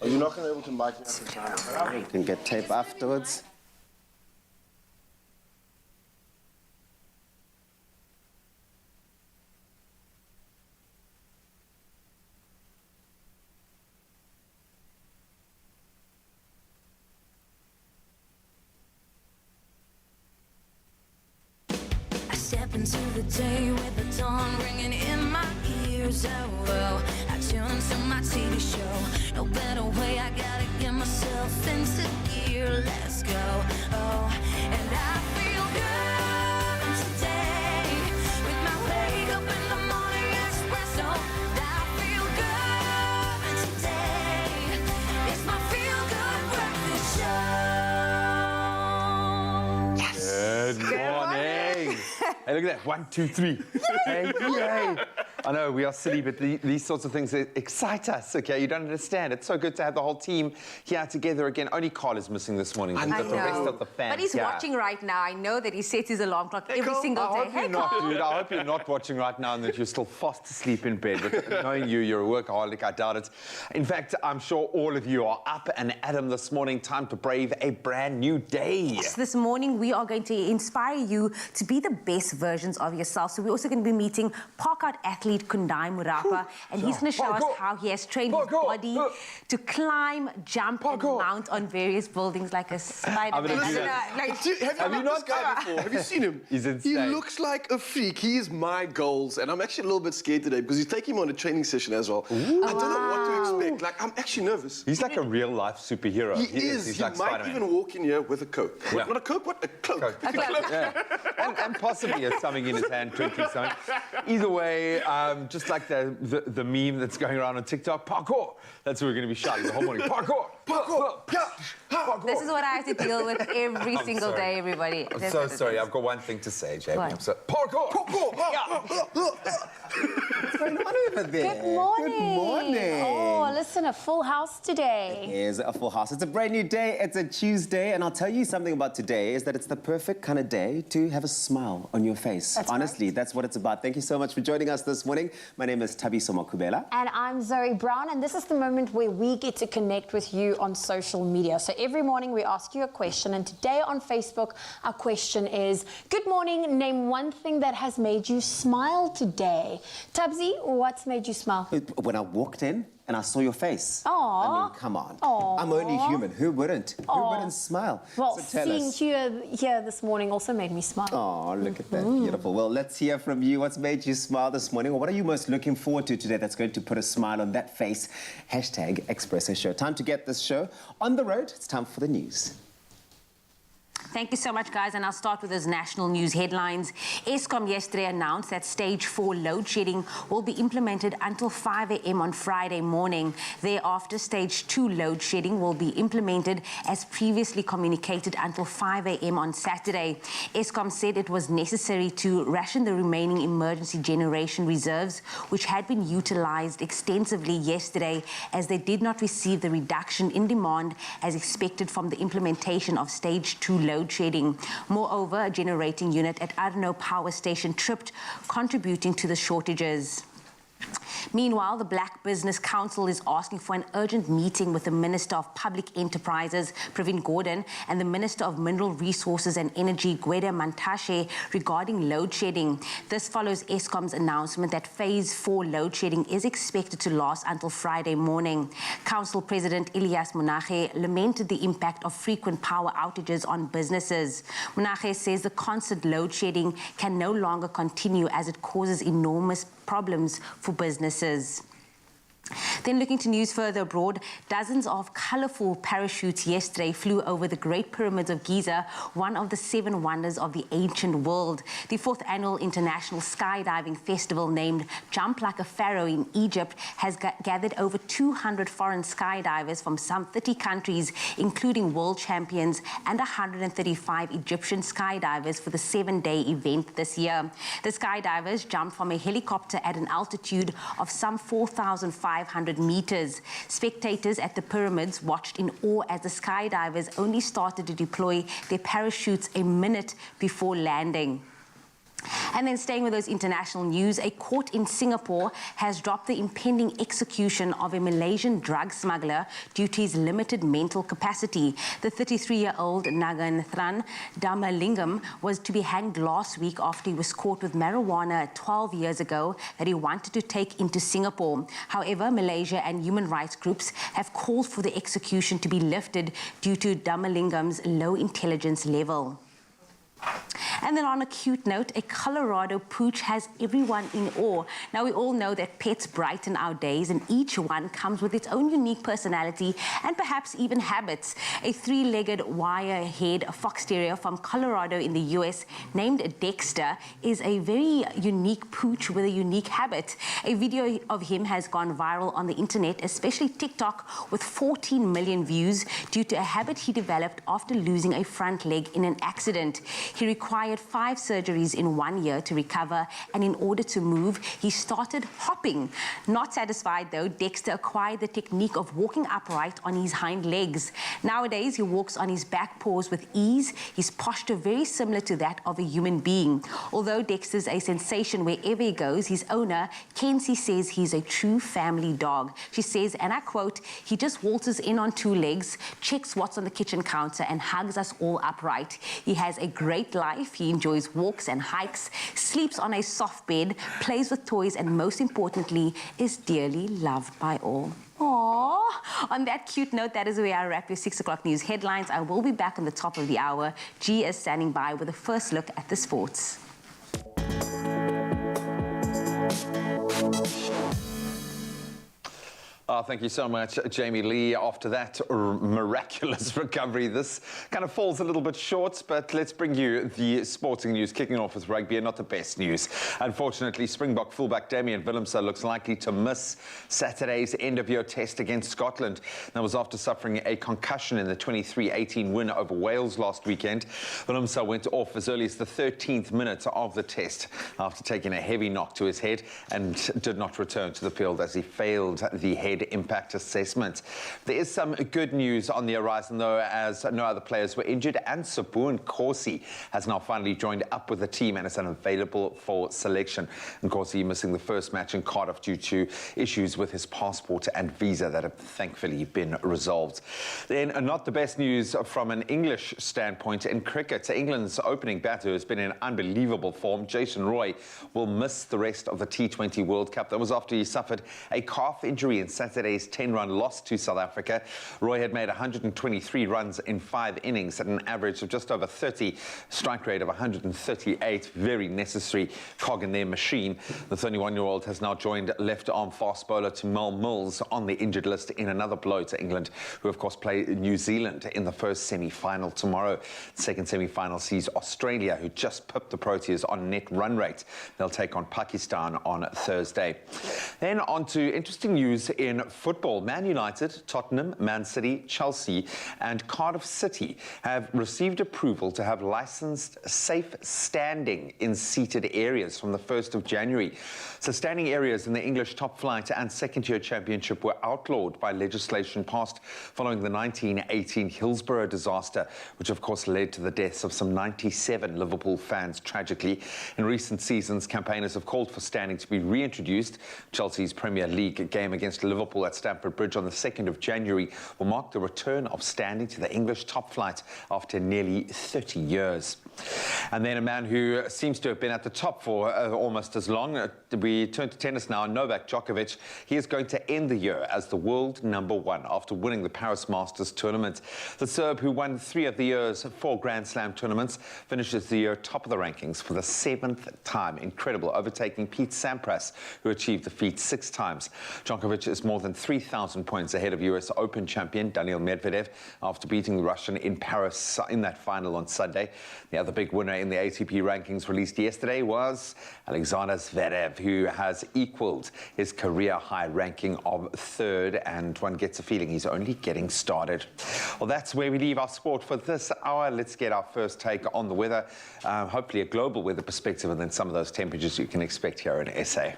Are you not going to be able to mic me up? You can get tape afterwards. Step into the day with the dawn ringing in my ears. Oh, well, I tune into my TV show. No better way, I gotta get myself into gear. Let's go. Oh, and I feel good today with my wake up in the morning espresso. And I feel good today. It's my feel good breakfast show. Good morning. Hey, look at that. 1, 2, 3. Hey, yay. I know we are silly, but these sorts of things excite us, okay? You don't understand. It's so good to have the whole team here together again. Only Carl is missing this morning. I But the know. rest of the fans, But he's watching right now. I know that he sets his alarm clock every Carl. single I day. hope Hey, you're not, Carl. dude. I hope you're not watching right now and that you're still fast asleep in bed. But knowing you, you're a workaholic. I doubt it. In fact, I'm sure all of you are up and at 'em this morning. Time to brave a brand new day. Yes, this morning we are going to inspire you to be the best versions of yourself. So we're also going to be meeting parkour athlete Kundai Murapa, and he's going to show us how he has trained his body to climb, jump, and mount on various buildings like a spider. I'm gonna do that. Have you met this guy before? Have you seen him? He's insane. He looks like a freak. He is my goals, and I'm actually a little bit scared today because he's taking me on a training session as well. I don't know what to expect. Like, I'm actually nervous. He's like a real-life superhero. He is. He's He like might Spider-Man. even walk in here with a coke. Yeah. Not a coke, what? A cloak. Yeah. And possibly has something in his hand, drinking something. Either way, just like the meme that's going around on TikTok, parkour. That's what we're going to be shouting the whole morning. Parkour! Parkour! Parkour! This is what I have to deal with every single sorry. day, everybody. I'm That's so what it sorry. is. I've got one thing to say, Jamie. What? I'm so, parkour! What's going on over there? Good morning. Good morning. Oh, listen, a full house today. Is a full house. It's a brand new day. It's a Tuesday, and I'll tell you something about today is that it's the perfect kind of day to have a smile on your face. That's Honestly, that's what it's about. Thank you so much for joining us this morning. My name is Thabiso Makubela. And I'm Zoe Brown, and this is the moment where we get to connect with you on social media. So every morning we ask you a question, and today on Facebook, our question is, good morning, name one thing that has made you smile today. Tabzi, what's made you smile? When I walked in and I saw your face. Aw. I mean, come on. Aw. I'm only human. Who wouldn't? Who Aw. wouldn't smile? Well, So tell seeing us. you here this morning also made me smile. Oh, look at that. Beautiful. Well, let's hear from you. What's made you smile this morning? Or what are you most looking forward to today that's going to put a smile on that face? Hashtag Expresso Show. Time to get this show on the road. It's time for the news. Thank you so much, guys, and I'll start with those national news headlines. Eskom yesterday announced that stage 4 load shedding will be implemented until 5 a.m. on Friday morning. Thereafter, stage 2 load shedding will be implemented as previously communicated until 5 a.m. on Saturday. Eskom said it was necessary to ration the remaining emergency generation reserves, which had been utilized extensively yesterday, as they did not receive the reduction in demand as expected from the implementation of stage 2 load shedding. Moreover, a generating unit at Arno Power Station tripped, contributing to the shortages. Meanwhile, the Black Business Council is asking for an urgent meeting with the Minister of Public Enterprises, Pravin Gordhan, and the Minister of Mineral Resources and Energy, Gwede Mantashe, regarding load shedding. This follows Eskom's announcement that Phase 4 load shedding is expected to last until Friday morning. Council President Elias Monache lamented the impact of frequent power outages on businesses. Monache says the constant load shedding can no longer continue as it causes enormous problems for businesses. Then looking to news further abroad, dozens of colourful parachutes yesterday flew over the Great Pyramids of Giza, one of the 7 wonders of the ancient world. The 4th annual international skydiving festival named Jump Like a Pharaoh in Egypt has gathered over 200 foreign skydivers from some 30 countries, including world champions and 135 Egyptian skydivers for the 7-day event this year. The skydivers jumped from a helicopter at an altitude of some 4,500 meters. Spectators at the pyramids watched in awe as the skydivers only started to deploy their parachutes a minute before landing. And then staying with those international news, a court in Singapore has dropped the impending execution of a Malaysian drug smuggler due to his limited mental capacity. The 33-year-old Naganthran Damalingam was to be hanged last week after he was caught with marijuana 12 years ago that he wanted to take into Singapore. However, Malaysia and human rights groups have called for the execution to be lifted due to Damalingam's low intelligence level. And then on a cute note, a Colorado pooch has everyone in awe. Now, we all know that pets brighten our days, and each one comes with its own unique personality and perhaps even habits. A three-legged wire-haired fox terrier from Colorado in the US named Dexter is a very unique pooch with a unique habit. A video of him has gone viral on the internet, especially TikTok, with 14 million views due to a habit he developed after losing a front leg in an accident. He required 5 surgeries in 1 year to recover, and in order to move, he started hopping. Not satisfied though, Dexter acquired the technique of walking upright on his hind legs. Nowadays, he walks on his back paws with ease, his posture very similar to that of a human being. Although Dexter's a sensation wherever he goes, his owner, Kenzie, says he's a true family dog. She says, and I quote, "He just waltzes in on 2 legs, checks what's on the kitchen counter, and hugs us all upright. He has a great life. He enjoys walks and hikes, sleeps on a soft bed, plays with toys, and most importantly, is dearly loved by all." Aww. On that cute note, that is where I wrap your 6 o'clock news headlines. I will be back on the top of the hour. G is standing by with a first look at the sports. Oh, thank you so much, Jamie Lee. After that miraculous recovery, this kind of falls a little bit short, but let's bring you the sporting news, kicking off with rugby, and not the best news. Unfortunately, Springbok fullback Damian Willemse looks likely to miss Saturday's end-of-year test against Scotland. That was after suffering a concussion in the 23-18 win over Wales last weekend. Willemse went off as early as the 13th minute of the test after taking a heavy knock to his head and did not return to the field as he failed the head impact assessment. There is some good news on the horizon, though, as no other players were injured, and Sabun Corsi has now finally joined up with the team and is available for selection. And Corsi missing the first match in Cardiff due to issues with his passport and visa that have thankfully been resolved. Then, not the best news from an English standpoint in cricket. England's opening batter has been in unbelievable form. Jason Roy will miss the rest of the T20 World Cup. That was after he suffered a calf injury in Saturday's 10-run loss to South Africa. Roy had made 123 runs in 5 innings at an average of just over 30, strike rate of 138. Very necessary cog in their machine. The 31-year-old has now joined left-arm fast bowler Mal Mills on the injured list in another blow to England, who of course play New Zealand in the first semi-final tomorrow. The second semi-final sees Australia, who just pipped the Proteas on net run rate. They'll take on Pakistan on Thursday. Then on to interesting news in football. Man United, Tottenham, Man City, Chelsea and Cardiff City have received approval to have licensed safe standing in seated areas from the 1st of January. So standing areas in the English top flight and second-tier championship were outlawed by legislation passed following the 1918 Hillsborough disaster, which of course led to the deaths of some 97 Liverpool fans tragically. In recent seasons, campaigners have called for standing to be reintroduced. Chelsea's Premier League game against Liverpool at Stamford Bridge on the 2nd of January will mark the return of standing to the English top flight after nearly 30 years. And then a man who seems to have been at the top for almost as long. We turn to tennis now. Novak Djokovic, he is going to end the year as the world #1 after winning the Paris Masters tournament. The Serb, who won 3 of the year's 4 Grand Slam tournaments, finishes the year top of the rankings for the 7th time. Incredible, overtaking Pete Sampras, who achieved the feat 6 times. Djokovic is more than 3,000 points ahead of US Open champion Daniil Medvedev after beating the Russian in Paris in that final on Sunday. The other big winner in the ATP rankings released yesterday was Alexander Zverev, who has equaled his career high ranking of 3rd, and one gets a feeling he's only getting started. Well, that's where we leave our sport for this hour. Let's get our first take on the weather, hopefully a global weather perspective, and then some of those temperatures you can expect here in SA.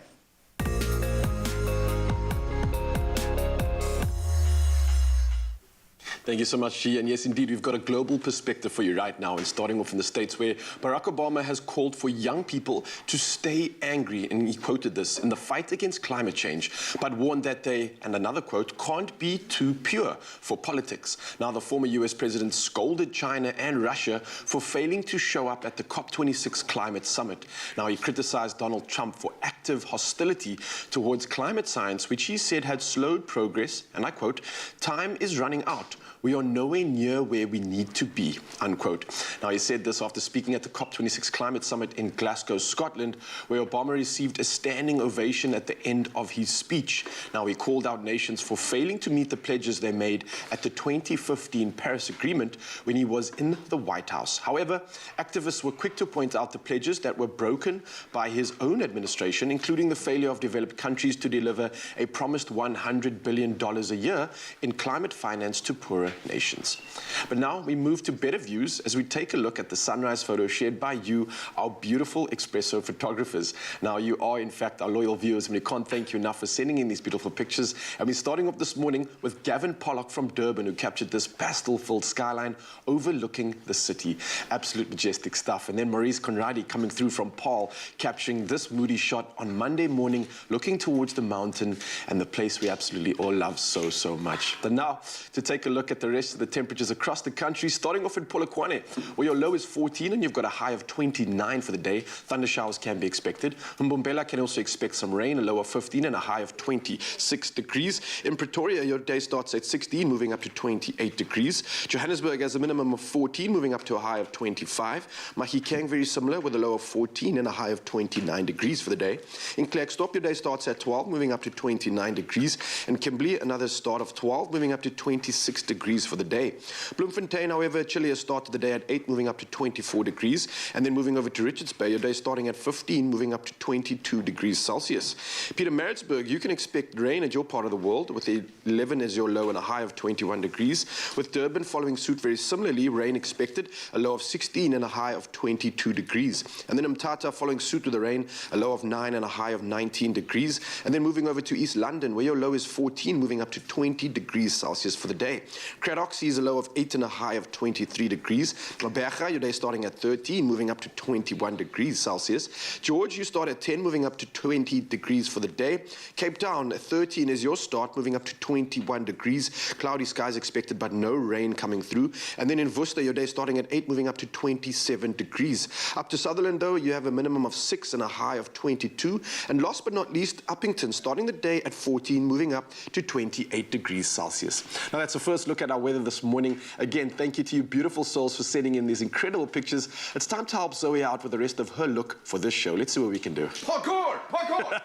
Thank you so much, G. And yes, indeed, we've got a global perspective for you right now, and starting off in the States, where Barack Obama has called for young people to stay angry, and he quoted this, in the fight against climate change, but warned that they, and another quote, can't be too pure for politics. Now, the former US president scolded China and Russia for failing to show up at the COP26 climate summit. Now, he criticized Donald Trump for active hostility towards climate science, which he said had slowed progress, and I quote, "Time is running out. We are nowhere near where we need to be," unquote. Now, he said this after speaking at the COP26 climate summit in Glasgow, Scotland, where Obama received a standing ovation at the end of his speech. Now, he called out nations for failing to meet the pledges they made at the 2015 Paris Agreement when he was in the White House. However, activists were quick to point out the pledges that were broken by his own administration, including the failure of developed countries to deliver a promised $100 billion a year in climate finance to poorer nations. But now we move to better views as we take a look at the sunrise photo shared by you, our beautiful Expresso photographers. Now, you are, in fact, our loyal viewers, and we can't thank you enough for sending in these beautiful pictures. And we're starting off this morning with Gavin Pollock from Durban, who captured this pastel-filled skyline overlooking the city. Absolute majestic stuff. And then Maurice Conradi coming through from Paarl, capturing this moody shot on Monday morning, looking towards the mountain and the place we absolutely all love so, so much. But now, to take a look at the rest of the temperatures across the country, starting off in Polokwane, where your low is 14 and you've got a high of 29 for the day. Thunder showers can be expected. Mbombela can also expect some rain, a low of 15 and a high of 26 degrees. In Pretoria, your day starts at 16, moving up to 28 degrees. Johannesburg has a minimum of 14, moving up to a high of 25. Mahikeng, very similar, with a low of 14 and a high of 29 degrees for the day. In Klerksdorp, your day starts at 12, moving up to 29 degrees. In Kimberley, another start of 12, moving up to 26 degrees for the day. Bloemfontein, however, a chillier start to the day at 8, moving up to 24 degrees. And then moving over to Richards Bay, your day starting at 15, moving up to 22 degrees Celsius. Pietermaritzburg, you can expect rain at your part of the world, with 11 as your low and a high of 21 degrees. With Durban following suit very similarly, rain expected, a low of 16 and a high of 22 degrees. And then Mthatha following suit with the rain, a low of 9 and a high of 19 degrees. And then moving over to East London, where your low is 14, moving up to 20 degrees Celsius for the day. Cradoxie is a low of 8 and a high of 23 degrees. Mabega, your day starting at 13, moving up to 21 degrees Celsius. George, you start at 10, moving up to 20 degrees for the day. Cape Town, 13 is your start, moving up to 21 degrees. Cloudy skies expected, but no rain coming through. And then in Worcester, your day starting at 8, moving up to 27 degrees. Up to Sutherland, though, you have a minimum of 6 and a high of 22. And last but not least, Uppington, starting the day at 14, moving up to 28 degrees Celsius. Now, that's a first look at our weather this morning. Again, thank you to you beautiful souls for sending in these incredible pictures. It's time to help Zoe out with the rest of her look for this show. Let's see what we can do. Parkour! Parkour!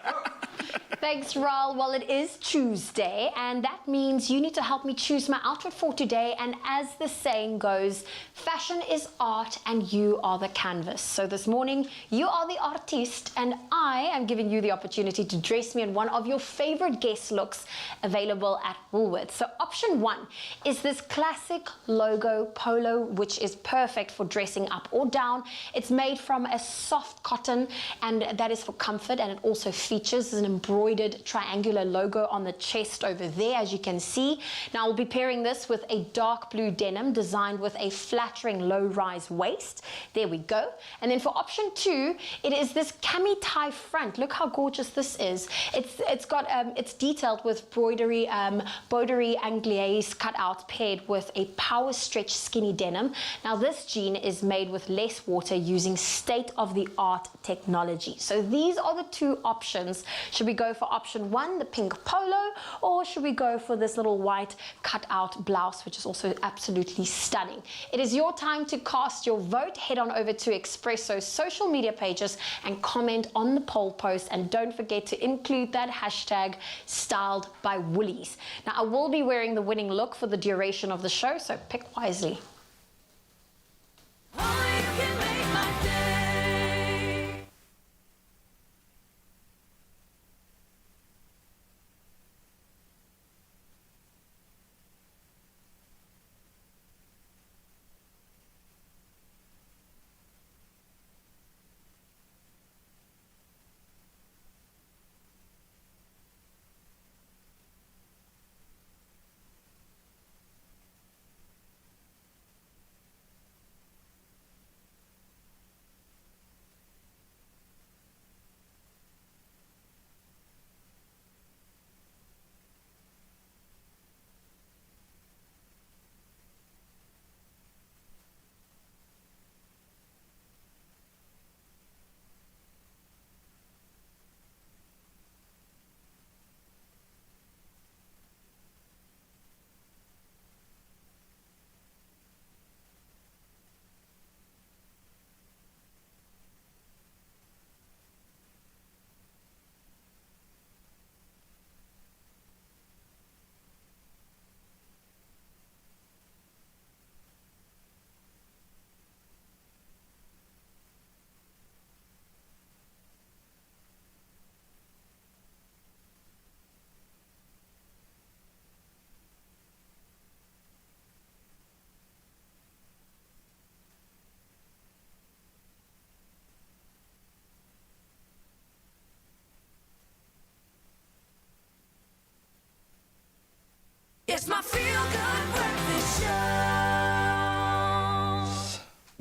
Thanks, Raul. Well, it is Tuesday, and that means you need to help me choose my outfit for today. And as the saying goes, fashion is art and you are the canvas. So this morning, you are the artiste, and I am giving you the opportunity to dress me in one of your favorite guest looks available at Woolworths. So option 1 is this classic logo polo, which is perfect for dressing up or down. It's made from a soft cotton, and that is for comfort, and it also features an embroidered triangular logo on the chest over there, as you can see. Now, we'll be pairing this with a dark blue denim designed with a flattering low-rise waist. There we go. And then for option 2, it is this cami tie front. Look how gorgeous this is. It's detailed with broderie anglaise cutouts paired with a power stretch skinny denim. Now, this jean is made with less water using state-of-the-art technology. So these are the two options. Should we go for option 1, the pink polo, or should we go for this little white cutout blouse, which is also absolutely stunning? It is your time to cast your vote. Head on over to Expresso's social media pages and comment on the poll post, and don't forget to include that hashtag styled by Woolies. Now, I will be wearing the winning look for the duration of the show, so pick wisely.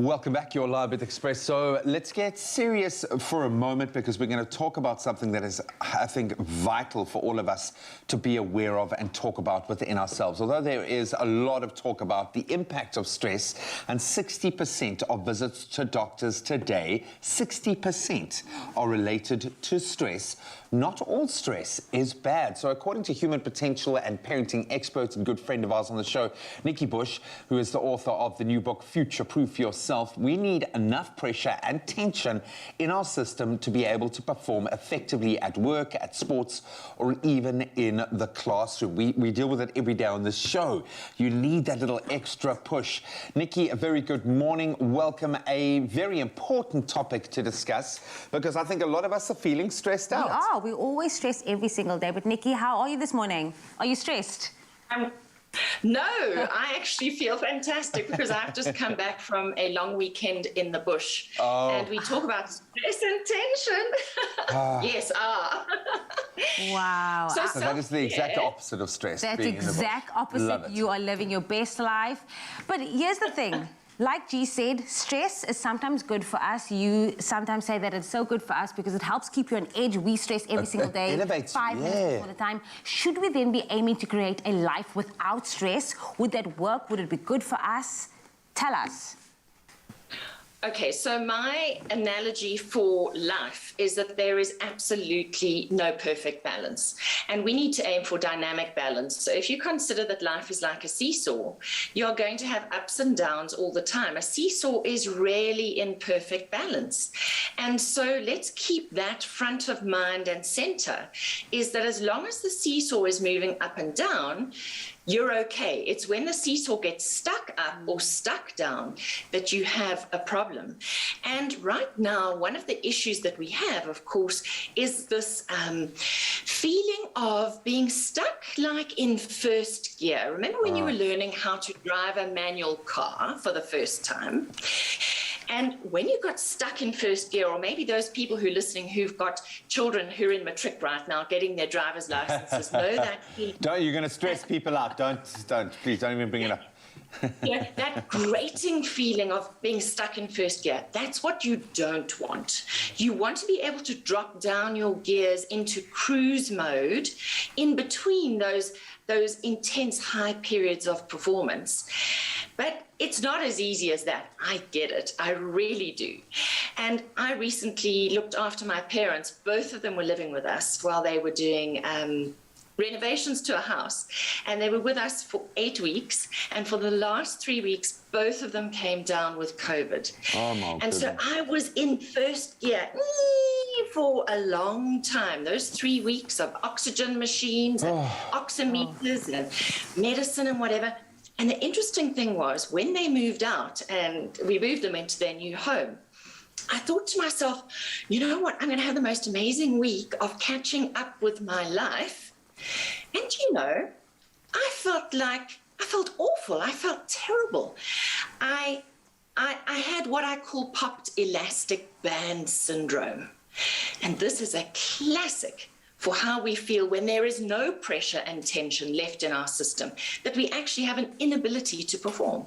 Welcome back. You're live with Expresso. Let's get serious for a moment because we're going to talk about something that is, I think, vital for all of us to be aware of and talk about within ourselves. Although there is a lot of talk about the impact of stress, and 60% of visits to doctors today, 60% are related to stress. Not all stress is bad. So according to human potential and parenting expert and good friend of ours on the show, Nikki Bush, who is the author of the new book, Future Proof Yourself, we need enough pressure and tension in our system to be able to perform effectively at work, at sports, or even in the classroom. We deal with it every day on this show. You need that little extra push. Nikki, a very good morning. Welcome. A very important topic to discuss because I think a lot of us are feeling stressed out. We always stress every single day. But Nikki, how are you this morning? Are you stressed? No, I actually feel fantastic because I've just come back from a long weekend in the bush. And we talk about stress and tension. Yes, Wow. So that is the exact opposite of stress. That's being in the bush. exact opposite. You are living your best life. But here's the thing. Like G said, stress is sometimes good for us. You sometimes say that it's so good for us because it helps keep you on edge. We stress every single day, elevates, 5 minutes all the time. Should we then be aiming to create a life without stress? Would that work? Would it be good for us? Tell us. Okay, so my analogy for life is that there is absolutely no perfect balance, and we need to aim for dynamic balance. So if you consider that life is like a seesaw, you're going to have ups and downs all the time. A seesaw is rarely in perfect balance. And so let's keep that front of mind and center, is that as long as the seesaw is moving up and down, you're okay. It's when the seesaw gets stuck up or stuck down that you have a problem. And right now, one of the issues that we have, of course, is this feeling of being stuck like in first gear. Remember when you were learning how to drive a manual car for the first time? And when you got stuck in first gear, or maybe those people who are listening who've got children who are in matric right now getting their driver's licenses know that feeling. You're going to stress people out. Please don't even bring it up. Yeah, that grating feeling of being stuck in first gear, that's what you don't want. You want to be able to drop down your gears into cruise mode in between those intense high periods of performance. But it's not as easy as that. I get it. I really do. And I recently looked after my parents. Both of them were living with us while they were doing renovations to a house. And they were with us for 8 weeks. And for the last 3 weeks, both of them came down with COVID. Oh, my and so I was in first gear for a long time. Those 3 weeks of oxygen machines and oximeters and medicine and whatever. And the interesting thing was, when they moved out and we moved them into their new home, I thought to myself, you know what, I'm going to have the most amazing week of catching up with my life. And, you know, I felt awful. I felt terrible. I had what I call popped elastic band syndrome. And this is a classic for how we feel when there is no pressure and tension left in our system, that we actually have an inability to perform.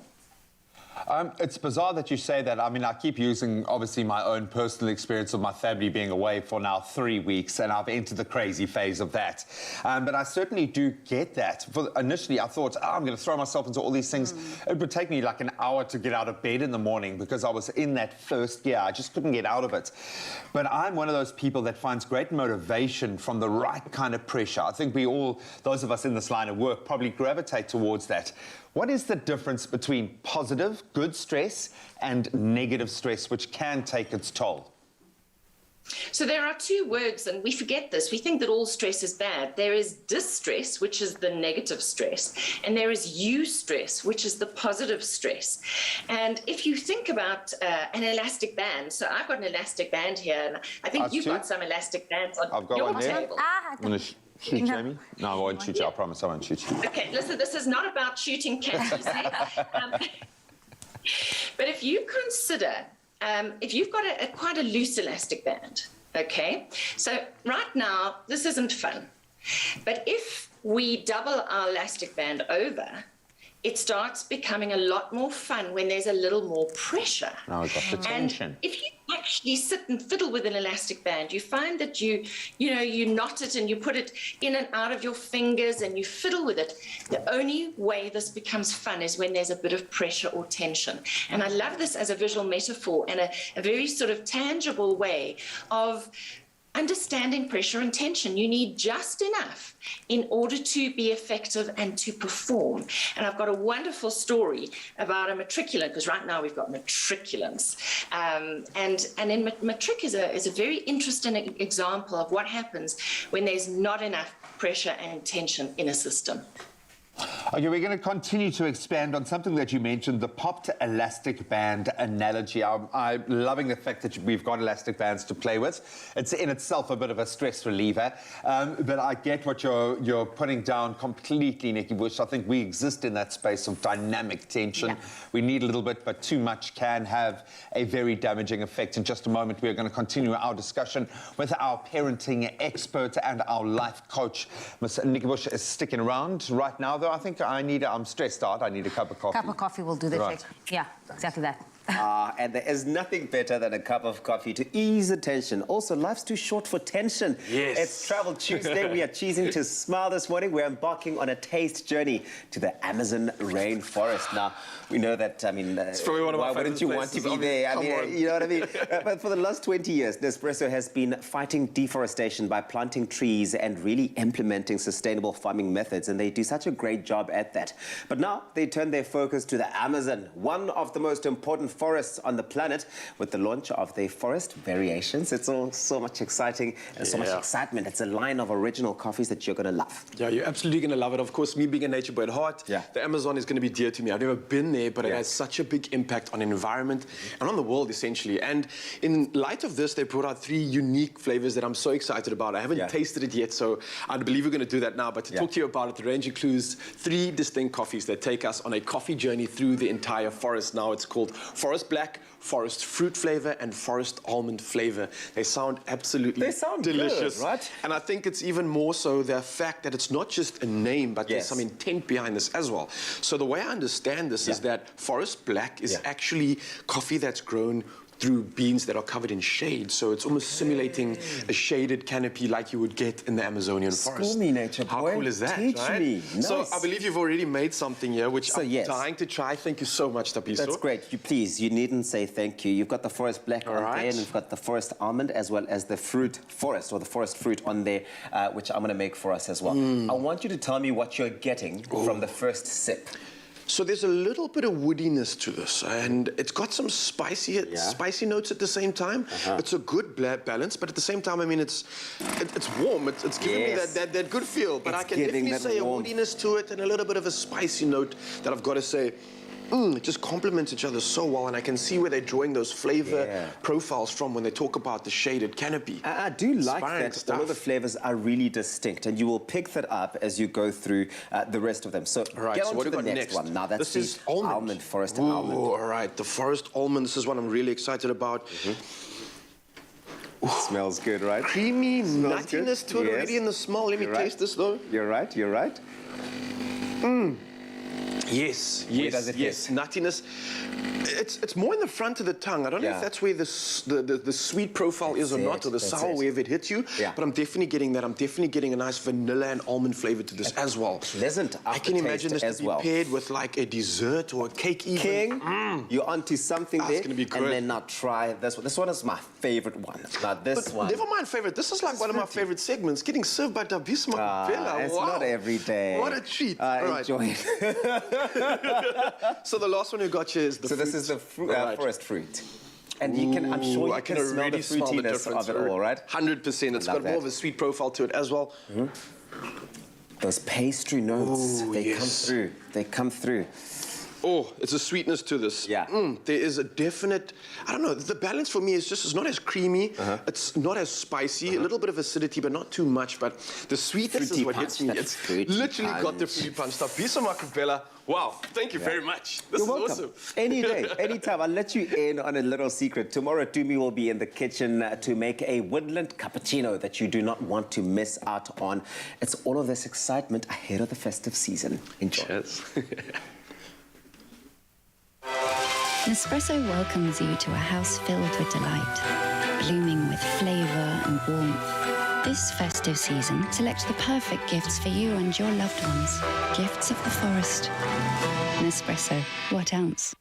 It's bizarre that you say that. I mean, I keep using, obviously, my own personal experience of my family being away for now 3 weeks, and I've entered the crazy phase of that. But I certainly do get that. Initially, I thought, I'm going to throw myself into all these things. It would take me like an hour to get out of bed in the morning because I was in that first gear. I just couldn't get out of it. But I'm one of those people that finds great motivation from the right kind of pressure. I think we all, those of us in this line of work, probably gravitate towards that. What is the difference between positive, good stress and negative stress, which can take its toll? So there are two words, and we forget this. We think that all stress is bad. There is distress, which is the negative stress, and there is eustress, which is the positive stress. And if you think about an elastic band, so I've got an elastic band here, and I think you've got some elastic bands on I've got your one here. table. Shoot you, Jamie? No, I won't shoot you. I promise I won't shoot you. Okay, listen, this is not about shooting cats. But if you consider, if you've got quite a loose elastic band, okay? So right now, this isn't fun. But if we double our elastic band over, it starts becoming a lot more fun when there's a little more pressure. Now we've got the tension. And if you actually sit and fiddle with an elastic band, you find that you knot it and you put it in and out of your fingers and you fiddle with it. The only way this becomes fun is when there's a bit of pressure or tension. And I love this as a visual metaphor and a very sort of tangible way of understanding pressure and tension. You need just enough in order to be effective and to perform. And I've got a wonderful story about a matriculant, because right now we've got matriculants. And in matric is a very interesting example of what happens when there's not enough pressure and tension in a system. Okay, we're going to continue to expand on something that you mentioned, the popped elastic band analogy. I'm loving the fact that we've got elastic bands to play with. It's in itself a bit of a stress reliever, but I get what you're putting down completely, Nikki Bush. I think we exist in that space of dynamic tension. Yeah. We need a little bit, but too much can have a very damaging effect. In just a moment, we're going to continue our discussion with our parenting expert and our life coach. Miss Nikki Bush is sticking around right now, though. I think I'm stressed out. I need a cup of coffee. Cup of coffee will do the trick. Yeah, exactly that. And there is nothing better than a cup of coffee to ease the tension. Also, life's too short for tension. Yes. It's Travel Tuesday. We are choosing to smile this morning. We're embarking on a taste journey to the Amazon rainforest. Now, we know that, I mean, why wouldn't you want to be there? I mean, you know what I mean? But for the last 20 years, Expresso has been fighting deforestation by planting trees and really implementing sustainable farming methods. And they do such a great job at that. But now they turn their focus to the Amazon, one of the most important forests on the planet, with the launch of their forest variations. It's all so much exciting and so much excitement. It's a line of original coffees that you're going to love. Yeah, you're absolutely going to love it. Of course, me being a nature boy at heart, the Amazon is going to be dear to me. I've never been there, but it has such a big impact on the environment and on the world, essentially. And in light of this, they brought out 3 unique flavors that I'm so excited about. I haven't tasted it yet, so I believe we're going to do that now. But to talk to you about it, the range includes 3 distinct coffees that take us on a coffee journey through the entire forest. Now it's called Forest Black, Forest Fruit Flavor, and Forest Almond Flavor. They sound absolutely delicious, good, right? And I think it's even more so the fact that it's not just a name, but there's some intent behind this as well. So the way I understand this is that Forest Black is actually coffee that's grown through beans that are covered in shade. So it's almost simulating a shaded canopy like you would get in the Amazonian forest. School me, nature boy. How cool is that, Teach right? me. Nice. So I believe you've already made something here, which I'm dying to try. Thank you so much, Tapiso. That's great. You needn't say thank you. You've got the Forest Black on there, and you've got the Forest Almond, as well as the Fruit Forest, or the Forest Fruit on there, which I'm going to make for us as well. I want you to tell me what you're getting from the first sip. So there's a little bit of woodiness to this, and it's got some spicy notes at the same time. It's a good balance, but at the same time, I mean, it's warm. It's giving me that good feel, but I can definitely say a woodiness to it and a little bit of a spicy note that I've got to say. It just complements each other so well, and I can see where they're drawing those flavor profiles from when they talk about the shaded canopy. I do like that all of the flavors are really distinct, and you will pick that up as you go through the rest of them. So get on to the next one. Now that's the almond, Forest Almond. All right, the Forest Almond. This is what I'm really excited about. Smells good, right? Creamy nuttiness to it already in the smell. Let me taste this, though. You're right, you're right. Yes, nuttiness. It's more in the front of the tongue. I don't know if that's where the sweet profile is or not, or the sour wherever it hits you. But I'm definitely getting that. I'm definitely getting a nice vanilla and almond flavor to this as well. Pleasant aftertaste. I can imagine this to be paired with like a dessert or a cake even. King, you're onto something there. It's going to be good. And then now try this one. This one is my favorite one. Now this one. Never mind favorite. This is like one of my favorite segments. Getting served by Tapiso Makapela. It's not every day. What a treat. Enjoy it. So the last one we got here is the fruit. This is the forest fruit. And you can, I'm sure you can smell the fruitiness of it all, right? 100%. It's got more of a sweet profile to it as well. Those pastry notes, they come through. They come through. Oh, it's a sweetness to this. Yeah. There is a definite, I don't know, the balance for me is just, it's not as creamy, it's not as spicy, a little bit of acidity, but not too much. But the sweetness is what hits me. It's literally got the fruity punch. Tapiso Makapela. Wow, thank you very much. This is awesome. Any day, anytime. I'll let you in on a little secret. Tomorrow, Tumi will be in the kitchen to make a woodland cappuccino that you do not want to miss out on. It's all of this excitement ahead of the festive season. Enjoy. Cheers. Nespresso welcomes you to a house filled with delight, blooming with flavor and warmth. This festive season, select the perfect gifts for you and your loved ones. Gifts of the forest. Nespresso, what else?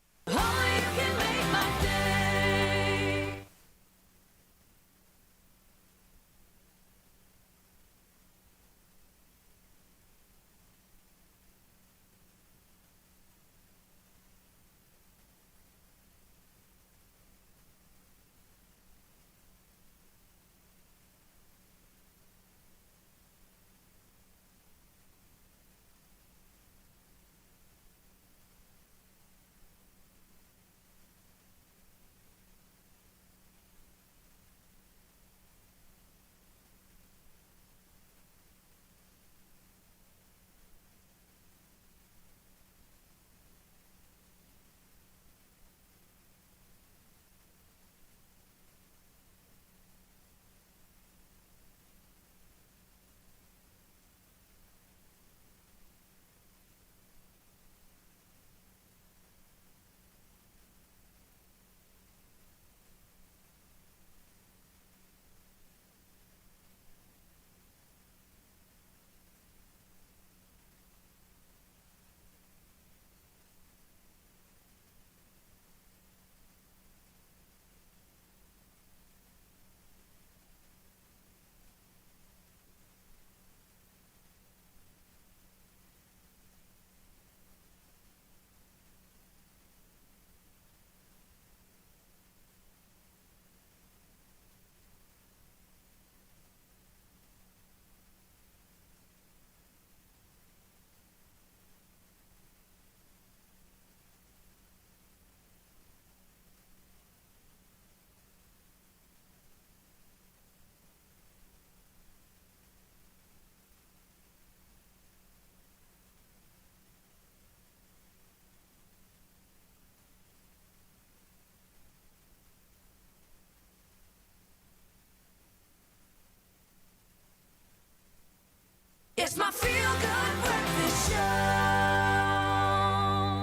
It's my feel-good breakfast show.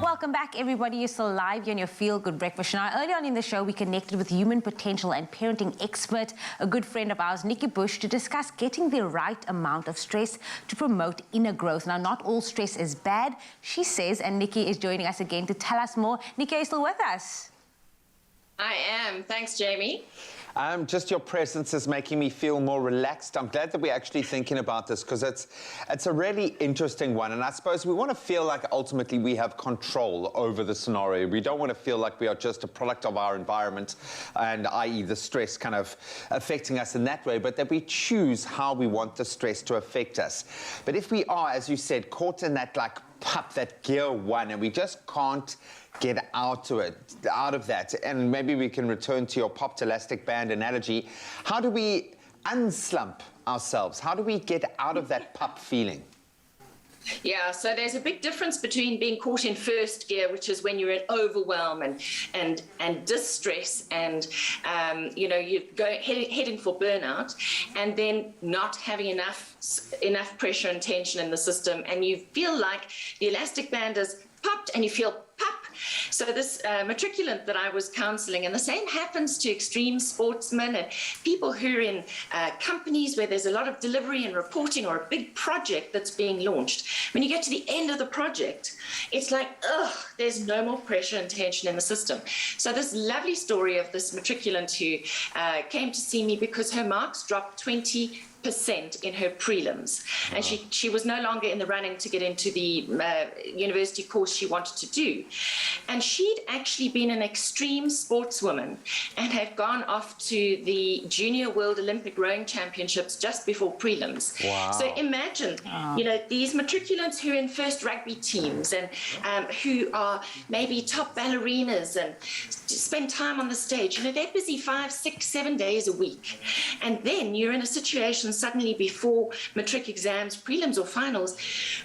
Welcome back, everybody. You're still live here on your Feel Good Breakfast Show. Now, earlier on in the show, we connected with human potential and parenting expert, a good friend of ours, Nikki Bush, to discuss getting the right amount of stress to promote inner growth. Now, not all stress is bad, she says, and Nikki is joining us again to tell us more. Nikki, are you still with us? I am. Thanks, Jamie. Just your presence is making me feel more relaxed. I'm glad that we're actually thinking about this because it's a really interesting one. And I suppose we want to feel like ultimately we have control over the scenario. We don't want to feel like we are just a product of our environment and i.e. the stress kind of affecting us in that way, but that we choose how we want the stress to affect us. But if we are, as you said, caught in that like pup, that gear one, and we just can't get out of that, and maybe we can return to your popped elastic band analogy. How do we unslump ourselves? How do we get out of that pup feeling? Yeah, so there's a big difference between being caught in first gear, which is when you're in overwhelm and distress, and you're heading for burnout, and then not having enough pressure and tension in the system, and you feel like the elastic band is popped, and you feel pop. So this matriculant that I was counseling, and the same happens to extreme sportsmen and people who are in companies where there's a lot of delivery and reporting or a big project that's being launched. When you get to the end of the project, it's like, ugh, there's no more pressure and tension in the system. So this lovely story of this matriculant who came to see me because her marks dropped 20% in her prelims, and she was no longer in the running to get into the university course she wanted to do. And she'd actually been an extreme sportswoman and had gone off to the Junior World Olympic Rowing Championships just before prelims. Wow. So imagine, these matriculants who are in first rugby teams and who are maybe top ballerinas and spend time on the stage. They're busy 5, 6, 7 days a week. And then you're in a situation suddenly before matric exams, prelims or finals,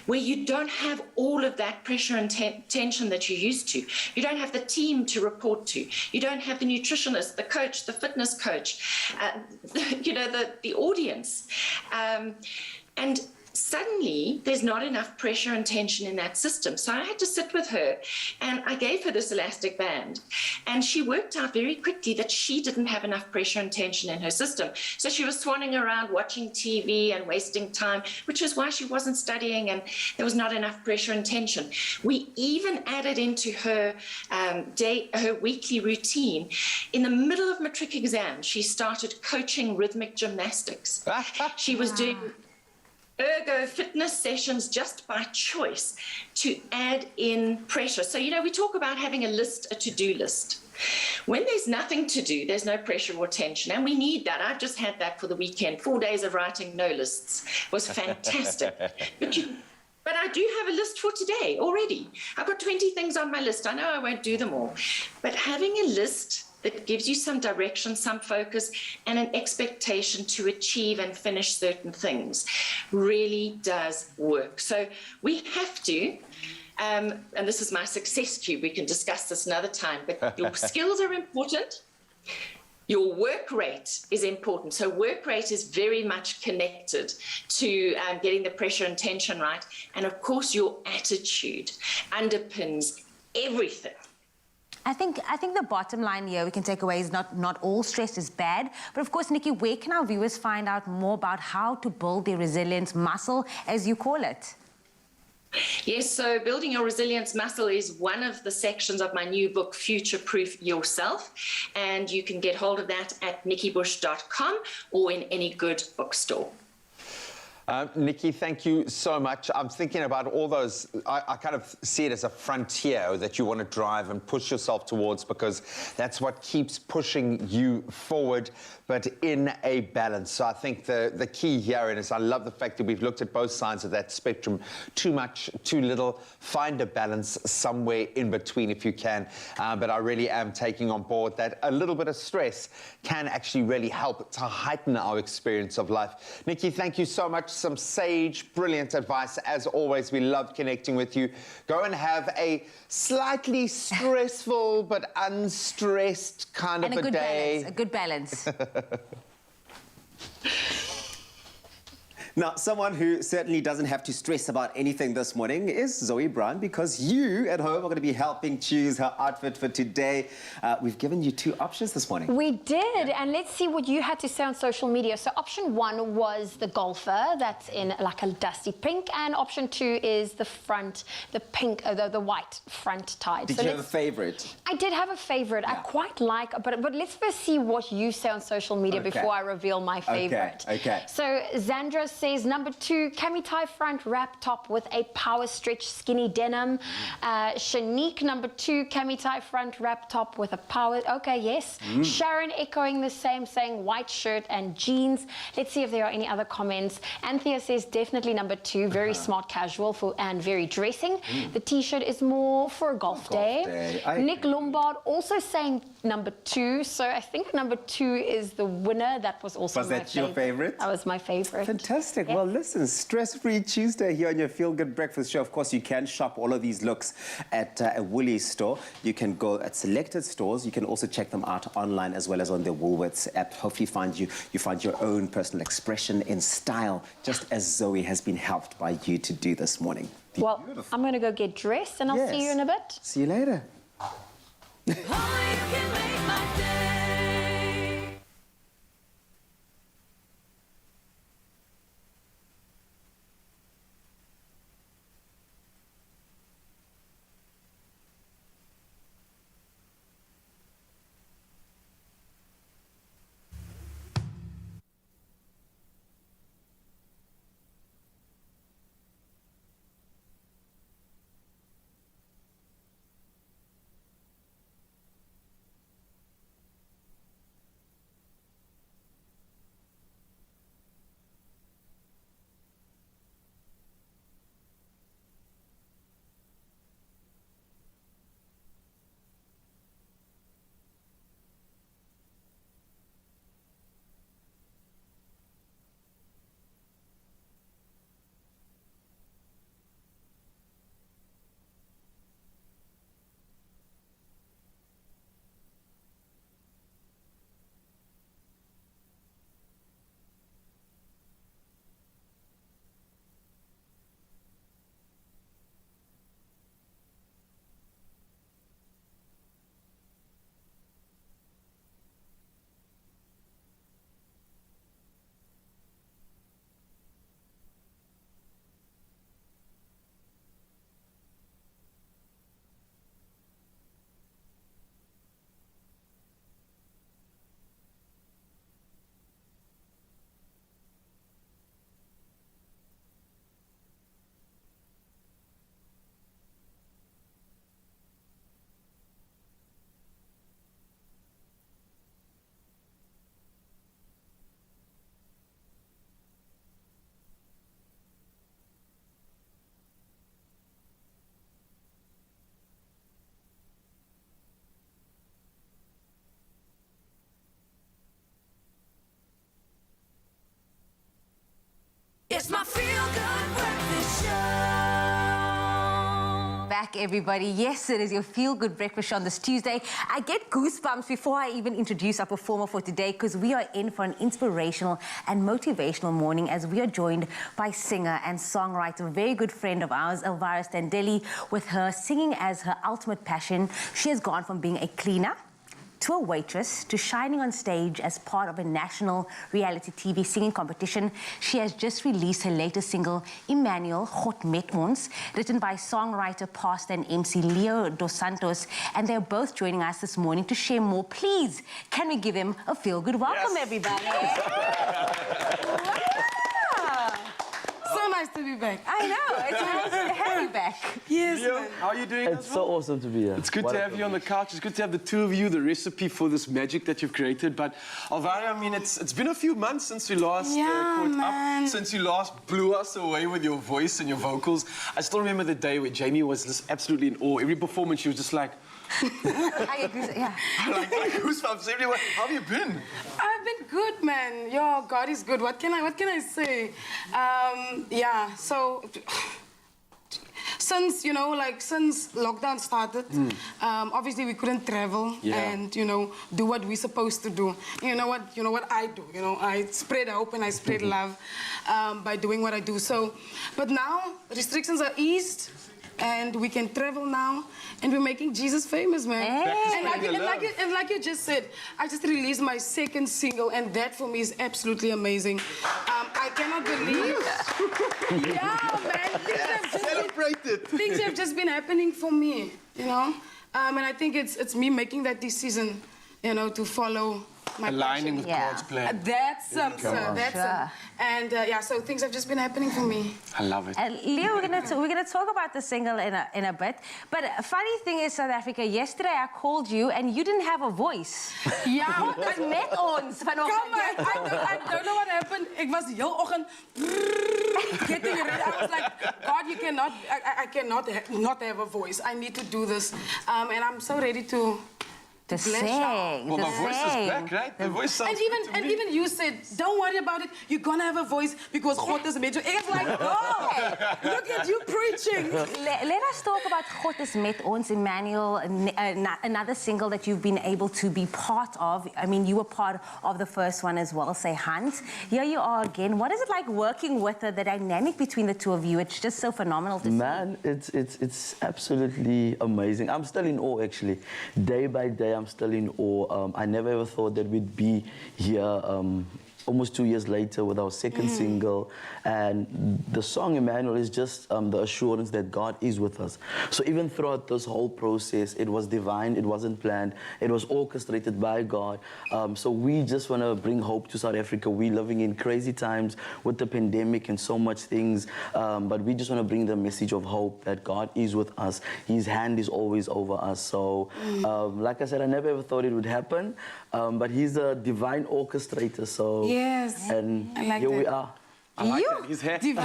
where you don't have all of that pressure and tension that you used to. You don't have the team to report to. You don't have the nutritionist, the coach, the fitness coach, the audience. And suddenly there's not enough pressure and tension in that system. So I had to sit with her and I gave her this elastic band. And she worked out very quickly that she didn't have enough pressure and tension in her system. So she was swanning around watching TV and wasting time, which is why she wasn't studying and there was not enough pressure and tension. We even added into her her weekly routine. In the middle of matric exam, she started coaching rhythmic gymnastics. She was doing ergo fitness sessions just by choice to add in pressure. So, you know, we talk about having a list, a to-do list. When there's nothing to do, there's no pressure or tension, and we need that. I've just had that for the weekend. 4 days of writing no lists was fantastic. But I do have a list for today already. I've got 20 things on my list. I know I won't do them all, but having a list that gives you some direction, some focus, and an expectation to achieve and finish certain things really does work. So we have to, and this is my success cube, we can discuss this another time, but your skills are important. Your work rate is important. So work rate is very much connected to getting the pressure and tension right. And of course, your attitude underpins everything. I think the bottom line here we can take away is not all stress is bad. But of course, Nikki, where can our viewers find out more about how to build their resilience muscle, as you call it? Yes, so building your resilience muscle is one of the sections of my new book, Future Proof Yourself. And you can get hold of that at nikkibush.com or in any good bookstore. Nikki, thank you so much. I'm thinking about all those, I kind of see it as a frontier that you want to drive and push yourself towards, because that's what keeps pushing you forward, but in a balance. So I think the key here is I love the fact that we've looked at both sides of that spectrum. Too much, too little. Find a balance somewhere in between if you can. But I really am taking on board that a little bit of stress can actually really help to heighten our experience of life. Nikki, thank you so much. Some sage, brilliant advice. As always, we love connecting with you. Go and have a slightly stressful but unstressed kind of a day. A good balance. Now, someone who certainly doesn't have to stress about anything this morning is Zoe Brown, because you at home are going to be helping choose her outfit for today. We've given you two options this morning. We did, and let's see what you had to say on social media. So option one was the golfer that's in like a dusty pink, and option two is the pink, the white front tie. Did you have a favorite? I did have a favorite. Yeah. I quite like, but let's first see what you say on social media before I reveal my favorite. Okay. So Zandra says number two, cami tie front wrap top with a power stretch skinny denim. Shanique, number two, cami tie front wrap top with a power. Okay, yes. Sharon echoing the same, saying white shirt and jeans. Let's see if there are any other comments. Anthea says definitely number two, very smart casual and very dressing. The t-shirt is more for a golf day. Nick Lombard also saying number two, so I think number two is the winner. That was also my favorite. Was that your favorite? That was my favorite. Fantastic. Well, listen, stress-free Tuesday here on your Feel Good Breakfast Show. Of course, you can shop all of these looks at a Woolies store. You can go at selected stores. You can also check them out online as well as on the Woolworths app. Hopefully you find your own personal expression in style, just as Zoe has been helped by you to do this morning. Well, I'm going to go get dressed, and I'll see you in a bit. See you later. back, everybody. Yes, it is your feel-good breakfast show on this Tuesday. I get goosebumps before I even introduce our performer for today because we are in for an inspirational and motivational morning as we are joined by singer and songwriter, a very good friend of ours, Elvira Standelli, with her singing as her ultimate passion. She has gone from being a cleaner to a waitress, to shining on stage as part of a national reality TV singing competition. She has just released her latest single, Emmanuel, God met ons, written by songwriter, pastor and MC Leo Dos Santos, and they're both joining us this morning to share more. Please, can we give him a feel-good welcome, everybody? So nice to be back. I know, it's nice to have you back. Yes, Leo, man. how are you doing? It's so awesome to be here. It's good to have you on the couch. It's good to have the two of you, the recipe for this magic that you've created. But Elvira, I mean, it's been a few months since we last caught up, since you last blew us away with your voice and your vocals. I still remember the day where Jamie was just absolutely in awe. Every performance, she was just like, I agree, yeah. like goosebumps everywhere. How have you been? I've been good, man. Yo, God is good. What can I say? Yeah, so since, you know, like since lockdown started, obviously we couldn't travel and, you know, do what we're supposed to do. You know what I do, you know, I spread hope and I spread love by doing what I do. So, but now restrictions are eased and we can travel now, and we're making Jesus famous, man. Hey. And like you just said, I just released my second single, and that for me is absolutely amazing. I cannot believe. Yeah, man. Things have just been happening for me, you know. And I think it's me making that decision, you know, to follow my aligning with Yeah. God's plan. That's sir. That's Sure. And yeah, so things have just been happening for me. I love it. Leo, we're gonna talk about the single in a bit. But a funny thing is, South Africa, yesterday I called you and you didn't have a voice. Ja, God met ons vanoggend. Come on, I don't know what happened. Ik was heel ochtend getting ready. I was like, God, you cannot, I cannot not have a voice. I need to do this. And I'm so ready to sing. Well, to the voice is sing. back, right? The voice sounds and even you said, don't worry about it. You're gonna have a voice because God is met you. It's like, oh, look at you preaching. Let us talk about God is met ons, Emmanuel, another single that you've been able to be part of. I mean, you were part of the first one as well, say Hans. Here you are again. What is it like working with her, the dynamic between the two of you? It's just so phenomenal to see. Man, it's absolutely amazing. I'm still in awe, actually. Day by day, I'm still in awe. I never ever thought that we'd be here almost 2 years later with our second single. And the song Emmanuel is just the assurance that God is with us. So even throughout this whole process, it was divine, it wasn't planned, it was orchestrated by God. So we just want to bring hope to South Africa. We're living in crazy times with the pandemic and so much things, but we just want to bring the message of hope that God is with us. His hand is always over us. So like I said, I never ever thought it would happen, but he's a divine orchestrator. So Yes. and I like here that. we are. I like that. His hair. You can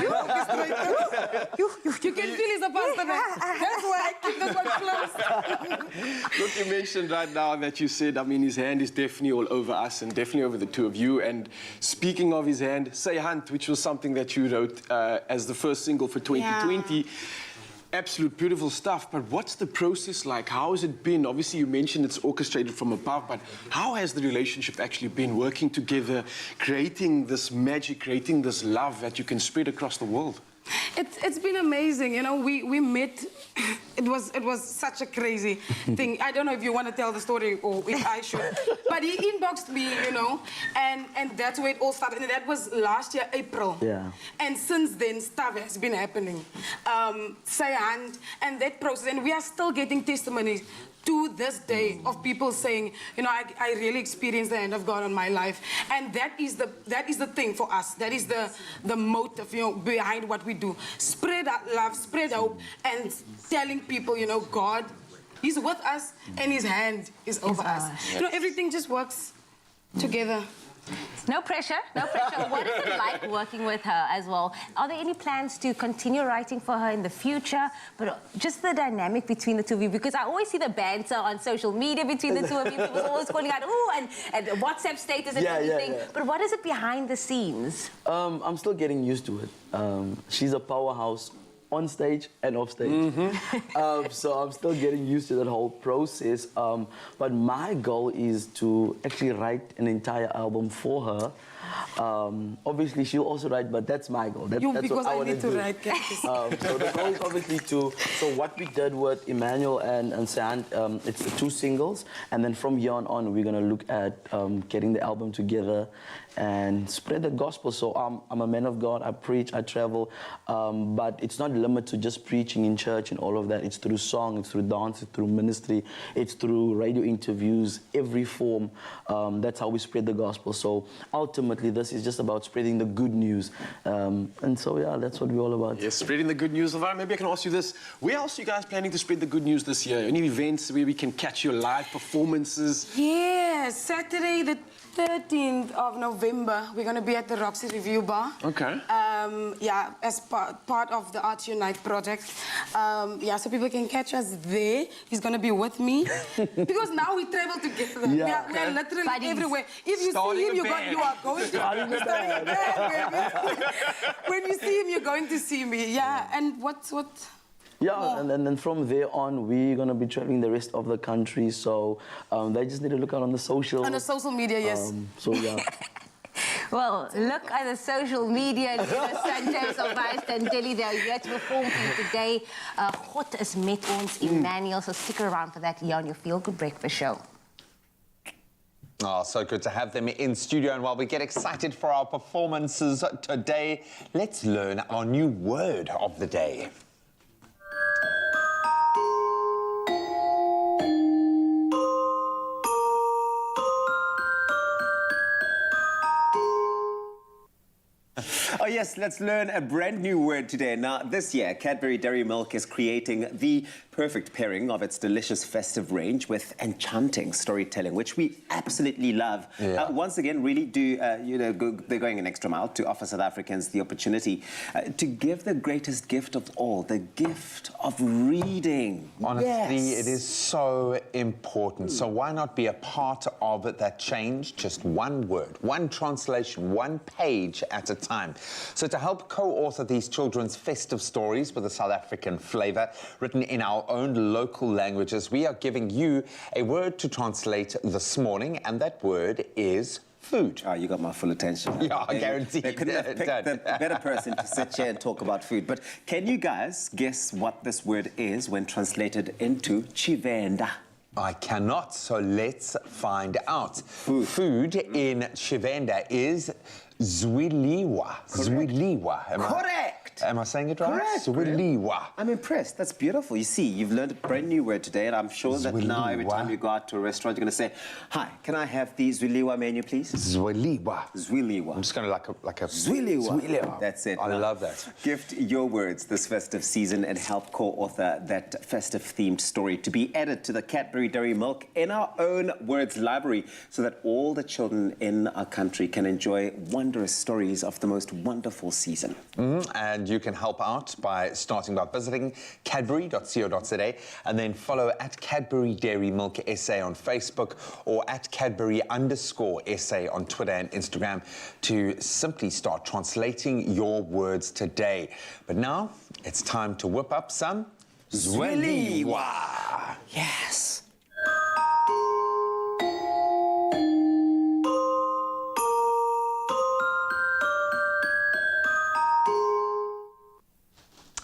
feel he's a pastor, man. That's why I keep this one close. Look, you mentioned right now that you said, I mean, his hand is definitely all over us and definitely over the two of you. And speaking of his hand, Say Hunt, which was something that you wrote as the first single for 2020. Absolute beautiful stuff, but what's the process like? How has it been? Obviously, you mentioned it's orchestrated from above, but how has the relationship actually been working together, creating this magic, creating this love that you can spread across the world? It's been amazing, you know. We met. It was such a crazy thing. I don't know if you want to tell the story or if I should, but he inboxed me, you know, and that's where it all started. And that was last year, April. Yeah. And since then, stuff has been happening. Say and that process, and we are still getting testimonies to this day of people saying, you know, I really experienced the hand of God on my life. And that is the thing for us. That is the motive, you know, behind what we do. Spread love, spread hope, and telling people, you know, God, He's with us and His hand is over us. You know, everything just works together. No pressure, no pressure. What is it like working with her as well? Are there any plans to continue writing for her in the future? But just the dynamic between the two of you, because I always see the banter on social media between the two of you. People always calling out, ooh, and WhatsApp status and everything. Yeah. But what is it behind the scenes? I'm still getting used to it. She's a powerhouse on stage and off stage. So I'm still getting used to that whole process. But my goal is to actually write an entire album for her. Obviously, she'll also write, but that's my goal. That's Because what I I want to need to do. write, Candice. So the goal is obviously to. So what we did with Emmanuel and Sand, it's the 2 singles, and then from here on, we're gonna look at getting the album together and spread the gospel. So I'm a man of God. I preach, I travel, but it's not limited to just preaching in church and all of that. It's through song, it's through dance, it's through ministry, it's through radio interviews, every form. That's how we spread the gospel. So ultimately, this is just about spreading the good news. And so, yeah, that's what we're all about. Yes, spreading the good news. Alvaro, maybe I can ask you this. Where else are you guys planning to spread the good news this year? Any events where we can catch your live performances? Yes, Saturday the 13th of November, we're going to be at the Roxy Review Bar. Okay. Yeah, as part of the Arts Unite project. Yeah, so people can catch us there. He's going to be with me. Because now we travel together. Yeah. We are literally Buddies. everywhere. If you Starting see him, a band. you are going to... Starting a band, baby. When you see him, you're going to see me. Yeah, and what... Yeah, and then from there on, we're going to be traveling the rest of the country. So they just need to look out on the social. On the social media, yes. So, yeah. Well, look at the social media. Santos of Stanteli, they're here to perform for you today. God is met ons, Emmanuel. So stick around for that here on your Feel Good Breakfast show. Oh, so good to have them in studio. And while we get excited for our performances today, let's learn our new word of the day. Oh yes, let's learn a brand new word today. Now, this year, Cadbury Dairy Milk is creating the perfect pairing of its delicious festive range with enchanting storytelling, which we absolutely love. Yeah. Once again, really do, they're going an extra mile to offer South Africans the opportunity to give the greatest gift of all, the gift of reading. Honestly, Yes. it is so important. So why not be a part of it, that change? Just one word, one translation, one page at a time. So to help co-author these children's festive stories with a South African flavour, written in our own local languages, we are giving you a word to translate this morning, and that word is food. Oh, you got my full attention. Yeah, I guarantee. They couldn't have picked the better person to sit here and talk about food. But can you guys guess what this word is when translated into Tshivenda? I cannot, so let's find out. Food. Food in Tshivenda is zwiliwa. Zwiliwa. Correct. Am I saying it right? Correct. Zwiliwa. I'm impressed. That's beautiful. You see, you've learned a brand new word today, and I'm sure that now every Zwiliwa. time you go out to a restaurant, you're going to say, "Hi, can I have the Zwiliwa menu, please?" Zwiliwa. Zwiliwa. I'm just going to like a Zwiliwa. Zwiliwa. That's it. I Now, love that. Gift your words this festive season and help co-author that festive-themed story to be added to the Cadbury Dairy Milk in our own words library, so that all the children in our country can enjoy wondrous stories of the most wonderful season. And you can help out by starting by visiting cadbury.co.za and then follow at Cadbury Dairy Milk SA on Facebook or at Cadbury_SA on Twitter and Instagram to simply start translating your words today. But now it's time to whip up some Zwiliwa. Yes.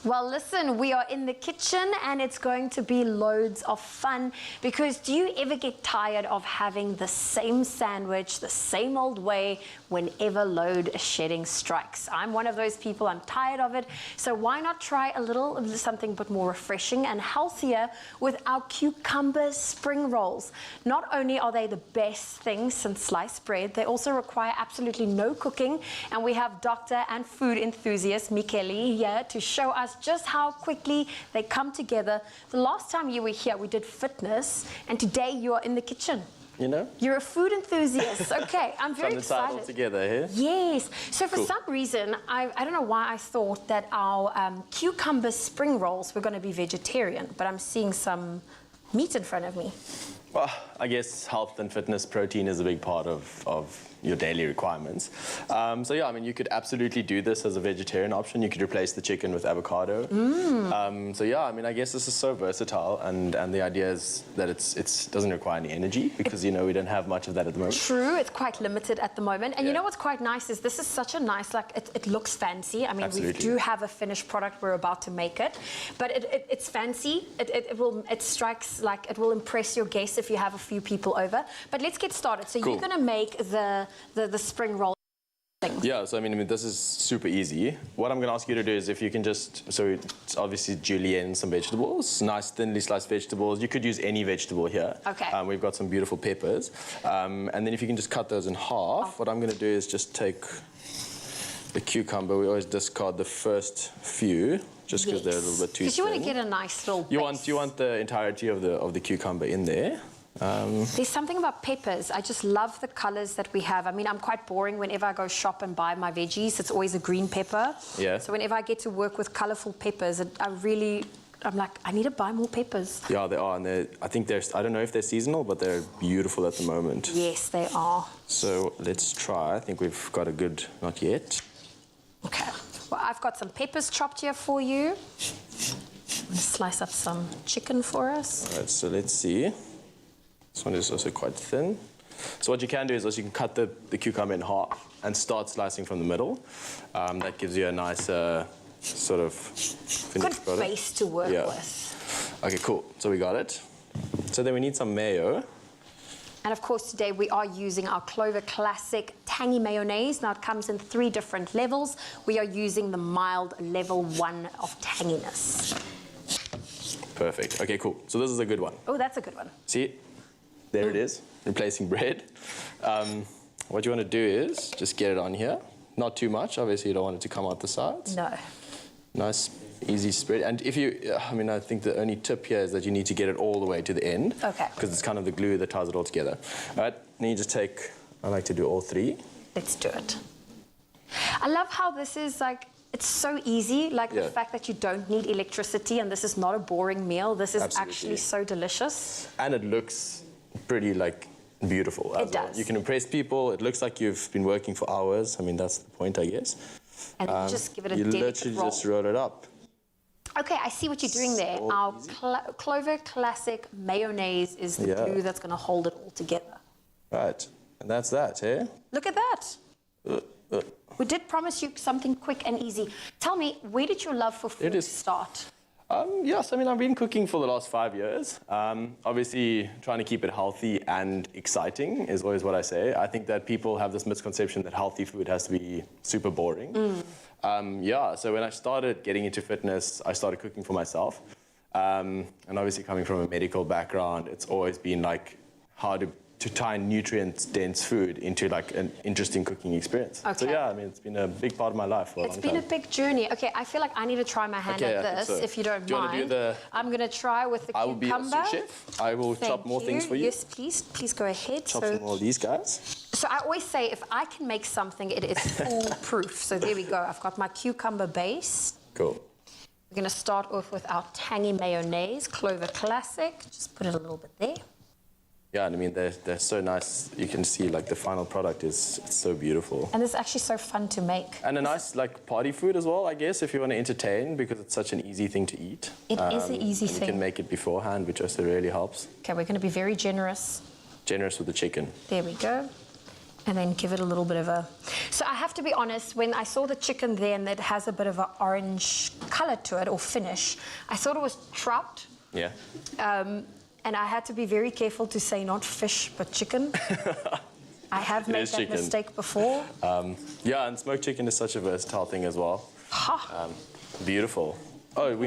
Well, listen, we are in the kitchen and it's going to be loads of fun, because do you ever get tired of having the same sandwich the same old way whenever load shedding strikes? I'm one of those people. I'm tired of it. So why not try a little something but more refreshing and healthier with our cucumber spring rolls? Not only are they the best thing since sliced bread, they also require absolutely no cooking. And we have doctor and food enthusiast Michele here to show us just how quickly they come together. The last time you were here, we did fitness, and today you are in the kitchen. You know? You're a food enthusiast. Okay, I'm very Trying to tie it all excited. together here. Yes. So for Cool. some reason, I don't know why I thought that our cucumber spring rolls were going to be vegetarian, but I'm seeing some meat in front of me. Well, I guess health and fitness, protein is a big part of your daily requirements. So yeah, I mean, you could absolutely do this as a vegetarian option. You could replace the chicken with avocado. So yeah, I mean, I guess this is so versatile, and the idea is that it doesn't require any energy because, you know, we don't have much of that at the moment. True, it's quite limited at the moment. And you Yeah. know what's quite nice is this is such a nice, like, it looks fancy. I mean, Absolutely. we do have a finished product. We're about to make it. But it's fancy. It strikes, like, it will impress your guests if you have a few people over. But let's get started. So Cool. you're going to make the spring roll thing. Yeah, so I mean, this is super easy. What I'm going to ask you to do is if you can just, so it's obviously julienne some vegetables, nice thinly sliced vegetables. You could use any vegetable here. Okay. We've got some beautiful peppers. And then if you can just cut those in half, what I'm going to do is just take the cucumber. We always discard the first few, just because they're a little bit too thin. Because you want to get a nice little base. You want the entirety of the cucumber in there. There's something about peppers. I just love the colors that we have. I mean, I'm quite boring whenever I go shop and buy my veggies. It's always a green pepper. Yeah. So whenever I get to work with colorful peppers, I'm like, I need to buy more peppers. Yeah, they are, and I think I don't know if they're seasonal, but they're beautiful at the moment. Yes, they are. So let's try. I think we've got a good, not yet. Okay. Well, I've got some peppers chopped here for you. I'm going to slice up some chicken for us. All right, so let's see. This one is also quite thin. So what you can do is you can cut the cucumber in half and start slicing from the middle. That gives you a nice sort of finished Good product. base to work with. Okay, cool. So we got it. So then we need some mayo. And of course, today we are using our Clover Classic Tangy Mayonnaise. Now, it comes in 3 different levels. We are using the mild level 1 of tanginess. Perfect. Okay, cool. So this is a good one. Oh, that's a good one. See? There it is, replacing bread. What you want to do is just get it on here. Not too much. Obviously, you don't want it to come out the sides. No. Nice, easy spread. And if you, I think the only tip here is that you need to get it all the way to the end. Okay. Because it's kind of the glue that ties it all together. All right, then you just take, I like to do all 3. Let's do it. I love how this is like, it's so easy, like the fact that you don't need electricity and this is not a boring meal. This is actually so delicious. And it looks pretty, like, beautiful as It well. does. You can impress people. It looks like you've been working for hours. I mean, that's the point, I guess. And you just give it a You delicate literally roll. just roll it up. Okay, I see what you're doing there. So Our easy. Clover Classic Mayonnaise is the glue that's going to hold it all together. Right, and that's that, eh? Look at that. We did promise you something quick and easy. Tell me, where did your love for food start? Yes, I mean, I've been cooking for the last 5 years. Obviously, trying to keep it healthy and exciting is always what I say. I think that people have this misconception that healthy food has to be super boring. So when I started getting into fitness, I started cooking for myself. And obviously, coming from a medical background, it's always been like how to tie nutrient-dense food into like an interesting cooking experience. Okay. So yeah, I mean, it's been a big part of my life for a long time. It's been a big journey. Okay, I feel like I need to try my hand at I think this, so. if you don't Do you want mind. to do the... I'm going to try with the I will be your cucumber. sous chef. I will chop more things for you. Yes, please. Please go ahead. Chop some more of these guys. So I always say, if I can make something, it is foolproof. So there we go. I've got my cucumber base. Cool. We're going to start off with our tangy mayonnaise, Clover Classic. Just put it a little bit there. Yeah, and I mean, they're so nice. You can see, like, the final product is so beautiful. And it's actually so fun to make. And a nice, like, party food as well, I guess, if you want to entertain, because it's such an easy thing to eat. It is an easy and thing. You can make it beforehand, which also really helps. Okay, we're going to be very generous. Generous with the chicken. There we go. And then give it a little bit of a... So I have to be honest, when I saw the chicken there and it has a bit of an orange colour to it, or finish, I thought it was trout. Yeah. And I had to be very careful to say not fish, but chicken. I have made that mistake before. Yeah, and smoked chicken is such a versatile thing as well. Beautiful. Oh, should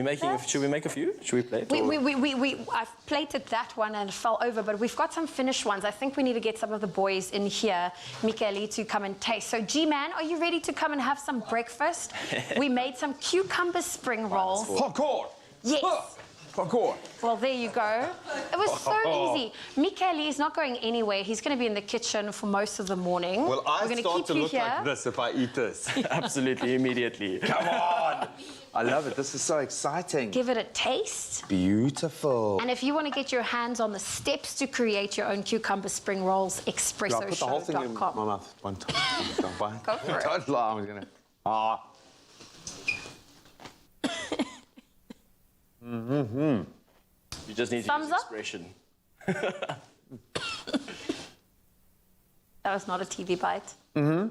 we make a few? Should we plate? I've plated that one and it fell over, but we've got some finished ones. I think we need to get some of the boys in here, Michaeli, to come and taste. So, G-Man, are you ready to come and have some breakfast? We made some cucumber spring rolls. Popcorn! Yes. Popcorn! Well, there you go. It was so easy. Michaeli is not going anywhere. He's going to be in the kitchen for most of the morning. Well, I We're gonna start keep to you look here. like this if I eat this. Absolutely, immediately. Come on! I love it. This is so exciting. Give it a taste. Beautiful. And if you want to get your hands on the steps to create your own cucumber spring rolls, I'll put the whole thing in my expressoshow.com. mouth one time. Don't bite. Go for it. Don't lie. I'm gonna. Ah. You just need to Thumbs use up? expression. That was not a TV bite. Okay.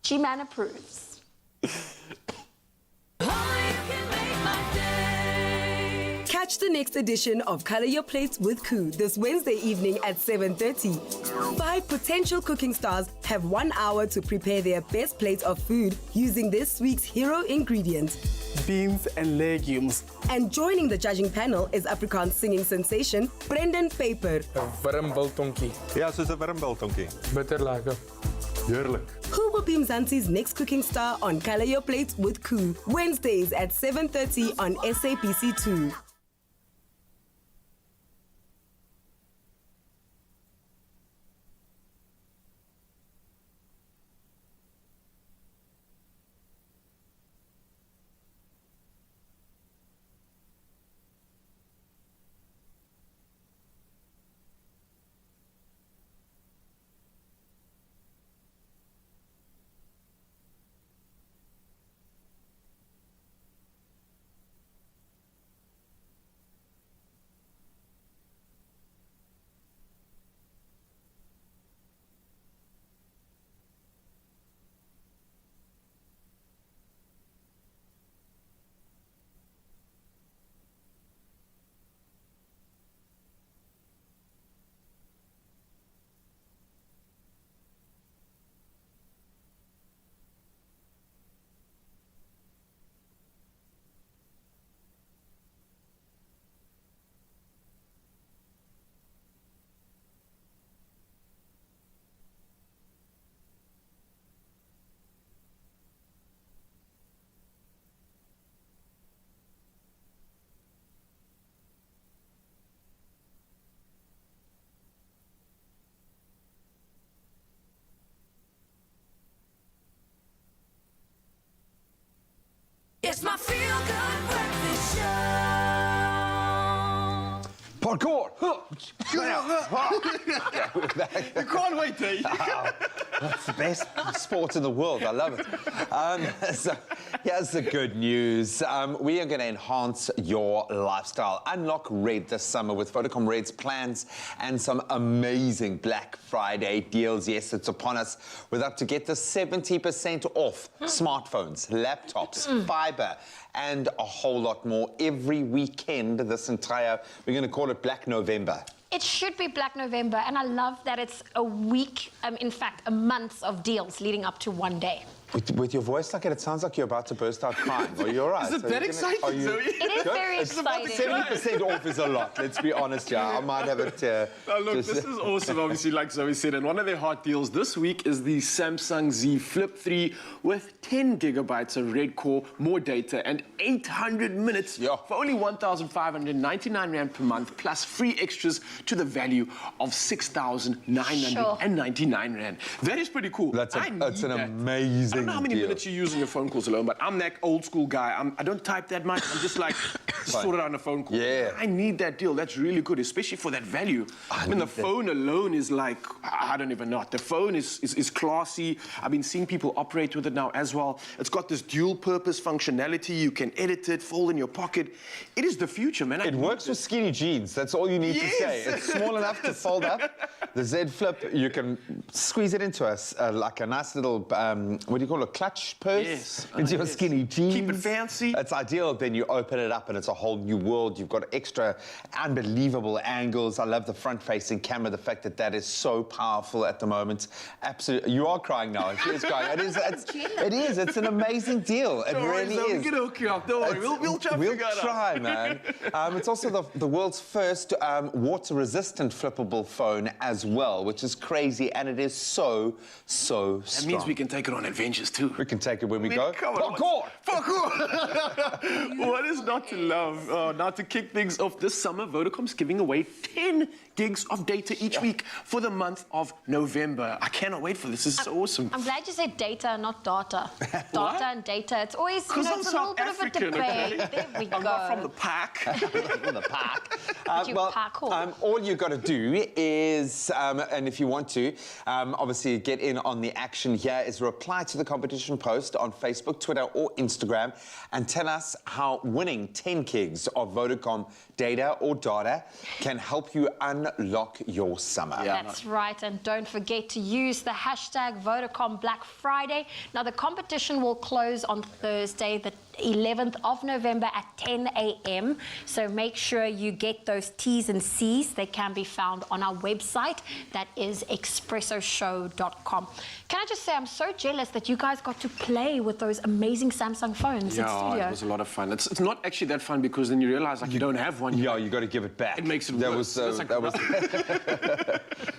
G-Man approves. Catch the next edition of Color Your Plates with Koo this Wednesday evening at 7:30. 5 potential cooking stars have 1 hour to prepare their best plate of food using this week's hero ingredient. Beans and legumes. And joining the judging panel is Afrikaans singing sensation Brendan Paper. Wurmbiltonkie. Ja, soos 'n wurmbiltonkie. Bitter lekker. Heerlik. Who will be Mzansi's next cooking star on Color Your Plates with Koo? Wednesdays at 7:30 on SABC2. It's my feel-good breakfast show. Parkour. You can't wait, eh? That's the best sport in the world. I love it. So here's the good news. We are going to enhance your lifestyle. Unlock Red this summer with Vodacom Red's plans and some amazing Black Friday deals. Yes, it's upon us. With up to get the 70% off smartphones, laptops, fiber, and a whole lot more every weekend this entire, we're going to call it Black November. It should be Black November, and I love that it's a week, in fact, a month of deals leading up to one day. With your voice like it, it sounds like you're about to burst out crying. Are you all right? Is it that exciting, Zoe? It is very exciting. 70% off is a lot, let's be honest, yeah. I might have it... Now, look, this is awesome, obviously, like Zoe said. And one of their hot deals this week is the Samsung Z Flip 3 with 10 gigabytes of Red Core, more data, and 800 minutes for only 1,599 Rand per month, plus free extras to the value of 6,999 Rand. That is pretty cool. That's an amazing I don't know how many minutes you use on your phone calls alone, but I'm that old school guy. I don't type that much. I'm just like, sort it out on a phone call. Yeah. I need that deal. That's really good, especially for that value. I mean, the phone alone is like, I don't even know. The phone is classy. I've been seeing people operate with it now as well. It's got this dual purpose functionality. You can edit it, fold in your pocket. It is the future, man. It works with skinny jeans. That's all you need to say. It's small enough to fold up. The Z Flip, you can squeeze it into like a nice little, what do you call it, clutch purse? Into your skinny jeans. Keep it fancy. It's ideal. Then you open it up and it's a whole new world. You've got extra unbelievable angles. I love the front-facing camera, the fact that that is so powerful at the moment. Absolutely. You are crying now. She is crying. It is. It's an amazing deal. It really is. We're going to hook you up. Don't worry. We'll try to figure it out. We'll try, man. It's also the world's first water-resistant flippable phone as well, which is crazy, and it is so strong. That means we can take it on adventures too. We can take it when we go. Parkour! What is not to love? Now, to kick things off this summer, Vodacom's giving away 10 gigs of data each week for the month of November. I cannot wait for this. This is so awesome. I'm glad you said data, not data. Data and data. It's always, you know, I'm it's a little South bit of a African, debate. okay? There we go. I'm not from the pack. From the park. You parkour. All you got to do is, and if you want to, obviously get in on the action here, is reply to the competition post on Facebook, Twitter, or Instagram, and tell us how winning 10 gigs of Vodacom data or data can help you unlock your summer. That's right, and don't forget to use the hashtag Vodacom Black Friday. Now, the competition will close on Thursday, the 11th of November at 10 a.m. So make sure you get those T's and C's. They can be found on our website. That is expressoshow.com. Can I just say, I'm so jealous that you guys got to play with those amazing Samsung phones in studio. Yeah, it was a lot of fun. It's not actually that fun because then you realize like you don't have one. Yeah, you got to give it back. It makes it worse. That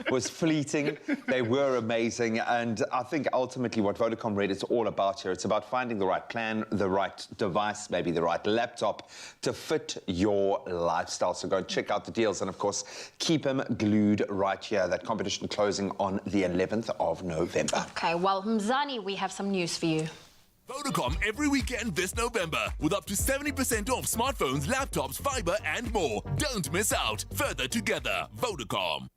was fleeting. They were amazing, and I think ultimately what Vodacom Red is all about here, it's about finding the right plan, the right device, maybe the right laptop to fit your lifestyle. So go and check out the deals, and of course keep them glued right here. That competition closing on the 11th of November. Okay, well, Mzani, we have some news for you. Vodacom every weekend this November with up to 70% off smartphones, laptops, fiber and more. Don't miss out. Further together, Vodacom.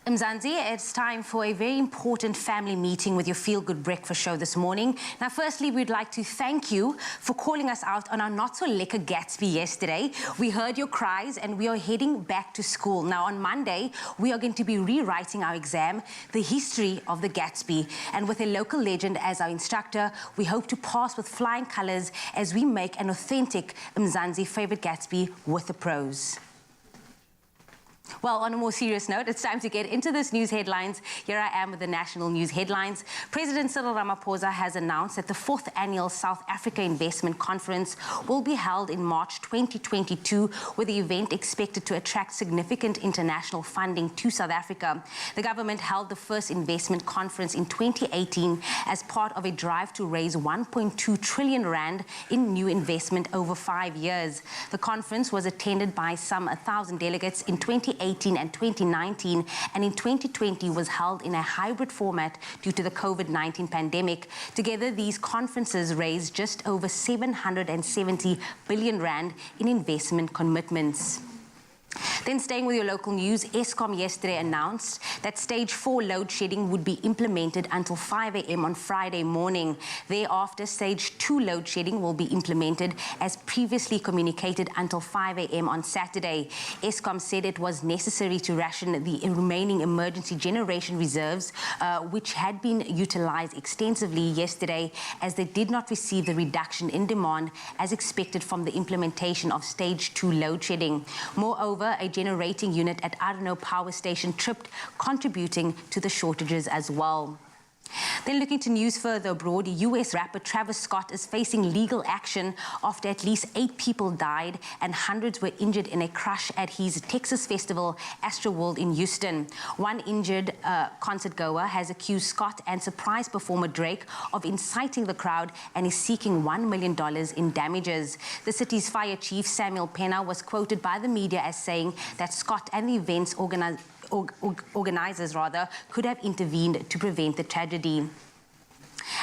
Mzansi, it's time for a very important family meeting with your Feel Good Breakfast show this morning. Now, firstly, we'd like to thank you for calling us out on our not-so-lekker Gatsby yesterday. We heard your cries and we are heading back to school. Now, on Monday, we are going to be rewriting our exam, The History of the Gatsby. And with a local legend as our instructor, we hope to pass with flying colours as we make an authentic Mzansi favourite Gatsby with the pros. Well, on a more serious note, it's time to get into this news headlines. Here I am with the national news headlines. President Cyril Ramaphosa has announced that the 4th annual South Africa Investment Conference will be held in March 2022, with the event expected to attract significant international funding to South Africa. The government held the first investment conference in 2018 as part of a drive to raise 1.2 trillion rand in new investment over 5 years. The conference was attended by some 1,000 delegates in 2018 and 2019, and in 2020 was held in a hybrid format due to the COVID-19 pandemic. Together, these conferences raised just over 770 billion rand in investment commitments. Then, staying with your local news, Eskom yesterday announced that stage 4 load shedding would be implemented until 5 a.m. on Friday morning. Thereafter, stage 2 load shedding will be implemented as previously communicated until 5 a.m. on Saturday. Eskom said it was necessary to ration the remaining emergency generation reserves, which had been utilized extensively yesterday, as they did not receive the reduction in demand as expected from the implementation of stage 2 load shedding. Moreover, a generating unit at Arno Power Station tripped, contributing to the shortages as well. Then, looking to news further abroad, US rapper Travis Scott is facing legal action after at least 8 people died and hundreds were injured in a crash at his Texas festival, Astroworld in Houston. One injured concert goer has accused Scott and surprise performer Drake of inciting the crowd and is seeking $1 million in damages. The city's fire chief, Samuel Pena, was quoted by the media as saying that Scott and the event's organizers could have intervened to prevent the tragedy.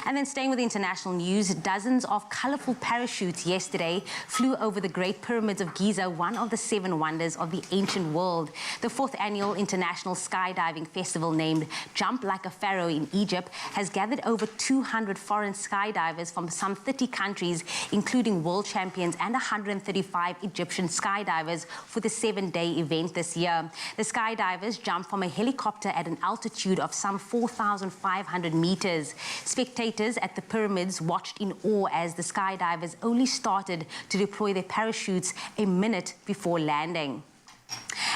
And then, staying with international news, dozens of colorful parachutes yesterday flew over the Great Pyramids of Giza, one of the 7 wonders of the ancient world. The 4th annual international skydiving festival, named Jump Like a Pharaoh in Egypt, has gathered over 200 foreign skydivers from some 30 countries, including world champions and 135 Egyptian skydivers, for the 7-day event this year. The skydivers jumped from a helicopter at an altitude of some 4,500 meters. Spectators at the pyramids watched in awe as the skydivers only started to deploy their parachutes a minute before landing.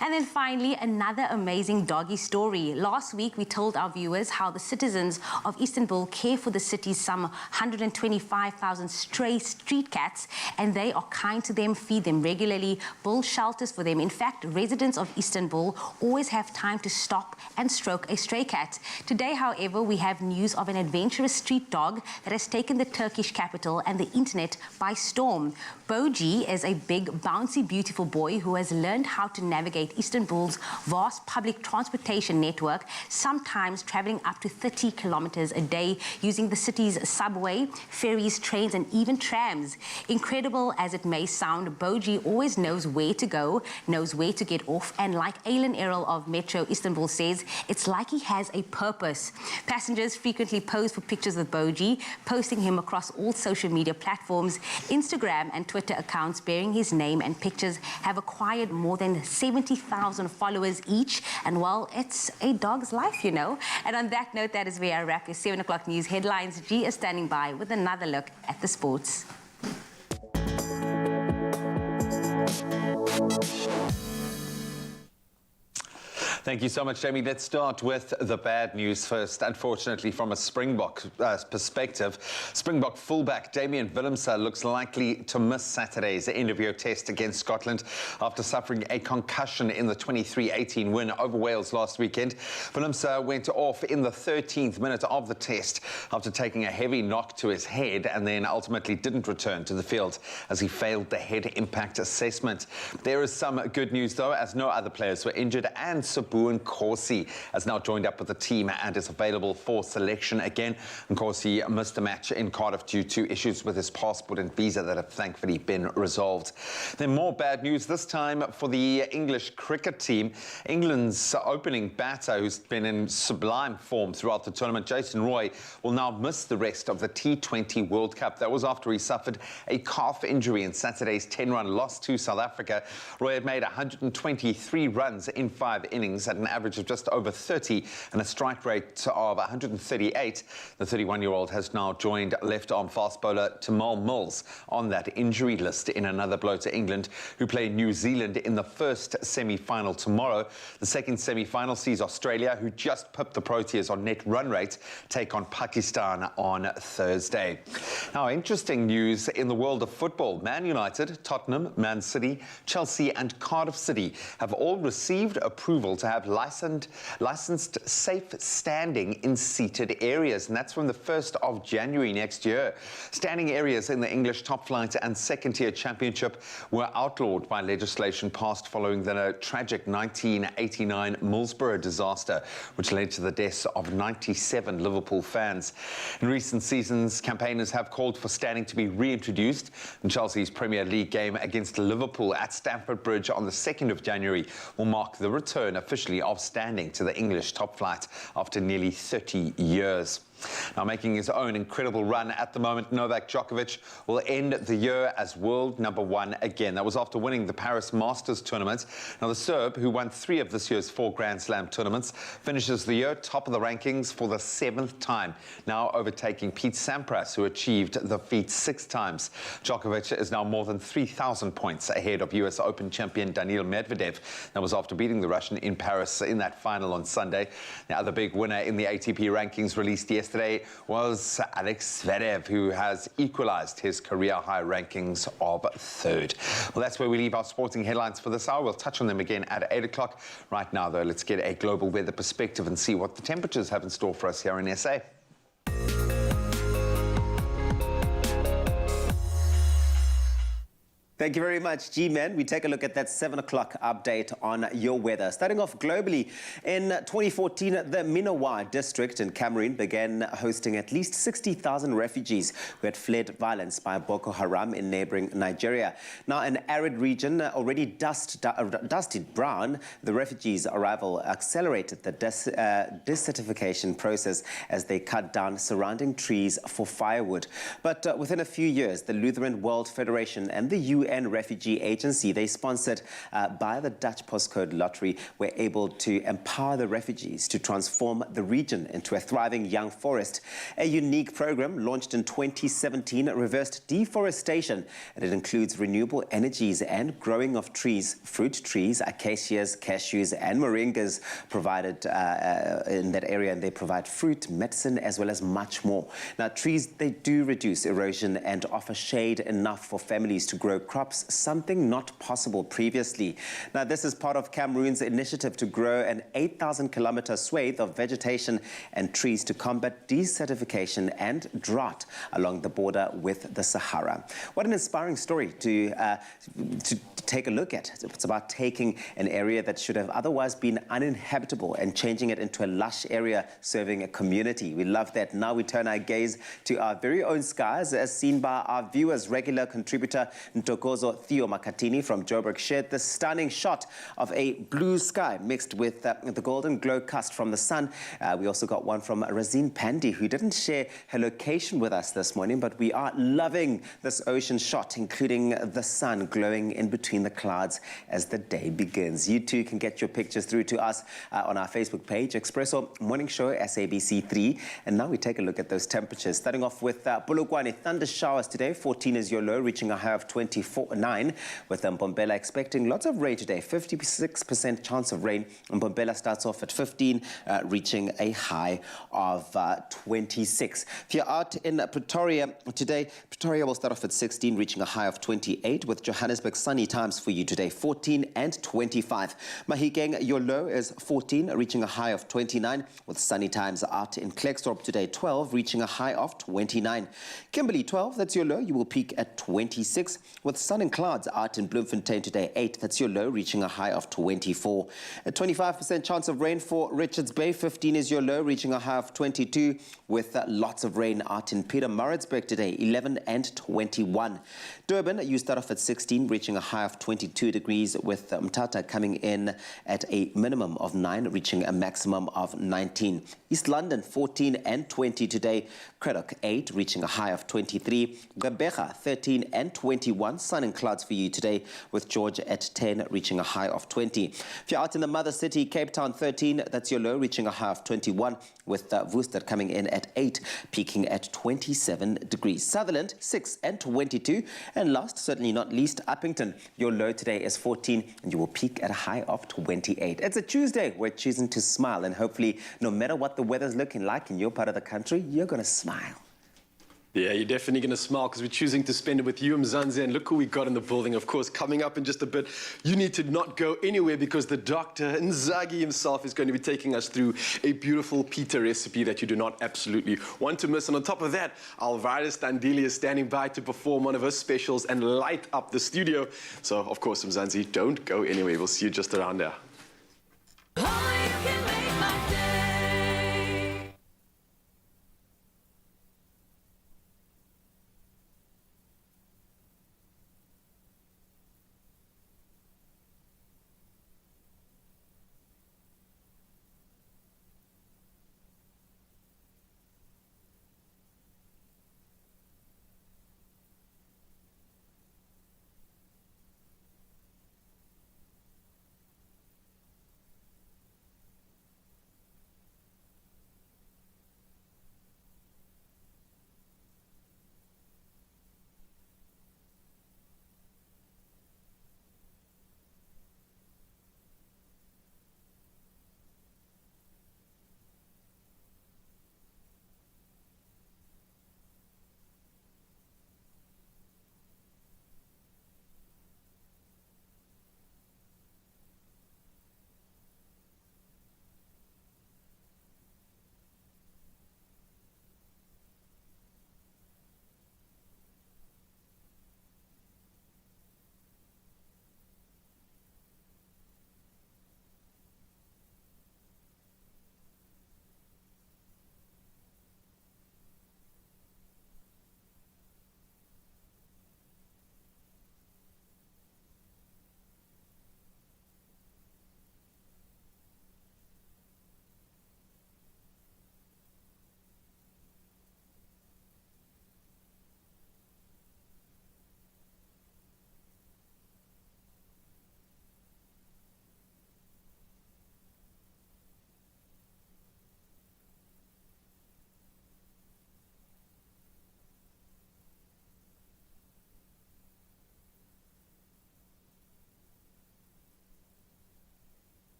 And then finally, another amazing doggy story. Last week, we told our viewers how the citizens of Istanbul care for the city's some 125,000 stray street cats, and they are kind to them, feed them regularly, build shelters for them. In fact, residents of Istanbul always have time to stop and stroke a stray cat. Today, however, we have news of an adventurous street dog that has taken the Turkish capital and the internet by storm. Boji is a big, bouncy, beautiful boy who has learned how to navigate Istanbul's vast public transportation network, sometimes traveling up to 30 kilometers a day using the city's subway, ferries, trains, and even trams. Incredible as it may sound, Boji always knows where to go, knows where to get off, and like Aylin Errol of Metro Istanbul says, it's like he has a purpose. Passengers frequently pose for pictures with Boji, posting him across all social media platforms. Instagram and Twitter accounts bearing his name and pictures have acquired more than 70,000 followers each, and well, it's a dog's life, you know. And on that note, that is where I wrap your 7 o'clock news headlines. G is standing by with another look at the sports. Thank you so much, Jamie. Let's start with the bad news first. Unfortunately, from a Springbok perspective, Springbok fullback Damian Willemse looks likely to miss Saturday's end-of-year test against Scotland after suffering a concussion in the 23-18 win over Wales last weekend. Willemse went off in the 13th minute of the test after taking a heavy knock to his head and then ultimately didn't return to the field as he failed the head impact assessment. There is some good news, though, as no other players were injured, and Nkosi has now joined up with the team and is available for selection again. Nkosi missed a match in Cardiff due to issues with his passport and visa that have thankfully been resolved. Then more bad news, this time for the English cricket team. England's opening batter, who's been in sublime form throughout the tournament, Jason Roy, will now miss the rest of the T20 World Cup. That was after he suffered a calf injury in Saturday's 10-run loss to South Africa. Roy had made 123 runs in 5 innings at an average of just over 30 and a strike rate of 138. The 31-year-old has now joined left-arm fast bowler Tamal Mills on that injury list in another blow to England, who play New Zealand in the first semi-final tomorrow. The second semi-final sees Australia, who just pipped the Proteas on net run rate, take on Pakistan on Thursday. Now, interesting news in the world of football. Man United, Tottenham, Man City, Chelsea and Cardiff City have all received approval to have licensed safe standing in seated areas, and that's from the 1st of January next year. Standing areas in the English top flight and second-tier championship were outlawed by legislation passed following the tragic 1989 Middlesbrough disaster, which led to the deaths of 97 Liverpool fans. In recent seasons, campaigners have called for standing to be reintroduced, and Chelsea's Premier League game against Liverpool at Stamford Bridge on the 2nd of January will mark the return officially of standing to the English top flight after nearly 30 years. Now, making his own incredible run at the moment, Novak Djokovic will end the year as world #1 again. That was after winning the Paris Masters tournament. Now, the Serb, who won 3 of this year's 4 Grand Slam tournaments, finishes the year top of the rankings for the 7th time, now overtaking Pete Sampras, who achieved the feat 6 times. Djokovic is now more than 3,000 points ahead of US Open champion Daniil Medvedev. That was after beating the Russian in Paris in that final on Sunday. The other big winner in the ATP rankings released yesterday was Alex Zverev, who has equalized his career-high rankings of 3rd. Well, that's where we leave our sporting headlines for this hour. We'll touch on them again at 8 o'clock. Right now, though, let's get a global weather perspective and see what the temperatures have in store for us here in SA. Thank you very much, G-Man. We take a look at that 7 o'clock update on your weather. Starting off globally, in 2014, the Minowar district in Cameroon began hosting at least 60,000 refugees who had fled violence by Boko Haram in neighboring Nigeria. Now, an arid region already dusted brown, the refugees' arrival accelerated the desertification process as they cut down surrounding trees for firewood. But within a few years, the Lutheran World Federation and the UN UN Refugee Agency. They sponsored by the Dutch Postcode Lottery were able to empower the refugees to transform the region into a thriving young forest. A unique program launched in 2017 reversed deforestation, and it includes renewable energies and growing of trees, fruit trees, acacias, cashews and moringas provided in that area, and they provide fruit, medicine as well as much more. Now trees, they do reduce erosion and offer shade enough for families to grow crops, something not possible previously. Now this is part of Cameroon's initiative to grow an 8,000-kilometer swathe of vegetation and trees to combat desertification and drought along the border with the Sahara. What an inspiring story to take a look at. It's about taking an area that should have otherwise been uninhabitable and changing it into a lush area serving a community. We love that. Now we turn our gaze to our very own skies, as seen by our viewers. Regular contributor Ntokozo Theo Makatini from Joburg shared this stunning shot of a blue sky mixed with the golden glow cast from the sun. We also got one from Razine Pandi, who didn't share her location with us this morning, but we are loving this ocean shot, including the sun glowing in between the clouds as the day begins. You too can get your pictures through to us on our Facebook page, Expresso Morning Show SABC3. And now we take a look at those temperatures. Starting off with Polokwane, thunder showers today. 14 is your low, reaching a high of 24.9. With Mbombela expecting lots of rain today. 56% chance of rain. Mbombela starts off at 15, reaching a high of 26. If you're out in Pretoria today, Pretoria will start off at 16, reaching a high of 28. With Johannesburg, sunny times for you today, 14 and 25. Mahikeng, your low is 14, reaching a high of 29. With sunny times out in Klerksdorp today, 12, reaching a high of 29. Kimberley, 12, that's your low. You will peak at 26. With sun and clouds out in Bloemfontein today, 8, that's your low, reaching a high of 24. A 25% chance of rain for Richards Bay, 15 is your low, reaching a high of 22. With lots of rain out in Pietermaritzburg today, 11 and 21. Durban, you start off at 16, reaching a high of 22 degrees, with Mthatha coming in at a minimum of 9, reaching a maximum of 19. East London, 14 and 20 today. Craddock, 8, reaching a high of 23. Gqeberha, 13 and 21. Sun and clouds for you today, with George at 10, reaching a high of 20. If you're out in the mother city, Cape Town, 13, that's your low, reaching a high of 21. With Worcester coming in at 8, peaking at 27 degrees. Sutherland, 6 and 22. And last, certainly not least, Uppington, your low today is 14, and you will peak at a high of 28. It's a Tuesday. We're choosing to smile, and hopefully, no matter what the weather's looking like in your part of the country, you're going to smile. Yeah, you're definitely going to smile because we're choosing to spend it with you, Mzansi. And look who we got in the building, of course. Coming up in just a bit, you need to not go anywhere because the Dr. Nzagi himself is going to be taking us through a beautiful pita recipe that you do not absolutely want to miss. And on top of that, Alvira Standili is standing by to perform one of her specials and light up the studio. So, of course, Mzansi, don't go anywhere. We'll see you just around there.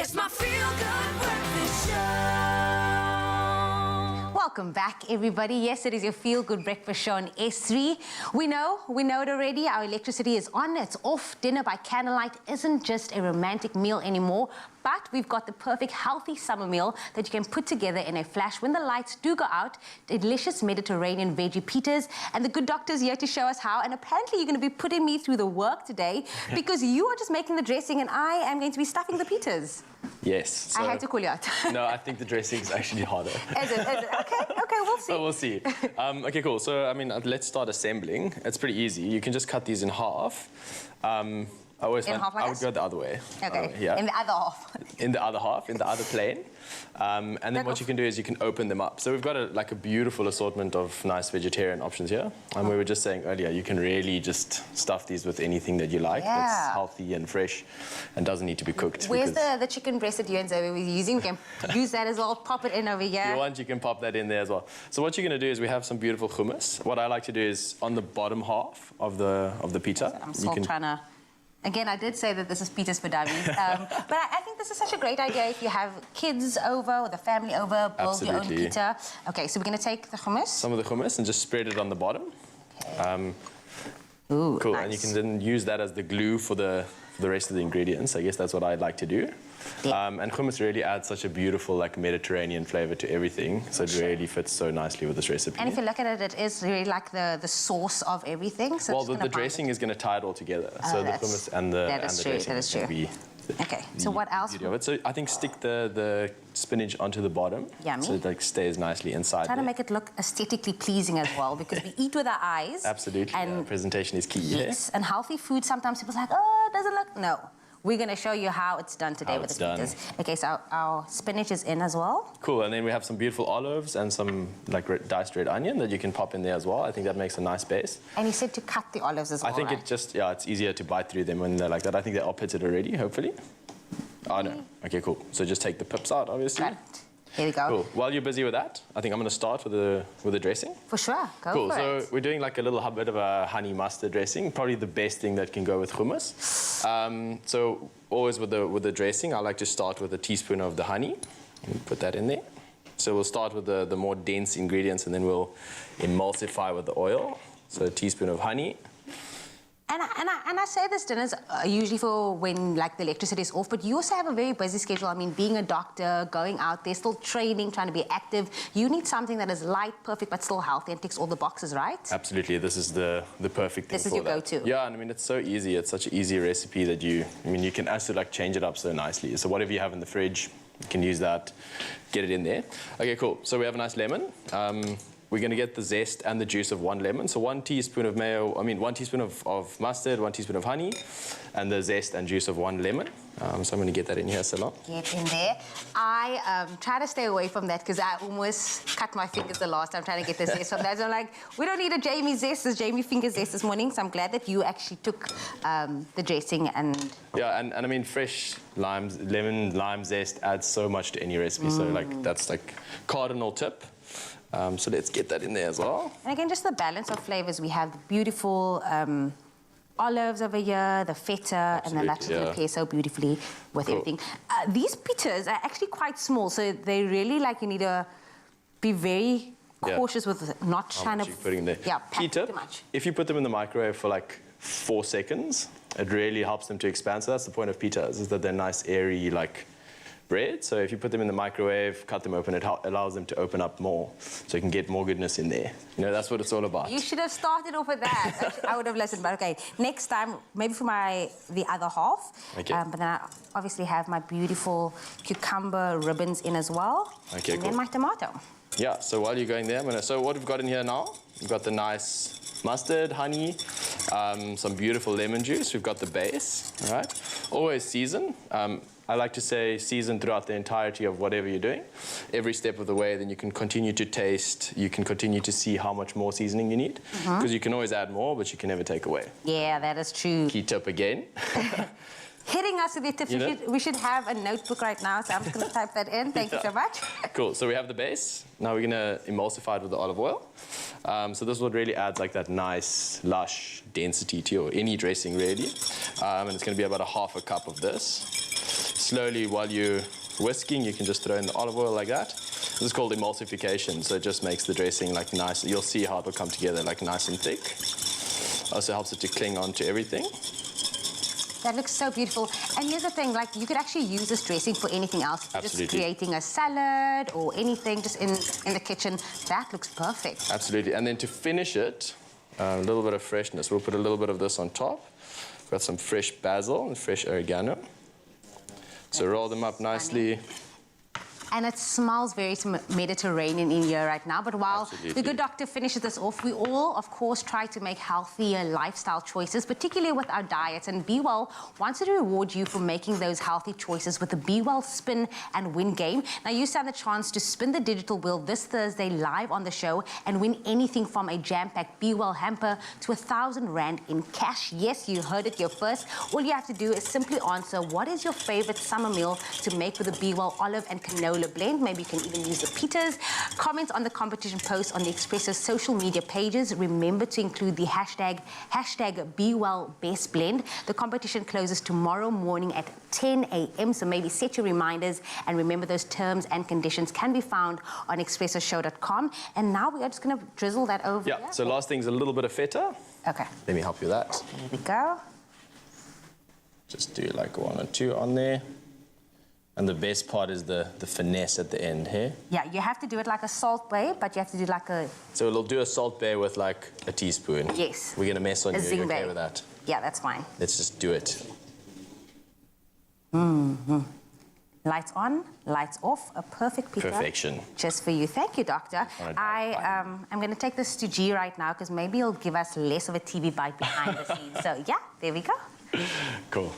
It's my feel-good breakfast show. Welcome back, everybody. Yes, it is your feel-good breakfast show on S3. We know it already. Our electricity is on, it's off. Dinner by candlelight isn't just a romantic meal anymore, but we've got the perfect healthy summer meal that you can put together in a flash when the lights do go out. Delicious Mediterranean veggie pitas, and the good doctor's here to show us how. And apparently you're going to be putting me through the work today because you are just making the dressing and I am going to be stuffing the pitas. Yes. So, I had to call you out. No, I think the dressing is actually harder. Is it? Okay, we'll see. But we'll see. Okay, cool. So, I mean, let's start assembling. It's pretty easy. You can just cut these in half. I would go the other way. Okay, yeah. in the other half. In the other half, in the other plane. And then what you can do is you can open them up. So we've got a beautiful assortment of nice vegetarian options here. And we were just saying earlier, you can really just stuff these with anything that you like that's healthy and fresh and doesn't need to be cooked. Where's the chicken breast that you and Zoe were using? We can use that as well, pop it in over here. If you want, you can pop that in there as well. So what you're going to do is we have some beautiful hummus. What I like to do is on the bottom half of the pita. I'm still trying to... Again, I did say that this is pitas for dummies, but I think this is such a great idea if you have kids over or the family over, build your own pita. Okay, so we're going to take the hummus. Some of the hummus and just spread it on the bottom. Okay. Ooh, cool, nice. And you can then use that as the glue for the rest of the ingredients. I guess that's what I'd like to do. And hummus really adds such a beautiful Mediterranean flavor to everything, so it really fits so nicely with this recipe. And if you look at it, it is really like the sauce of everything. So well, the dressing is going to tie it all together. So the hummus and the dressing is going to be okay, so what else? Beauty of it. So I think stick the spinach onto the bottom. Yummy. So it stays nicely inside. Try to make it look aesthetically pleasing as well, because we eat with our eyes. Absolutely. And presentation is key. Yes, and healthy food, sometimes people's like, oh, it doesn't look... No. We're going to show you how it's done today with the pitas. Okay, so our spinach is in as well. Cool, and then we have some beautiful olives and some diced red onion that you can pop in there as well. I think that makes a nice base. And you said to cut the olives as well, I think it just, it's easier to bite through them when they're like that. I think they're all pitted already, hopefully. Oh, no. Okay, cool. So just take the pips out, obviously. Right. Here we go. Cool. While you're busy with that, I think I'm going to start with the dressing. For sure. Go cool. for it. So we're doing a little bit of a honey mustard dressing, probably the best thing that can go with hummus. So always with the dressing, I like to start with a teaspoon of the honey. Put that in there. So we'll start with the more dense ingredients, and then we'll emulsify with the oil. So a teaspoon of honey. And I say this dinners usually for when the electricity is off, but you also have a very busy schedule. I mean, being a doctor, going out there, still training, trying to be active. You need something that is light, perfect, but still healthy and ticks all the boxes, right? Absolutely. This is the perfect thing. This is your go-to. Yeah, and I mean, it's so easy. It's such an easy recipe that you can actually change it up so nicely. So whatever you have in the fridge, you can use that, get it in there. Okay, cool. So we have a nice lemon. We're going to get the zest and the juice of 1 lemon. So 1 teaspoon of 1 teaspoon of mustard, 1 teaspoon of honey, and the zest and juice of 1 lemon. So I'm going to get that in here, Salon. Get in there. I try to stay away from that because I almost cut my fingers the last time trying to get the zest from that. So I'm like, we don't need a Jamie zest, this Jamie finger zest this morning. So I'm glad that you actually took the dressing and... Yeah, and I mean, fresh lemon, lime zest adds so much to any recipe. So that's cardinal tip. So let's get that in there as well. And again, just the balance of flavors. We have the beautiful olives over here, the feta, and the latte pair so beautifully with everything. These pitas are actually quite small, so they really you need to be very cautious with not trying to... putting there. Yeah, pack too much. If you put them in the microwave for 4 seconds, it really helps them to expand. So that's the point of pitas, is that they're nice, airy, bread. So if you put them in the microwave, cut them open, it allows them to open up more, so you can get more goodness in there. That's what it's all about. You should have started off with that. I would have listened, but okay. Next time, maybe for the other half. Okay. But then I obviously have my beautiful cucumber ribbons in as well. Okay, and then my tomato. Yeah, so while you're going there, so what we've got in here now, we've got the nice mustard, honey, some beautiful lemon juice. We've got the base, all right? Always season. I like to say season throughout the entirety of whatever you're doing. Every step of the way, then you can continue to taste, you can continue to see how much more seasoning you need. Because you can always add more, but you can never take away. Yeah, that is true. Key tip again. Hitting us with the tips. We should have a notebook right now, so I'm just going to type that in. Thank you so much. Cool. So we have the base. Now we're going to emulsify it with the olive oil. So this would really add that nice, lush density to any dressing, really. And it's going to be about 1/2 cup of this. slowly, while you're whisking, you can just throw in the olive oil like that. This is called emulsification, so it just makes the dressing like nice. You'll see how it will come together like nice and thick. Also helps it to cling on to everything. That looks so beautiful. And here's the thing, like you could actually use this dressing for anything else. Absolutely. Just creating a salad or anything just in the kitchen. That looks perfect. Absolutely. And then to finish it, a little bit of freshness. We'll put a little bit of this on top. We've got some fresh basil and fresh oregano. So roll them up nicely. And it smells very Mediterranean in here right now. But while the good doctor finishes this off, we all, of course, try to make healthier lifestyle choices, particularly with our diets. And Be Well wants to reward you for making those healthy choices with the Be Well Spin and Win game. Now, you stand the chance to spin the digital wheel this Thursday live on the show and win anything from a jam-packed Be Well hamper to R1,000 in cash. Yes, you heard it here first. All you have to do is simply answer, what is your favorite summer meal to make with the Be Well olive and canola blend? Maybe you can even use the pitas. Comment on the competition post on the Expresso social media pages. Remember to include the hashtag BeWellBestBlend. The competition closes tomorrow morning at 10 a.m. So maybe set your reminders, and remember those terms and conditions can be found on expressoshow.com. And now we are just going to drizzle that over. Yeah, so last thing is a little bit of feta. Okay. Let me help you with that. There we go. Just do like 1 or 2 on there. And the best part is the finesse at the end here. Yeah, you have to do it like a salt bay, but you have to do like a... So we'll do a salt bay with like a teaspoon. Yes. We're going to mess on you. You're okay bay. with that? Yeah, that's fine. Let's just do it. Mm-hmm. Lights on, lights off, a perfect pizza. Perfection. Just for you. Thank you, doctor. I'm going to take this to G right now because maybe he'll give us less of a TV bite behind the scenes. So, yeah, there we go. Cool.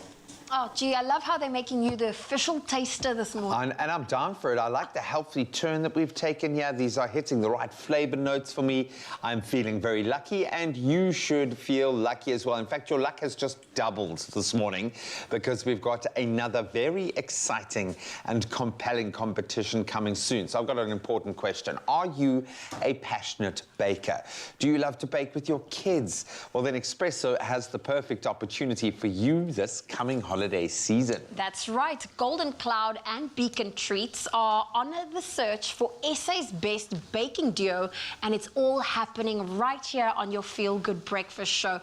Oh, gee, I love how they're making you the official taster this morning. And I'm down for it. I like the healthy turn that we've taken here. These are hitting the right flavor notes for me. I'm feeling very lucky, and you should feel lucky as well. In fact, your luck has just doubled this morning because we've got another very exciting and compelling competition coming soon. So I've got an important question. Are you a passionate baker? Do you love to bake with your kids? Well, then Expresso has the perfect opportunity for you this coming holiday season. That's right. Golden Cloud and Beacon Treats are on the search for SA's best baking duo, and it's all happening right here on your Feel Good Breakfast show.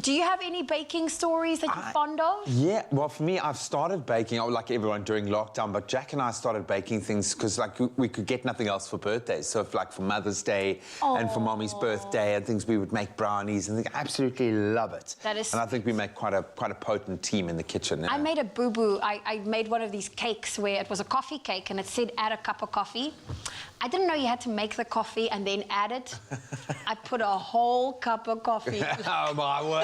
Do you have any baking stories that you're fond of? Yeah, well, for me, I've started baking, like everyone during lockdown, but Jack and I started baking things because, like, we could get nothing else for birthdays. So, like, for Mother's Day and for Mommy's birthday and things, we would make brownies, and I absolutely love it. That is... And I think we make quite a potent team in the kitchen now. I made a boo-boo. I made one of these cakes where it was a coffee cake, and it said add a cup of coffee. I didn't know you had to make the coffee and then add it. I put a whole cup of coffee. Oh, my word.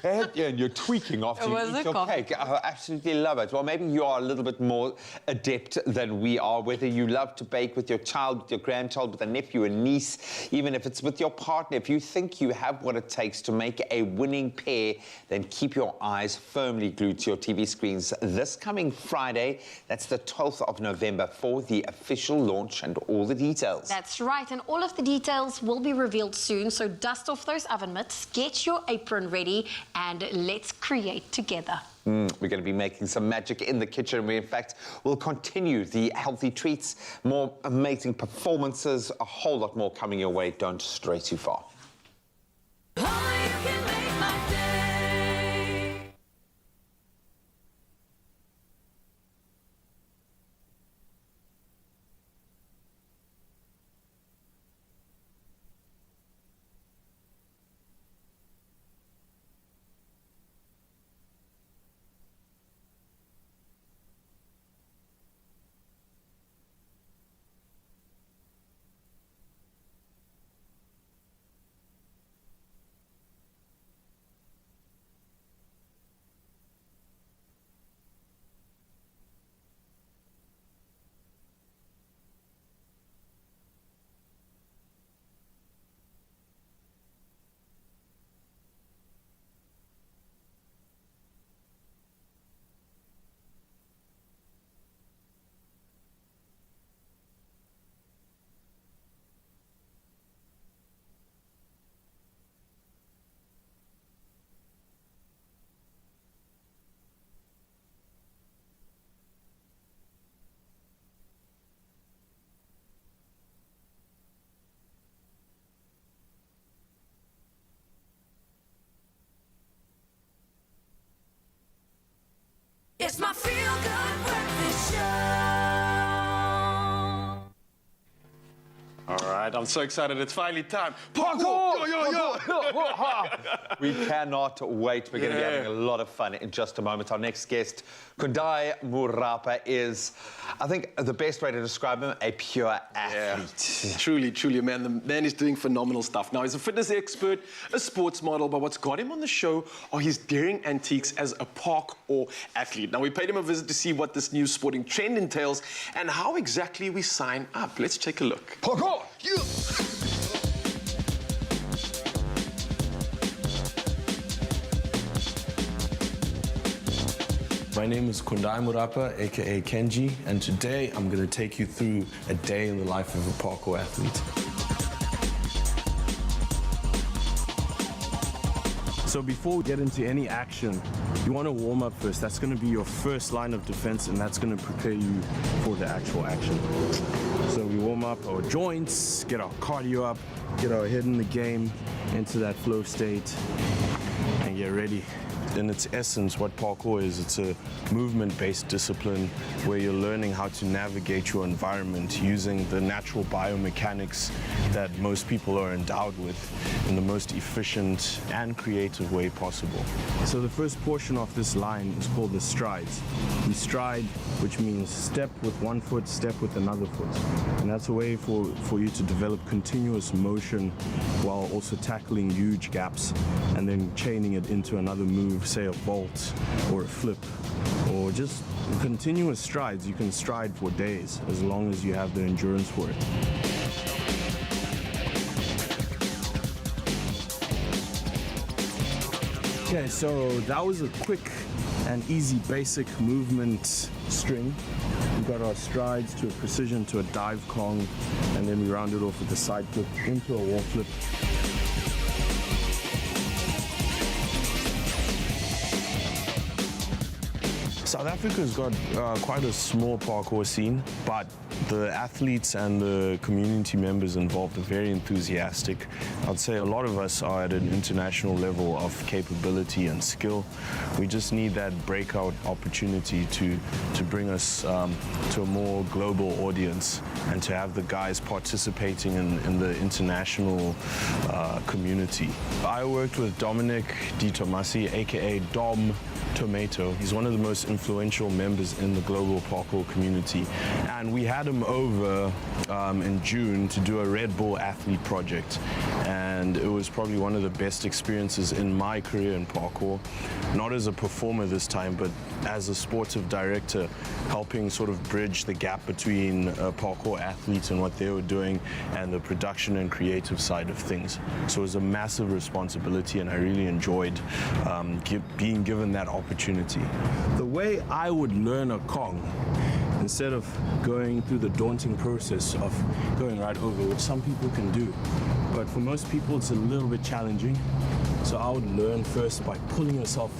Yeah, and you're tweaking after you eat your cake. I absolutely love it. Well, maybe you are a little bit more adept than we are, whether you love to bake with your child, with your grandchild, with a nephew, a niece, even if it's with your partner. If you think you have what it takes to make a winning pair, then keep your eyes firmly glued to your TV screens this coming Friday. That's the 12th of November for the official launch and all the details. That's right, and all of the details will be revealed soon, so dust off those oven mitts, get your apron ready, and let's create together. We're going to be making some magic in the kitchen. We, in fact, will continue the healthy treats, more amazing performances, a whole lot more coming your way. Don't stray too far. All right, I'm so excited. It's finally time. Parkour! Yo. We cannot wait. We're going to be having a lot of fun in just a moment. Our next guest, Kundai Murapa, is, I think, the best way to describe him, a pure athlete. Yeah. Truly, man. The man is doing phenomenal stuff. Now, he's a fitness expert, a sports model, but what's got him on the show are his daring antiques as a parkour athlete. Now, we paid him a visit to see what this new sporting trend entails and how exactly we sign up. Let's take a look. Parkour! Yeah. My name is Kundai Murapa, aka Kenji, and today I'm going to take you through a day in the life of a parkour athlete. So before we get into any action, you want to warm up first. That's going to be your first line of defense, and that's going to prepare you for the actual action. So we warm up our joints, get our cardio up, get our head in the game, into that flow state, and get ready. In its essence, what parkour is, it's a movement-based discipline where you're learning how to navigate your environment using the natural biomechanics that most people are endowed with in the most efficient and creative way possible. So the first portion of this line is called the strides. We stride, which means step with one foot, step with another foot. And that's a way for you to develop continuous motion while also tackling huge gaps and then chaining it into another move, say a vault or a flip, or just continuous strides. You can stride for days as long as you have the endurance for it. Okay, so that was a quick and easy basic movement string. We got our strides to a precision to a dive Kong, and then we rounded off with a side flip into a wall flip. South Africa's got quite a small parkour scene, but the athletes and the community members involved are very enthusiastic. I'd say a lot of us are at an international level of capability and skill. We just need that breakout opportunity to bring us to a more global audience and to have the guys participating in the international community. I worked with Dominic Di Tomasi, aka Dom Tomato. He's one of the most influential members in the global parkour community, and we had him over in June to do a Red Bull athlete project, and it was probably one of the best experiences in my career in parkour, not as a performer this time, but as a sportive director, helping sort of bridge the gap between parkour athletes and what they were doing and the production and creative side of things. So it was a massive responsibility, and I really enjoyed being given that opportunity. The way I would learn a Kong, instead of going through the daunting process of going right over, which some people can do, but for most people it's a little bit challenging. So I would learn first by pulling yourself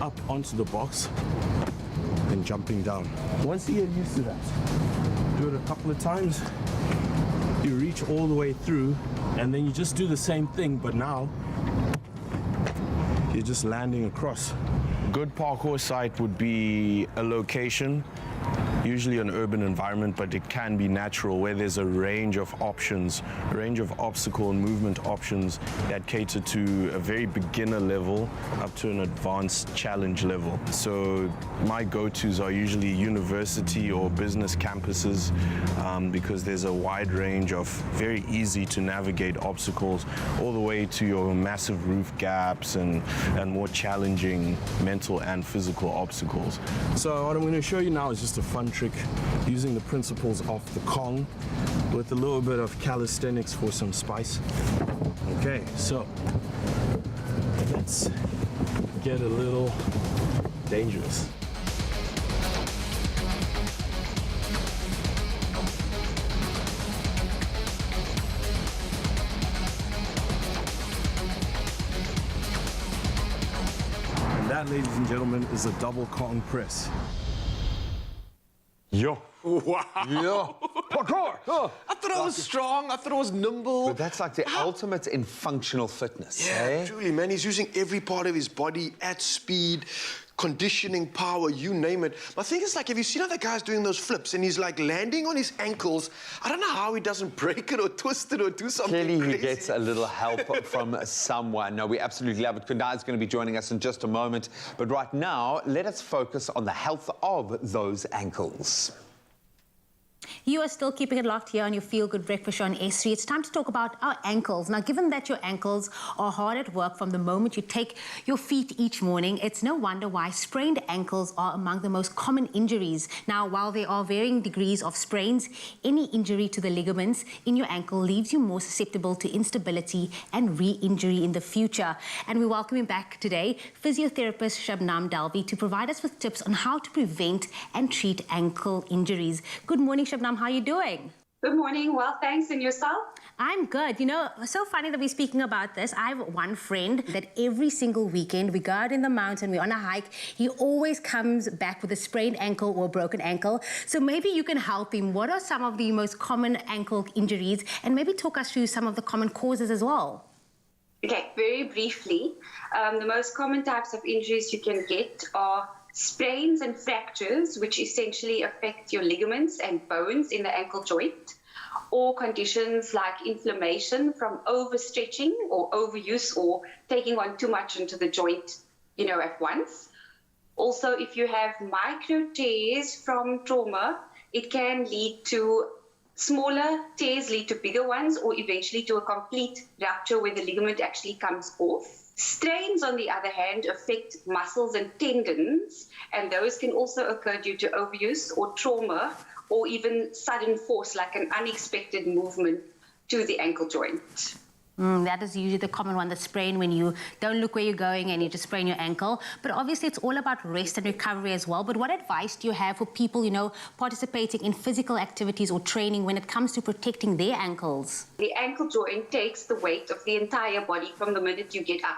up onto the box and jumping down. Once you get used to that, do it a couple of times, you reach all the way through, and then you just do the same thing, but now you're just landing across. A good parkour site would be a location, usually an urban environment, but it can be natural, where there's a range of options, a range of obstacle and movement options that cater to a very beginner level up to an advanced challenge level. So my go-tos are usually university or business campuses, because there's a wide range of very easy to navigate obstacles, all the way to your massive roof gaps and more challenging mental and physical obstacles. So what I'm going to show you now is just a fun trick using the principles of the Kong with a little bit of calisthenics for some spice. Okay, so let's get a little dangerous. And that, ladies and gentlemen, is a double Kong press. Yo. Wow. Yo. Parkour. Oh. I thought I was strong. I thought I was nimble. But that's like the ultimate in functional fitness. Yeah, eh? truly, man. He's using every part of his body at speed, conditioning power, you name it. My thing is like, have you seen other guys doing those flips and he's like landing on his ankles? I don't know how he doesn't break it or twist it or do something Clearly crazy. he gets a little help from someone. No, we absolutely love it. Kundai is going to be joining us in just a moment. But right now, let us focus on the health of those ankles. You are still keeping it locked here on your Feel Good Breakfast show on S3. It's time to talk about our ankles. Now, given that your ankles are hard at work from the moment you take your feet each morning, it's no wonder why sprained ankles are among the most common injuries. Now, while there are varying degrees of sprains, any injury to the ligaments in your ankle leaves you more susceptible to instability and re-injury in the future. And we're welcoming back today physiotherapist Shabnam Dalvi to provide us with tips on how to prevent and treat ankle injuries. Good morning, Shabnam. How are you doing? Good morning. Well, thanks. And yourself? I'm good. You know, so funny that we're speaking about this. I have one friend that every single weekend we go out in the mountain, we're on a hike, he always comes back with a sprained ankle or a broken ankle. So maybe you can help him. What are some of the most common ankle injuries? And maybe talk us through some of the common causes as well. Okay, very briefly, the most common types of injuries you can get are sprains and fractures, which essentially affect your ligaments and bones in the ankle joint, or conditions like inflammation from overstretching or overuse or taking on too much into the joint, at once. Also, if you have micro tears from trauma, it can lead to smaller tears, lead to bigger ones, or eventually to a complete rupture where the ligament actually comes off. Strains, on the other hand, affect muscles and tendons, and those can also occur due to overuse or trauma, or even sudden force, like an unexpected movement to the ankle joint. That is usually the common one, the sprain, when you don't look where you're going and you just sprain your ankle. But obviously it's all about rest and recovery as well. But what advice do you have for people, participating in physical activities or training when it comes to protecting their ankles? The ankle joint takes the weight of the entire body from the minute you get up.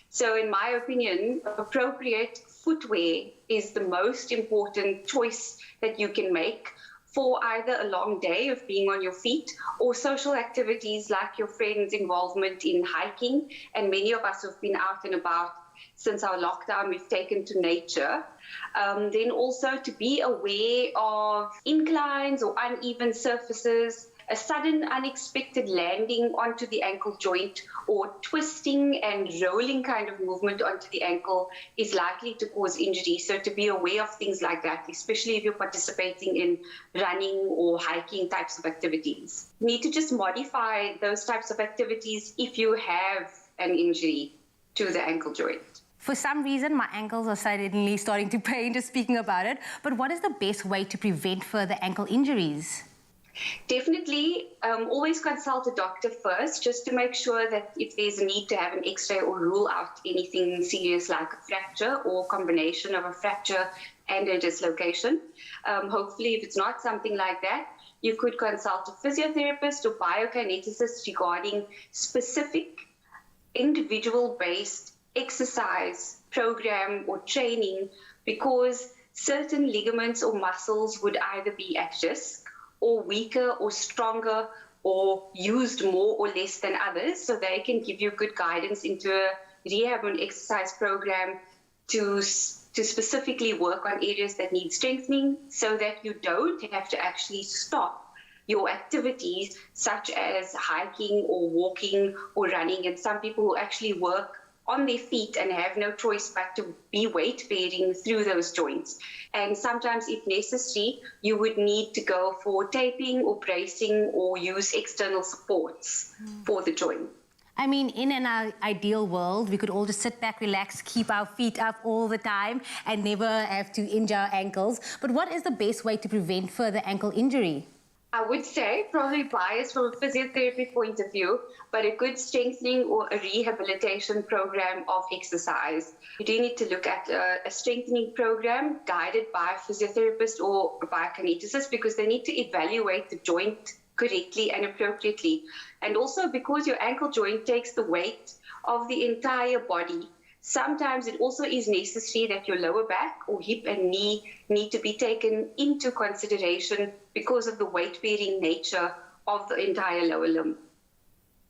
So in my opinion, appropriate footwear is the most important choice that you can make for either a long day of being on your feet or social activities like your friends' involvement in hiking. And many of us have been out and about since our lockdown, we've taken to nature. Then also to be aware of inclines or uneven surfaces, a sudden unexpected landing onto the ankle joint or twisting and rolling kind of movement onto the ankle is likely to cause injury. So to be aware of things like that, especially if you're participating in running or hiking types of activities. You need to just modify those types of activities if you have an injury to the ankle joint. For some reason, my ankles are suddenly starting to pain just speaking about it. But what is the best way to prevent further ankle injuries? Definitely always consult a doctor first, just to make sure that if there's a need to have an x-ray or rule out anything serious like a fracture or combination of a fracture and a dislocation. Hopefully, if it's not something like that, you could consult a physiotherapist or biokineticist regarding specific individual-based exercise program or training, because certain ligaments or muscles would either be at risk or weaker or stronger or used more or less than others. So they can give you good guidance into a rehab and exercise program to specifically work on areas that need strengthening, so that you don't have to actually stop your activities such as hiking or walking or running. And some people who actually work on their feet and have no choice but to be weight-bearing through those joints. And sometimes, if necessary, you would need to go for taping or bracing or use external supports for the joint. I mean, in an ideal world, we could all just sit back, relax, keep our feet up all the time and never have to injure our ankles. But what is the best way to prevent further ankle injury? I would say, probably biased from a physiotherapy point of view, but a good strengthening or a rehabilitation program of exercise. You do need to look at a strengthening program guided by a physiotherapist or a biokineticist, because they need to evaluate the joint correctly and appropriately. And also because your ankle joint takes the weight of the entire body, sometimes it also is necessary that your lower back or hip and knee need to be taken into consideration because of the weight-bearing nature of the entire lower limb.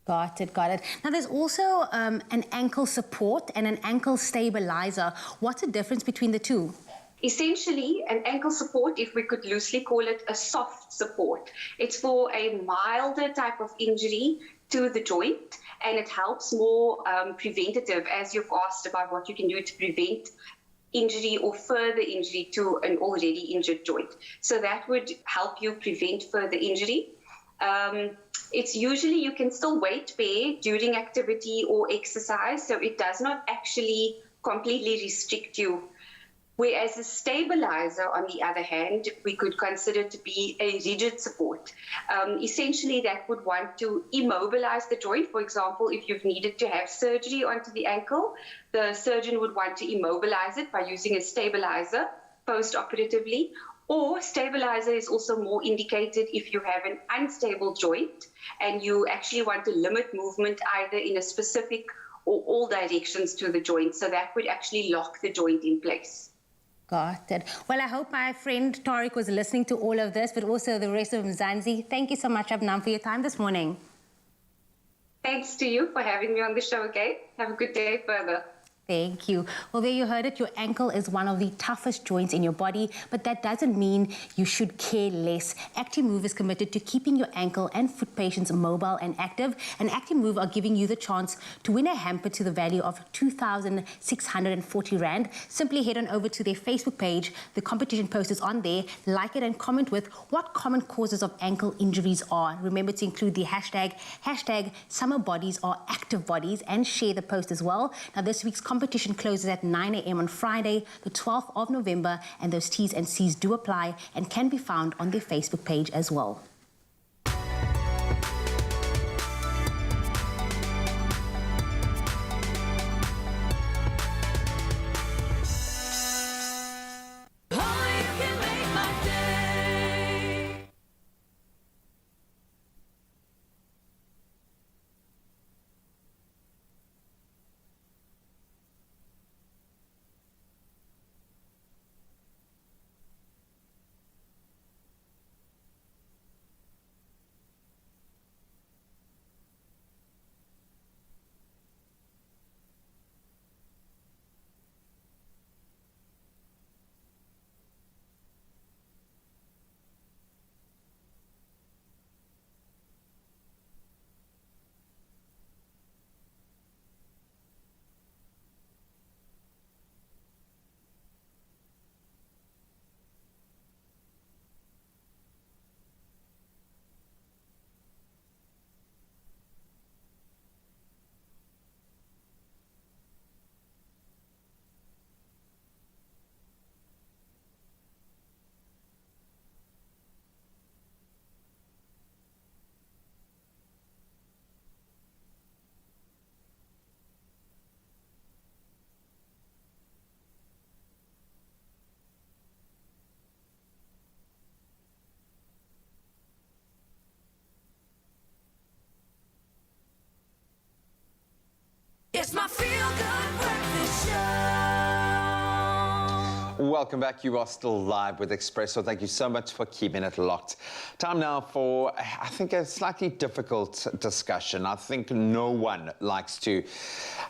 Got it, got it. Now, there's also an ankle support and an ankle stabilizer. What's the difference between the two? Essentially, an ankle support, if we could loosely call it a soft support, it's for a milder type of injury to the joint, and it helps more preventative, as you've asked about what you can do to prevent injury or further injury to an already injured joint. So that would help you prevent further injury. It's usually, you can still weight bear during activity or exercise, so it does not actually completely restrict you. Whereas a stabilizer, on the other hand, we could consider to be a rigid support. Essentially, that would want to immobilize the joint. For example, if you've needed to have surgery onto the ankle, the surgeon would want to immobilize it by using a stabilizer post-operatively. Or stabilizer is also more indicated if you have an unstable joint and you actually want to limit movement either in a specific or all directions to the joint. So that would actually lock the joint in place. Got it. Well, I hope my friend Tariq was listening to all of this, but also the rest of Mzansi. Thank you so much, Abnam, for your time this morning. Thanks to you for having me on the show, okay? Have a good day further. Thank you. Well, there you heard it. Your ankle is one of the toughest joints in your body, but that doesn't mean you should care less. ActiMove is committed to keeping your ankle and foot patients mobile and active, and ActiMove are giving you the chance to win a hamper to the value of 2,640 Rand. Simply head on over to their Facebook page. The competition post is on there. Like it and comment with what common causes of ankle injuries are. Remember to include the hashtag summer bodies are active bodies, and share the post as well. Now, this week's competition closes at 9 a.m. on Friday, the 12th of November, and those T's and C's do apply and can be found on their Facebook page as well. It's my feel-good breakfast show. Welcome back. You are still live with Expresso. Thank you so much for keeping it locked. Time now for, I think, a slightly difficult discussion. I think no one likes to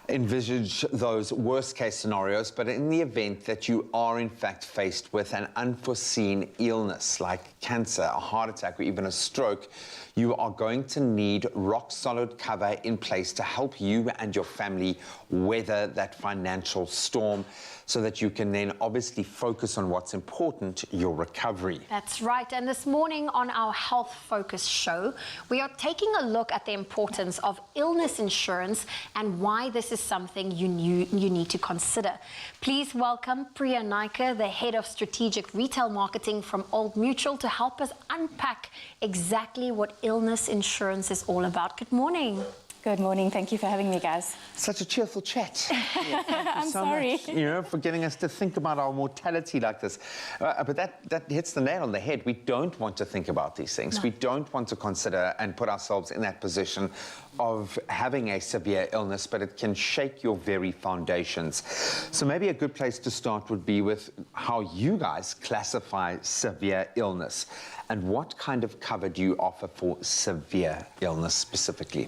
envisage those worst-case scenarios, but in the event that you are, in fact, faced with an unforeseen illness like cancer, a heart attack, or even a stroke, you are going to need rock-solid cover in place to help you and your family weather that financial storm, so that you can then obviously focus on what's important, your recovery. That's right. And this morning on our Health Focus show, we are taking a look at the importance of illness insurance and why this is something you need to consider. Please welcome Priya Naika, the Head of Strategic Retail Marketing from Old Mutual, to help us unpack exactly what illness insurance is all about. Good morning. Good morning. Thank you for having me, guys. Such a cheerful chat. I'm sorry. Much, for getting us to think about our mortality like this. But that hits the nail on the head. We don't want to think about these things. No. We don't want to consider and put ourselves in that position of having a severe illness, but it can shake your very foundations. So maybe a good place to start would be with how you guys classify severe illness, and what kind of cover do you offer for severe illness specifically?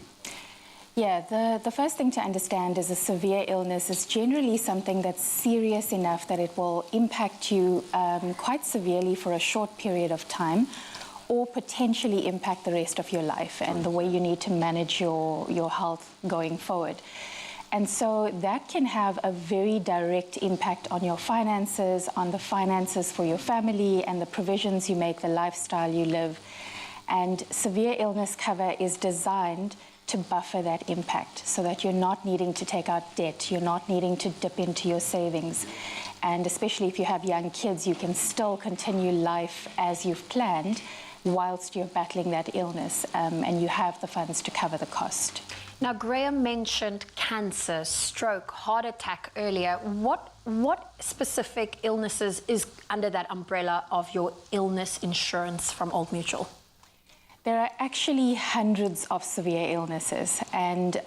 Yeah, the first thing to understand is a severe illness is generally something that's serious enough that it will impact you quite severely for a short period of time, or potentially impact the rest of your life and the way you need to manage your health going forward. And so that can have a very direct impact on your finances, on the finances for your family and the provisions you make, the lifestyle you live. And severe illness cover is designed to buffer that impact so that you're not needing to take out debt, you're not needing to dip into your savings. And especially if you have young kids, you can still continue life as you've planned whilst you're battling that illness, and you have the funds to cover the cost. Now, Graham mentioned cancer, stroke, heart attack earlier. What specific illnesses is under that umbrella of your illness insurance from Old Mutual? There are actually hundreds of severe illnesses, and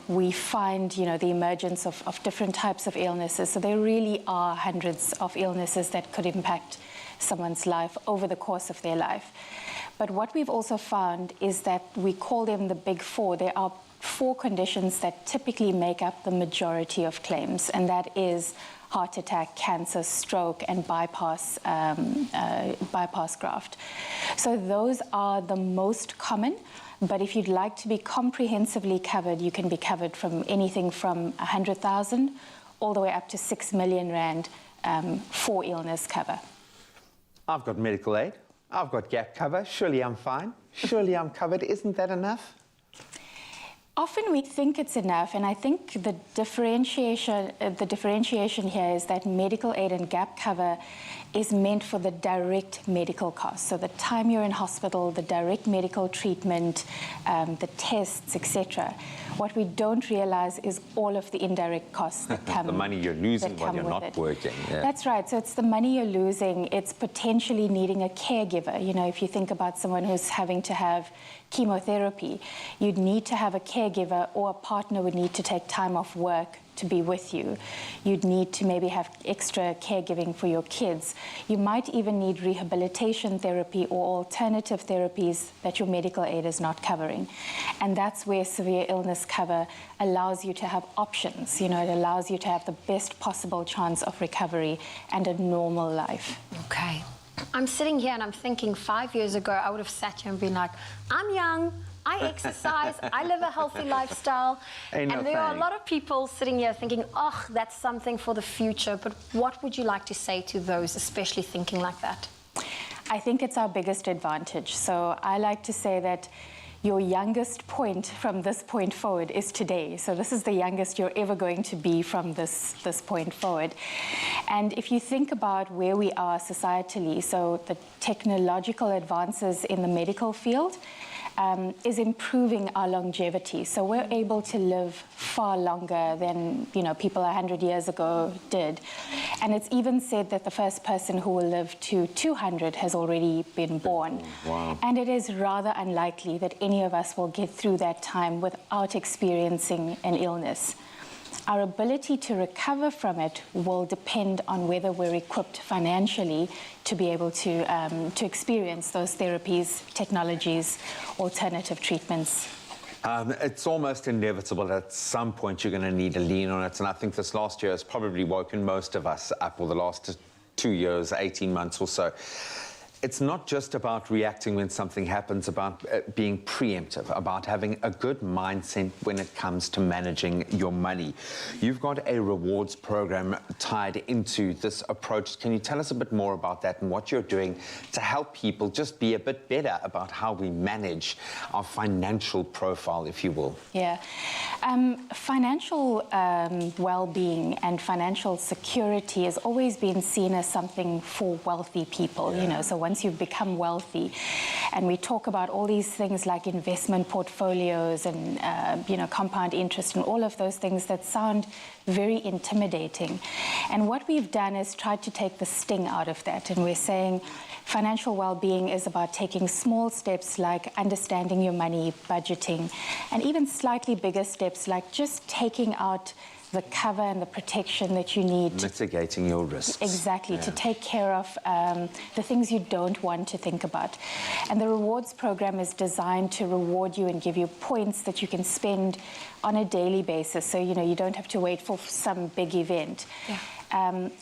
we find, the emergence of different types of illnesses. So there really are hundreds of illnesses that could impact someone's life over the course of their life. But what we've also found is that we call them the big four. There are 4 conditions that typically make up the majority of claims, and that is heart attack, cancer, stroke, and bypass graft. So those are the most common, but if you'd like to be comprehensively covered, you can be covered from anything from 100,000 all the way up to 6 million rand for illness cover. I've got medical aid. I've got gap cover. Surely I'm fine. Surely I'm covered. Isn't that enough? Often we think it's enough, and I think the differentiation here is that medical aid and gap cover is meant for the direct medical costs. So the time you're in hospital, the direct medical treatment, the tests, etc. What we don't realize is all of the indirect costs that come. The money you're losing while you're not working. Yeah. That's right. So it's the money you're losing. It's potentially needing a caregiver. If you think about someone who's having to have chemotherapy, you'd need to have a caregiver, or a partner would need to take time off work to be with you. You'd need to maybe have extra caregiving for your kids. You might even need rehabilitation therapy or alternative therapies that your medical aid is not covering. And that's where severe illness cover allows you to have options. It allows you to have the best possible chance of recovery and a normal life. Okay. I'm sitting here and I'm thinking 5 years ago, I would have sat here and been like, I'm young, I exercise, I live a healthy lifestyle. And there are a lot of people sitting here thinking, oh, that's something for the future. But what would you like to say to those, especially thinking like that? I think it's our biggest advantage. So I like to say that your youngest point from this point forward is today. So this is the youngest you're ever going to be from this point forward. And if you think about where we are societally, so the technological advances in the medical field is improving our longevity. So we're able to live far longer than people 100 years ago did. And it's even said that the first person who will live to 200 has already been born. Wow. And it is rather unlikely that any of us will get through that time without experiencing an illness. Our ability to recover from it will depend on whether we're equipped financially to be able to experience those therapies, technologies, alternative treatments. It's almost inevitable at some point you're going to need a lean on it, and I think this last year has probably woken most of us up, or the last 2 years, 18 months or so. It's not just about reacting when something happens, about being preemptive, about having a good mindset when it comes to managing your money. You've got a rewards program tied into this approach. Can you tell us a bit more about that and what you're doing to help people just be a bit better about how we manage our financial profile, if you will? Yeah. Financial well-being and financial security has always been seen as something for wealthy people, so once you've become wealthy, and we talk about all these things like investment portfolios and compound interest and all of those things that sound very intimidating. And what we've done is tried to take the sting out of that, and we're saying financial well-being is about taking small steps like understanding your money, budgeting, and even slightly bigger steps like just taking out the cover and the protection that you need. Mitigating your risks. Exactly, to take care of the things you don't want to think about. And the rewards program is designed to reward you and give you points that you can spend on a daily basis. So, you don't have to wait for some big event. Yeah.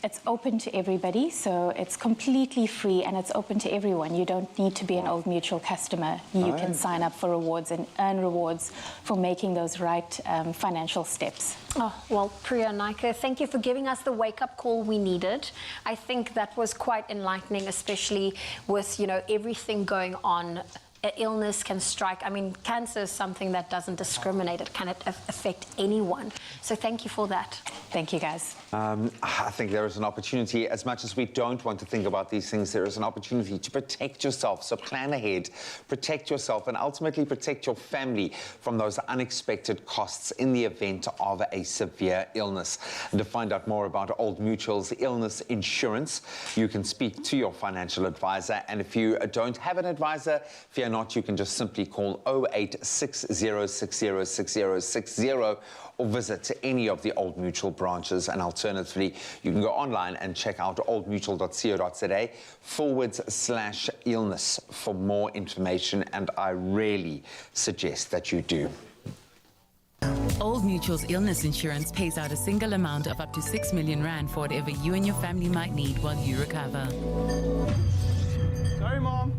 It's open to everybody, so it's completely free and it's open to everyone. You don't need to be an Old Mutual customer. You can sign up for rewards and earn rewards for making those right financial steps. Oh, well, Priya Naika, thank you for giving us the wake-up call we needed. I think that was quite enlightening, especially with, everything going on. Illness can strike. I mean, cancer is something that doesn't discriminate. It can affect anyone. So thank you for that. Thank you, guys. I think there is an opportunity, as much as we don't want to think about these things, there is an opportunity to protect yourself. So plan ahead, protect yourself, and ultimately protect your family from those unexpected costs in the event of a severe illness. And to find out more about Old Mutual's illness insurance, you can speak to your financial advisor. And if you don't have an advisor, fear not, you can just simply call 0860606060 or visit any of the Old Mutual branches. And alternatively, you can go online and check out oldmutual.co.za/illness for more information, and I really suggest that you do. Old Mutual's illness insurance pays out a single amount of up to 6 million rand for whatever you and your family might need while you recover. Sorry, Mom.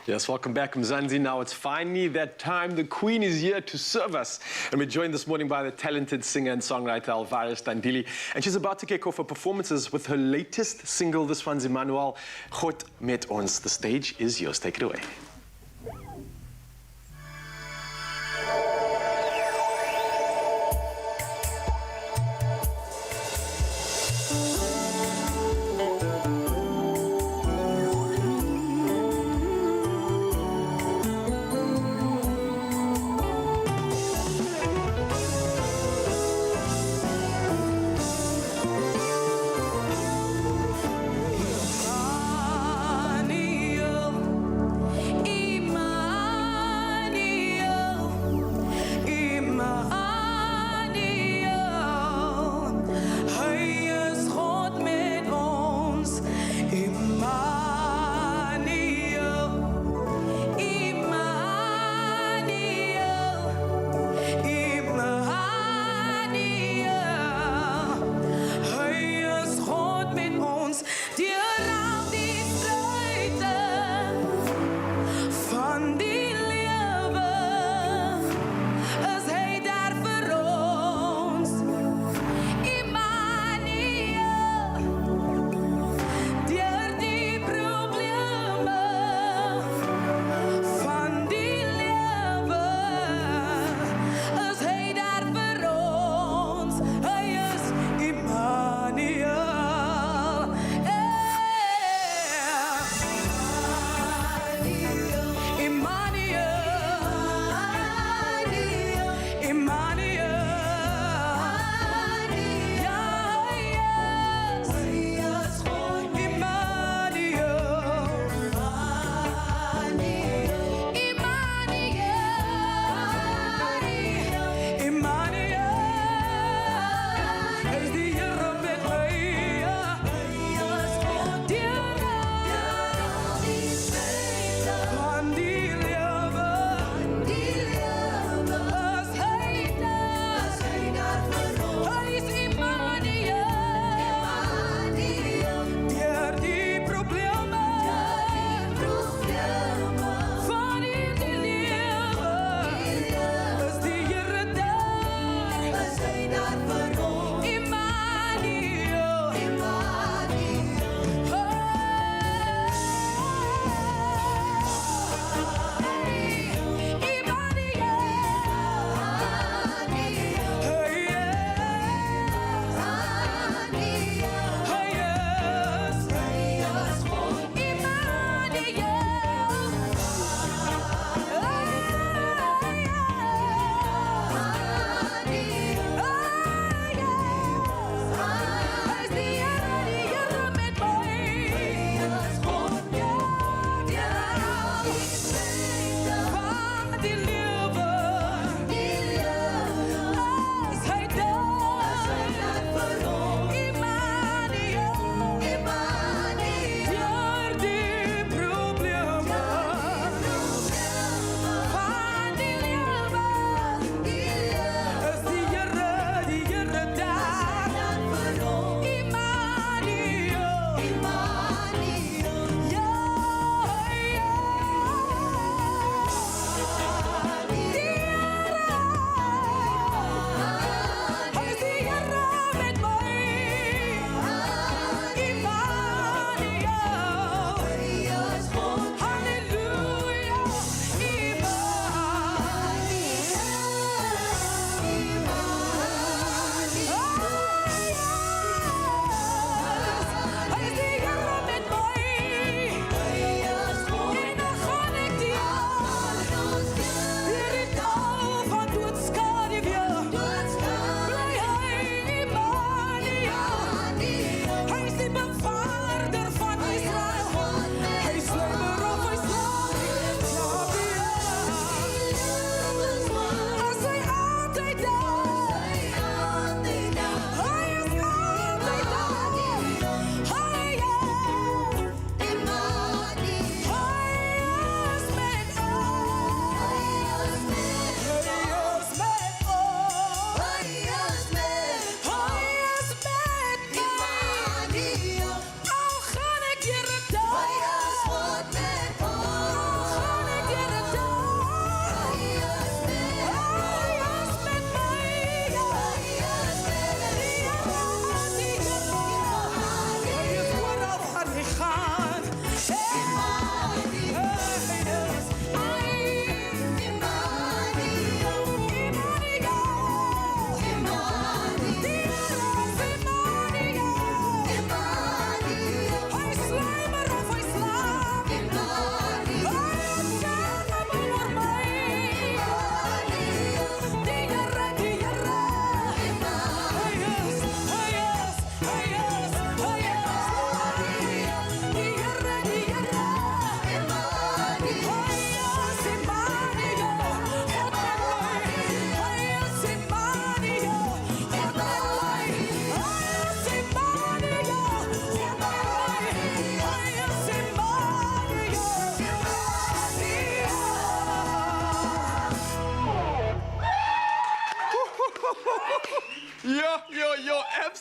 Yes, welcome back, Mzansi. Now it's finally that time. The Queen is here to serve us. And we're joined this morning by the talented singer and songwriter Elvira Standili. And she's about to kick off her performances with her latest single. This one's Emmanuel. God met ons. The stage is yours. Take it away.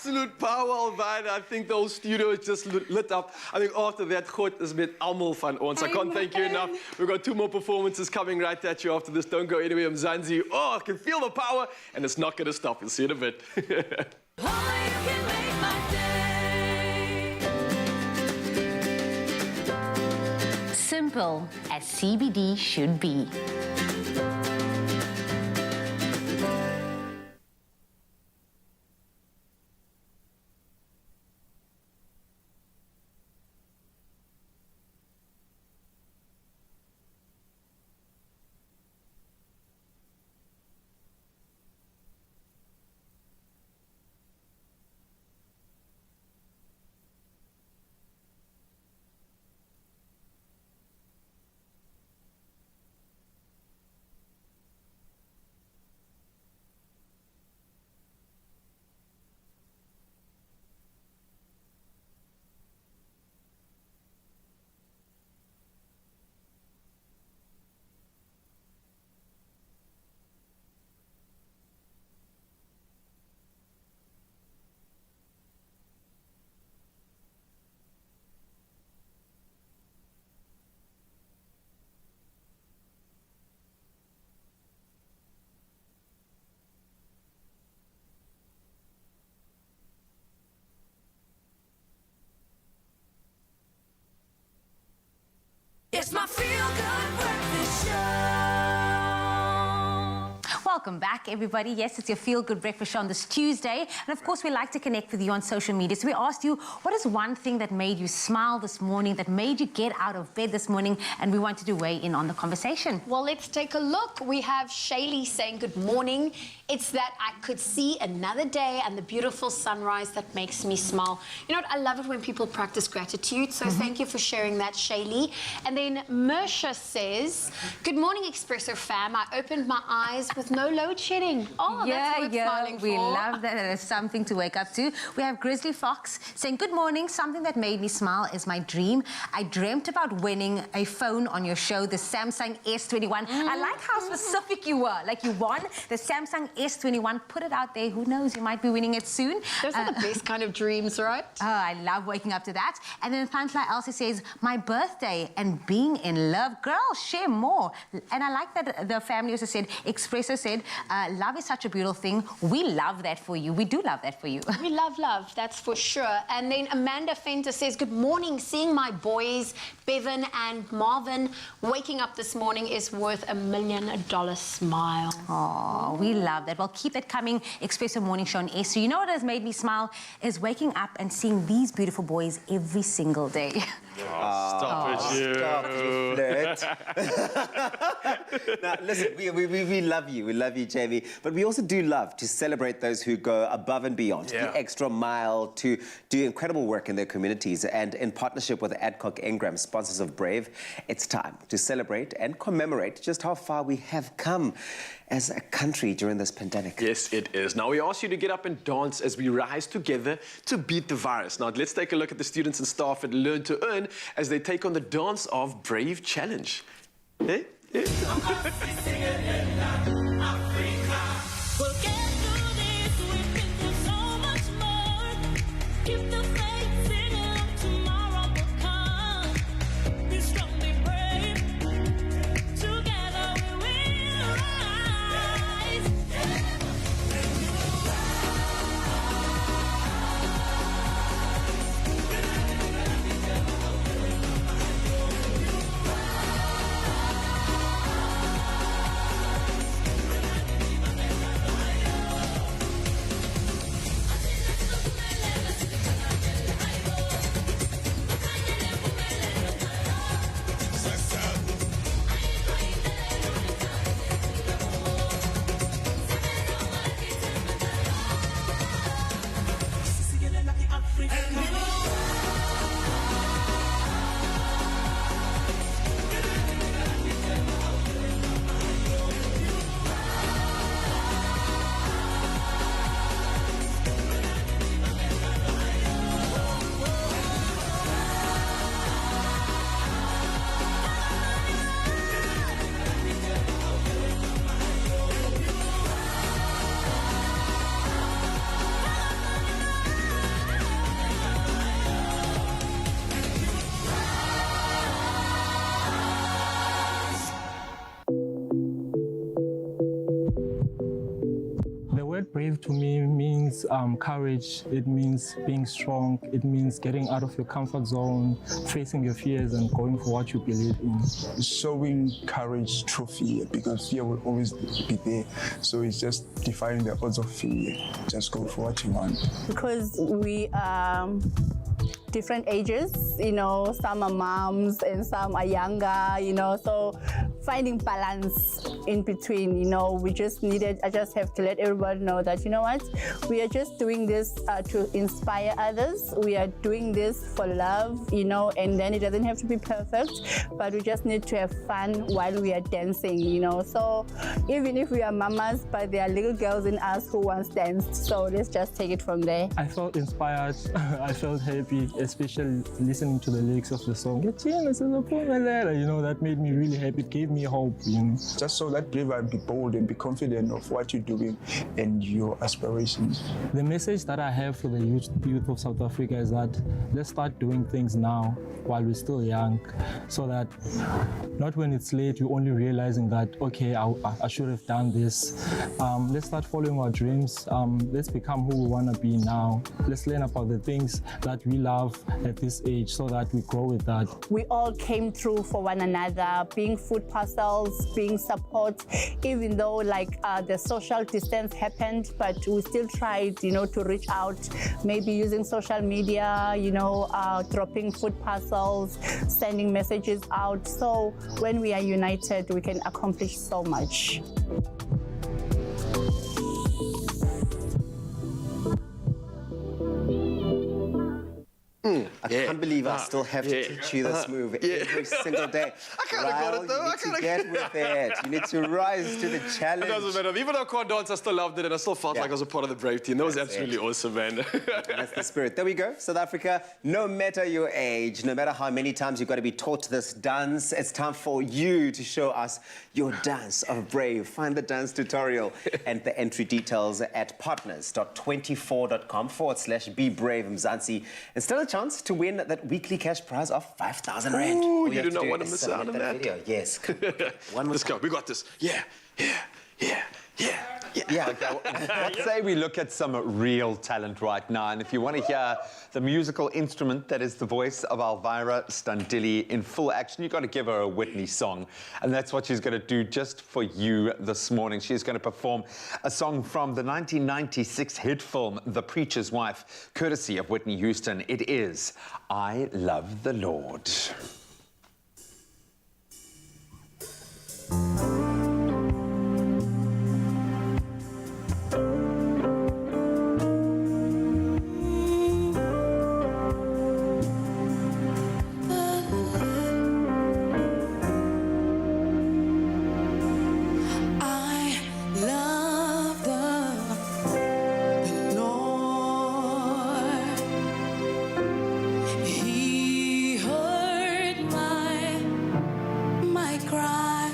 Absolute power, Alvina. I think the whole studio is just lit up. I think after that, God is met almal van ons. I can't thank you enough. We've got 2 more performances coming right at you after this. Don't go anywhere, Mzansi. Oh, I can feel the power, and it's not going to stop. You'll see in a bit. Simple as CBD should be. It's my feel-good breakfast show. Welcome back, everybody. Yes, it's your Feel Good Breakfast Show on this Tuesday. And of course, we like to connect with you on social media. So we asked you, what is one thing that made you smile this morning, that made you get out of bed this morning? And we wanted to weigh in on the conversation. Well, let's take a look. We have Shaylee saying good morning. It's that I could see another day and the beautiful sunrise that makes me smile. You know what? I love it when people practice gratitude. So thank you for sharing that, Shaylee. And then Mersha says, good morning, Expresso fam. I opened my eyes with no load shedding. Oh, that's worth smiling we for. love that. That is something to wake up to. We have Grizzly Fox saying, good morning. Something that made me smile is my dream. I dreamt about winning a phone on your show, the Samsung S21. I like how specific you were. Like, you won the Samsung S21. Put it out there. Who knows? You might be winning it soon. Those are the best kind of dreams, right? Oh, I love waking up to that. And then Pantla Elsie says, my birthday and being in love. Girl, share more. And I like that the family also said, Expresso said, love is such a beautiful thing. We love that for you. We do love that for you. We love love, that's for sure. And then Amanda Fenter says, good morning. Seeing my boys, Bevan and Marvin, waking up this morning is worth $1 million smile. Oh, we love that. Well, keep it coming. Expresso Morning Show on S. So you know what has made me smile is waking up and seeing these beautiful boys every single day. Stop it, you. Stop, you flirt. Now, listen, we love you. We love you, Jamie. But we also do love to celebrate those who go above and beyond, the extra mile, to do incredible work in their communities. And in partnership with Adcock Ingram, sponsors of Brave, it's time to celebrate and commemorate just how far we have come as a country during this pandemic. Yes, it is. Now, we ask you to get up and dance as we rise together to beat the virus. Now, let's take a look at the students and staff at Learn to Earn as they take on the Dance of Brave challenge. Eh? Eh? Brave to me means courage. It means being strong. It means getting out of your comfort zone, facing your fears and going for what you believe in. Showing courage through fear, because fear will always be there. So it's just defying the odds of fear. Just go for what you want. Because we are different ages, you know, some are moms and some are younger, you know, so finding balance in between, you know, I just have to let everybody know that, you know what, we are just doing this to inspire others. We are doing this for love, you know, and then it doesn't have to be perfect, but we just need to have fun while we are dancing, you know. So even if we are mamas, but there are little girls in us who once danced, so let's just take it from there. I felt inspired. I felt happy, especially listening to the lyrics of the song. You know, that made me really happy. It gave me hope, you know. Just so that brave and be bold and be confident of what you're doing and your aspirations. The message that I have for the youth of South Africa is that let's start doing things now while we're still young, so that not when it's late you're only realizing that, okay, I should have done this. Let's start following our dreams. Let's become who we want to be now. Let's learn about the things that we love at this age so that we grow with that. We all came through for one another, being food parcels, being support, even though like the social distance happened, but we still tried, you know, to reach out, maybe using social media, you know, dropping food parcels, sending messages out. So when we are united, we can accomplish so much. I can't believe I still have to teach you this move every single day. I kind of got it though. You need to get with it. You need to rise to the challenge. It doesn't matter. Even though I can't dance, I still loved it and I still felt like I was a part of the Brave team. That was absolutely awesome, man. That's the spirit. There we go. South Africa, no matter your age, no matter how many times you've got to be taught this dance, it's time for you to show us your dance of Brave. Find the dance tutorial and the entry details at partners.24.com/BeBraveMzansi. And still a chance to win that weekly cash prize of 5,000 Rand. Ooh, you do not want to miss out on that. Video. Yes. Let's go. We got this. Yeah. I'd say we look at some real talent right now, and if you want to hear the musical instrument that is the voice of Elvira Standili in full action, you've got to give her a Whitney song, and that's what she's going to do just for you this morning. She's going to perform a song from the 1996 hit film The Preacher's Wife, courtesy of Whitney Houston. It is I Love the Lord. He heard my cry.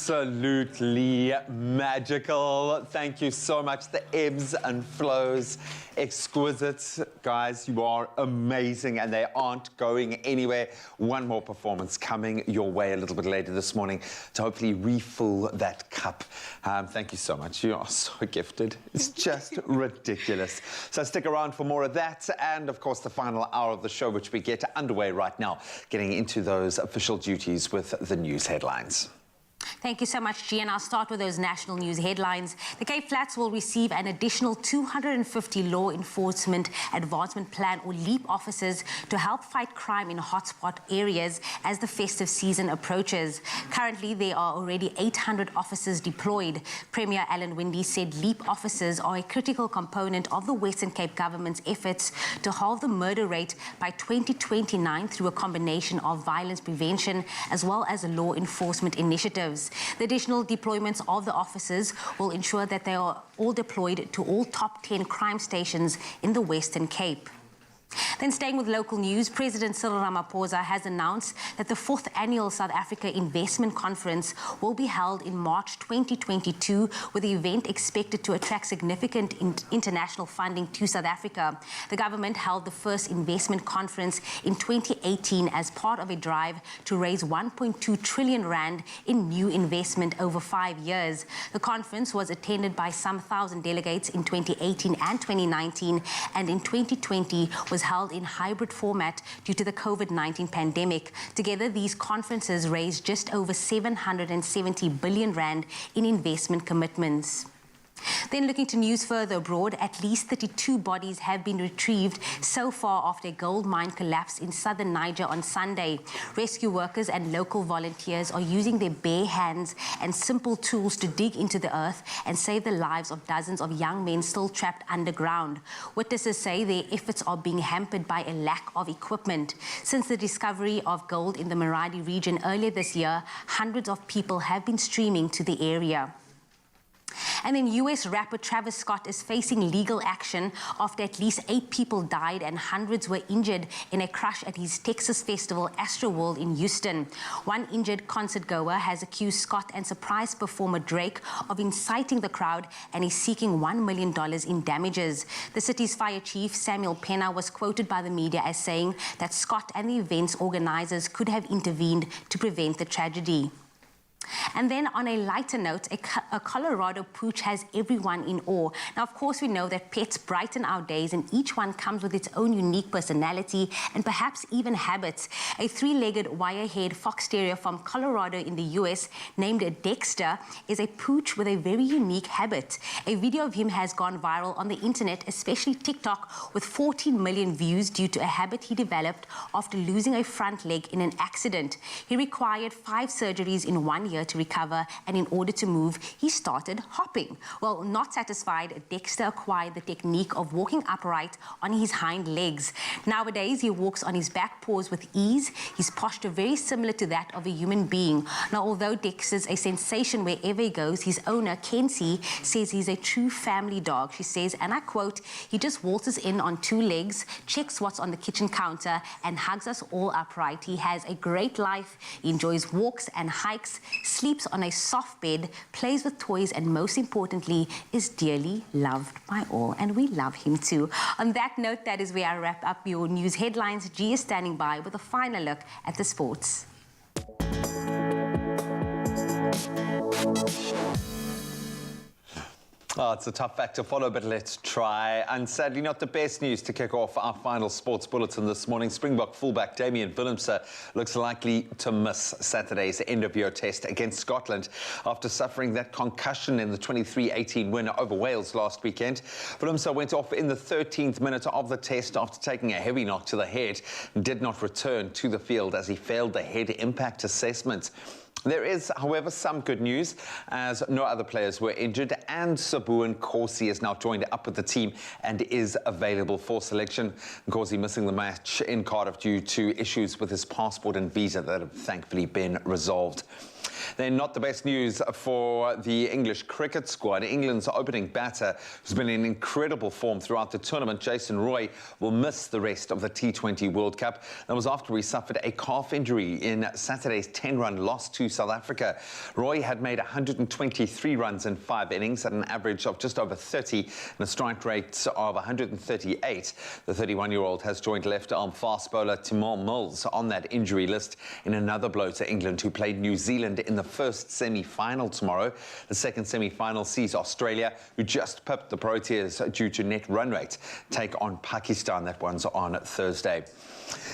Absolutely magical. Thank you so much. The ebbs and flows, exquisite. Guys, you are amazing, and they aren't going anywhere. One more performance coming your way a little bit later this morning to hopefully refill that cup. Thank you so much. You are so gifted. It's just ridiculous. So stick around for more of that, and of course the final hour of the show, which we get underway right now, getting into those official duties with the news headlines. Thank you so much, G, and I'll start with those national news headlines. The Cape Flats will receive an additional 250 Law Enforcement Advancement Plan, or LEAP, officers to help fight crime in hotspot areas as the festive season approaches. Currently, there are already 800 officers deployed. Premier Alan Winde said LEAP officers are a critical component of the Western Cape government's efforts to halve the murder rate by 2029 through a combination of violence prevention as well as law enforcement initiatives. The additional deployments of the officers will ensure that they are all deployed to all top 10 crime stations in the Western Cape. Then staying with local news, President Cyril Ramaphosa has announced that the 4th annual South Africa Investment Conference will be held in March 2022, with the event expected to attract significant international funding to South Africa. The government held the first investment conference in 2018 as part of a drive to raise 1.2 trillion rand in new investment over 5 years. The conference was attended by some 1,000 delegates in 2018 and 2019, and in 2020 was held in hybrid format due to the COVID-19 pandemic. Together, these conferences raised just over 770 billion rand in investment commitments. Then looking to news further abroad, at least 32 bodies have been retrieved so far after a gold mine collapsed in southern Niger on Sunday. Rescue workers and local volunteers are using their bare hands and simple tools to dig into the earth and save the lives of dozens of young men still trapped underground. Witnesses say their efforts are being hampered by a lack of equipment. Since the discovery of gold in the Maradi region earlier this year, hundreds of people have been streaming to the area. And then US rapper Travis Scott is facing legal action after at least 8 people died and hundreds were injured in a crash at his Texas festival Astroworld in Houston. One injured concert goer has accused Scott and surprise performer Drake of inciting the crowd and is seeking $1 million in damages. The city's fire chief, Samuel Pena, was quoted by the media as saying that Scott and the event's organizers could have intervened to prevent the tragedy. And then on a lighter note, a Colorado pooch has everyone in awe. Now, of course, we know that pets brighten our days and each one comes with its own unique personality and perhaps even habits. A 3-legged wire-haired fox terrier from Colorado in the US named Dexter is a pooch with a very unique habit. A video of him has gone viral on the internet, especially TikTok, with 14 million views due to a habit he developed after losing a front leg in an accident. He required 5 surgeries in 1 year to recover, and in order to move, he started hopping. Well, not satisfied, Dexter acquired the technique of walking upright on his hind legs. Nowadays, he walks on his back paws with ease. His posture very similar to that of a human being. Now, although Dexter's a sensation wherever he goes, his owner, Kenzie, says he's a true family dog. She says, and I quote, "He just waltzes in on 2 legs, checks what's on the kitchen counter, and hugs us all upright. He has a great life. He enjoys walks and hikes, sleeps on a soft bed, plays with toys, and most importantly, is dearly loved by all." And we love him too. On that note, that is where I wrap up your news headlines. G is standing by with a final look at the sports. Oh, it's a tough fact to follow, but let's try. And sadly, not the best news to kick off our final sports bulletin this morning. Springbok fullback Damian Willemse looks likely to miss Saturday's end-of-year test against Scotland after suffering that concussion in the 23-18 win over Wales last weekend. Willemse went off in the 13th minute of the test after taking a heavy knock to the head and did not return to the field as he failed the head impact assessment. There is, however, some good news, as no other players were injured, and Sabuan Corsi is now joined up with the team and is available for selection. Corsi missing the match in Cardiff due to issues with his passport and visa that have thankfully been resolved. Then not the best news for the English cricket squad. England's opening batter, who's been in incredible form throughout the tournament, Jason Roy, will miss the rest of the T20 World Cup. That was after he suffered a calf injury in Saturday's 10-run loss to South Africa. Roy had made 123 runs in 5 innings at an average of just over 30 and a strike rate of 138. The 31-year-old has joined left-arm fast bowler Timor Mills on that injury list in another blow to England, who played New Zealand in the first semi-final tomorrow. The second semi-final sees Australia, who just pipped the Proteas due to net run rate, take on Pakistan. That one's on Thursday.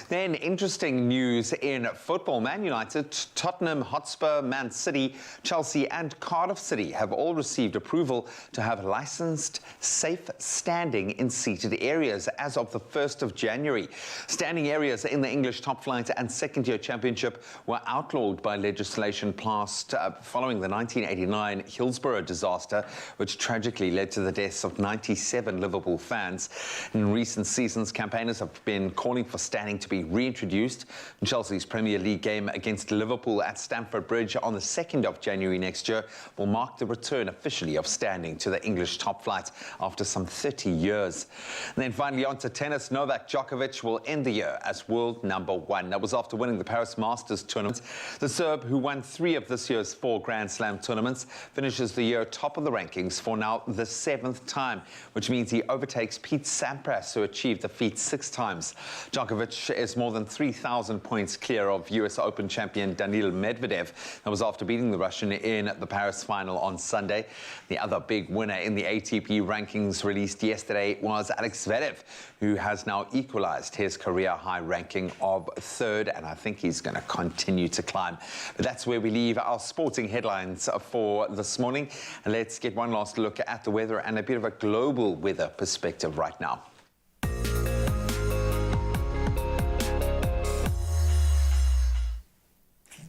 Then interesting news in football. Man United, Tottenham Hotspur, Man City, Chelsea and Cardiff City have all received approval to have licensed safe standing in seated areas as of the 1st of January. Standing areas in the English top flight and second-tier championship were outlawed by legislation passed following the 1989 Hillsborough disaster, which tragically led to the deaths of 97 Liverpool fans. In recent seasons, campaigners have been calling for standing to be reintroduced. Chelsea's Premier League game against Liverpool at Stamford Bridge on the 2nd of January next year will mark the return officially of standing to the English top flight after some 30 years. And then finally on to tennis. Novak Djokovic will end the year as world #1. That was after winning the Paris Masters tournament. The Serb, who won 3 of this year's 4 Grand Slam tournaments, finishes the year top of the rankings for now the 7th time, which means he overtakes Pete Sampras, who achieved the feat 6 times. Djokovic is more than 3,000 points clear of US Open champion Daniil Medvedev. That was after beating the Russian in the Paris final on Sunday. The other big winner in the ATP rankings released yesterday was Alex Zverev, who has now equalized his career high ranking of 3rd, and I think he's going to continue to climb. But that's where we leave our sporting headlines for this morning. And let's get one last look at the weather and a bit of a global weather perspective right now.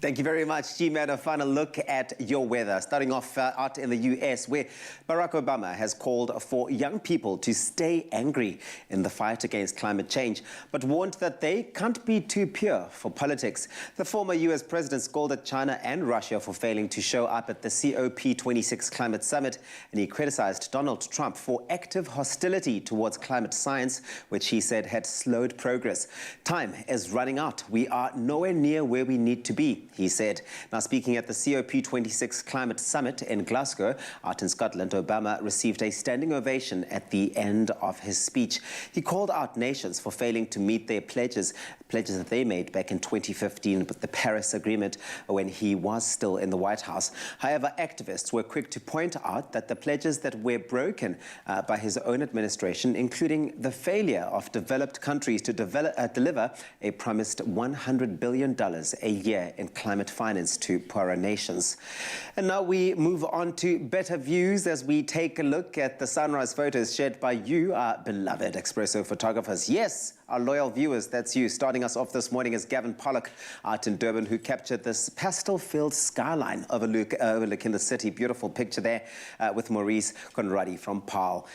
Thank you very much, G-Man. A final look at your weather. Starting off out in the US, where Barack Obama has called for young people to stay angry in the fight against climate change, but warned that they can't be too pure for politics. The former US president scolded China and Russia for failing to show up at the COP26 climate summit, and he criticized Donald Trump for active hostility towards climate science, which he said had slowed progress. Time is running out. We are nowhere near where we need to be, he said. Now, speaking at the COP26 Climate Summit in Glasgow, out in Scotland, Obama received a standing ovation at the end of his speech. He called out nations for failing to meet their pledges that they made back in 2015 with the Paris Agreement when he was still in the White House. However, activists were quick to point out that the pledges that were broken by his own administration, including the failure of developed countries to deliver a promised $100 billion a year in climate finance to poorer nations. And now we move on to better views as we take a look at the sunrise photos shared by you, our beloved Expresso photographers. Yes, our loyal viewers, that's you. Starting us off this morning is Gavin Pollock out in Durban, who captured this pastel-filled skyline overlooking the city. Beautiful picture there with Maurice Conradi from Paarl,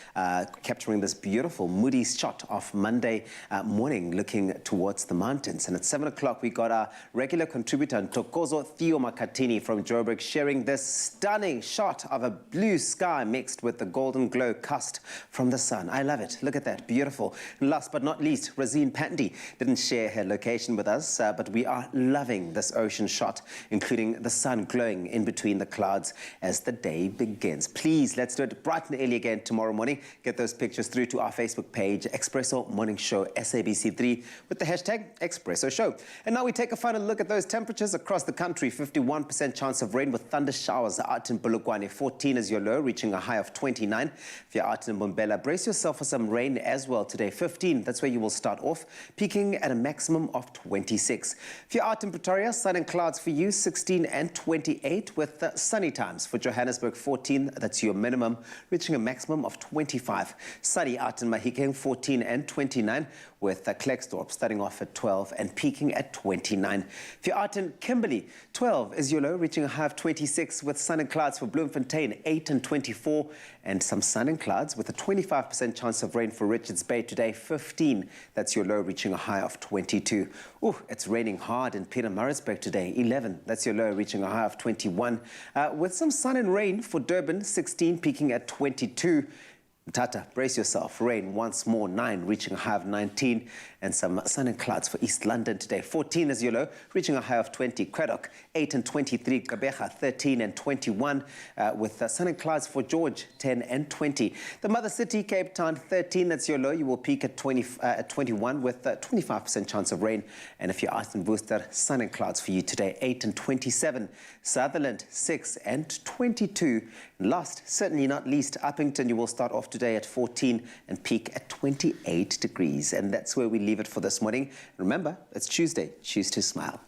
capturing this beautiful moody shot of Monday morning looking towards the mountains. And at 7 o'clock, we got our regular contributor, Ntokozo Theo Makatini from Joburg, sharing this stunning shot of a blue sky mixed with the golden glow cast from the sun. I love it. Look at that. Beautiful. And last but not least, Razine Pandy didn't share her location with us, but we are loving this ocean shot, including the sun glowing in between the clouds as the day begins. Please, let's do it bright and early again tomorrow morning. Get those pictures through to our Facebook page, Expresso Morning Show SABC3, with the hashtag Expresso Show. And now we take a final look at those temperatures across the country. 51% chance of rain with thunder showers out in Bulugwane. 14 is your low, reaching a high of 29. If you're out in Mbombela, brace yourself for some rain as well today. 15, that's where you will start off, peaking at a maximum of 26. If you're out in Pretoria, sun and clouds for you, 16 and 28, with sunny times for Johannesburg. 14, that's your minimum, reaching a maximum of 25. Sunny out in Mahikeng, 14 and 29, with Klerksdorp starting off at 12 and peaking at 29. If you're out in Kim Kimberley, 12 is your low, reaching a high of 26 with sun and clouds for Bloemfontein, 8 and 24, and some sun and clouds with a 25% chance of rain for Richards Bay today, 15. That's your low, reaching a high of 22. Ooh, it's raining hard in Pietermaritzburg today, 11. That's your low, reaching a high of 21. With some sun and rain for Durban, 16, peaking at 22. Tata, brace yourself. Rain once more, 9, reaching a high of 19. And some sun and clouds for East London today. 14 is your low, reaching a high of 20. Craddock, 8 and 23. Gqeberha, 13 and 21. With sun and clouds for George, 10 and 20. The mother city, Cape Town, 13. That's your low. You will peak at 21 with a 25% chance of rain. And if you're Uitenbooster, sun and clouds for you today, 8 and 27. Sutherland, 6 and 22. And last, certainly not least, Uppington, you will start off today at 14 and peak at 28 degrees. And that's where we leave it for this morning. Remember, it's Tuesday. Choose to smile.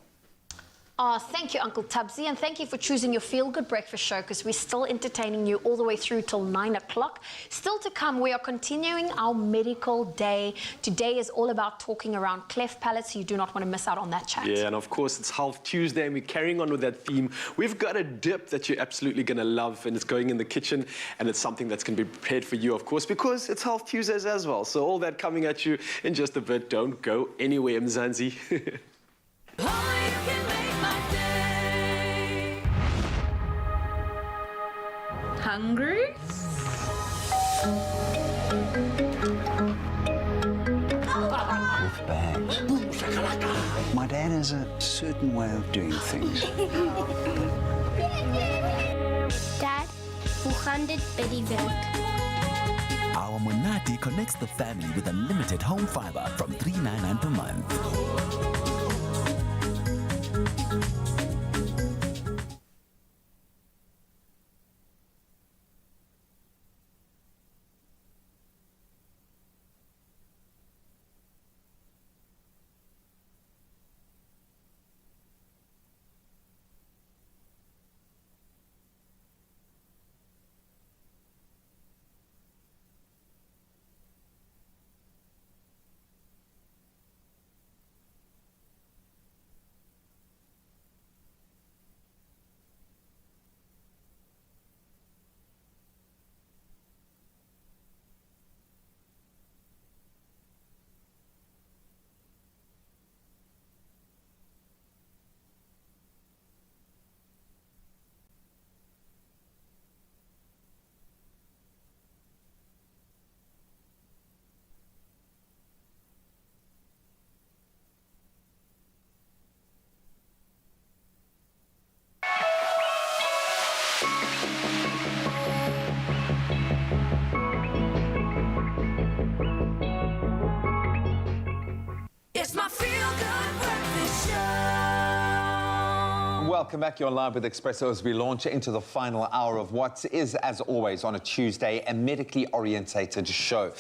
Thank you, Uncle Tubbsy, and thank you for choosing your Feel Good Breakfast show, because we're still entertaining you all the way through till 9 o'clock. Still to come, we are continuing our medical day. Today is all about talking around cleft palate, so you do not want to miss out on that chat. Yeah, and of course, it's Health Tuesday, and we're carrying on with that theme. We've got a dip that you're absolutely going to love, and it's going in the kitchen, and it's something that's going to be prepared for you, of course, because it's Health Tuesdays as well. So all that coming at you in just a bit. Don't go anywhere, Mzansi. Hungry? Wolf bags. My dad has a certain way of doing things. Dad, hoe gaan dit by die werk? Our Monati connects the family with unlimited home fiber from $3.99 per month. It's my Feel Good Breakfast show. Welcome back. You're live with Expresso as we launch into the final hour of what is, as always, on a Tuesday, a medically orientated show.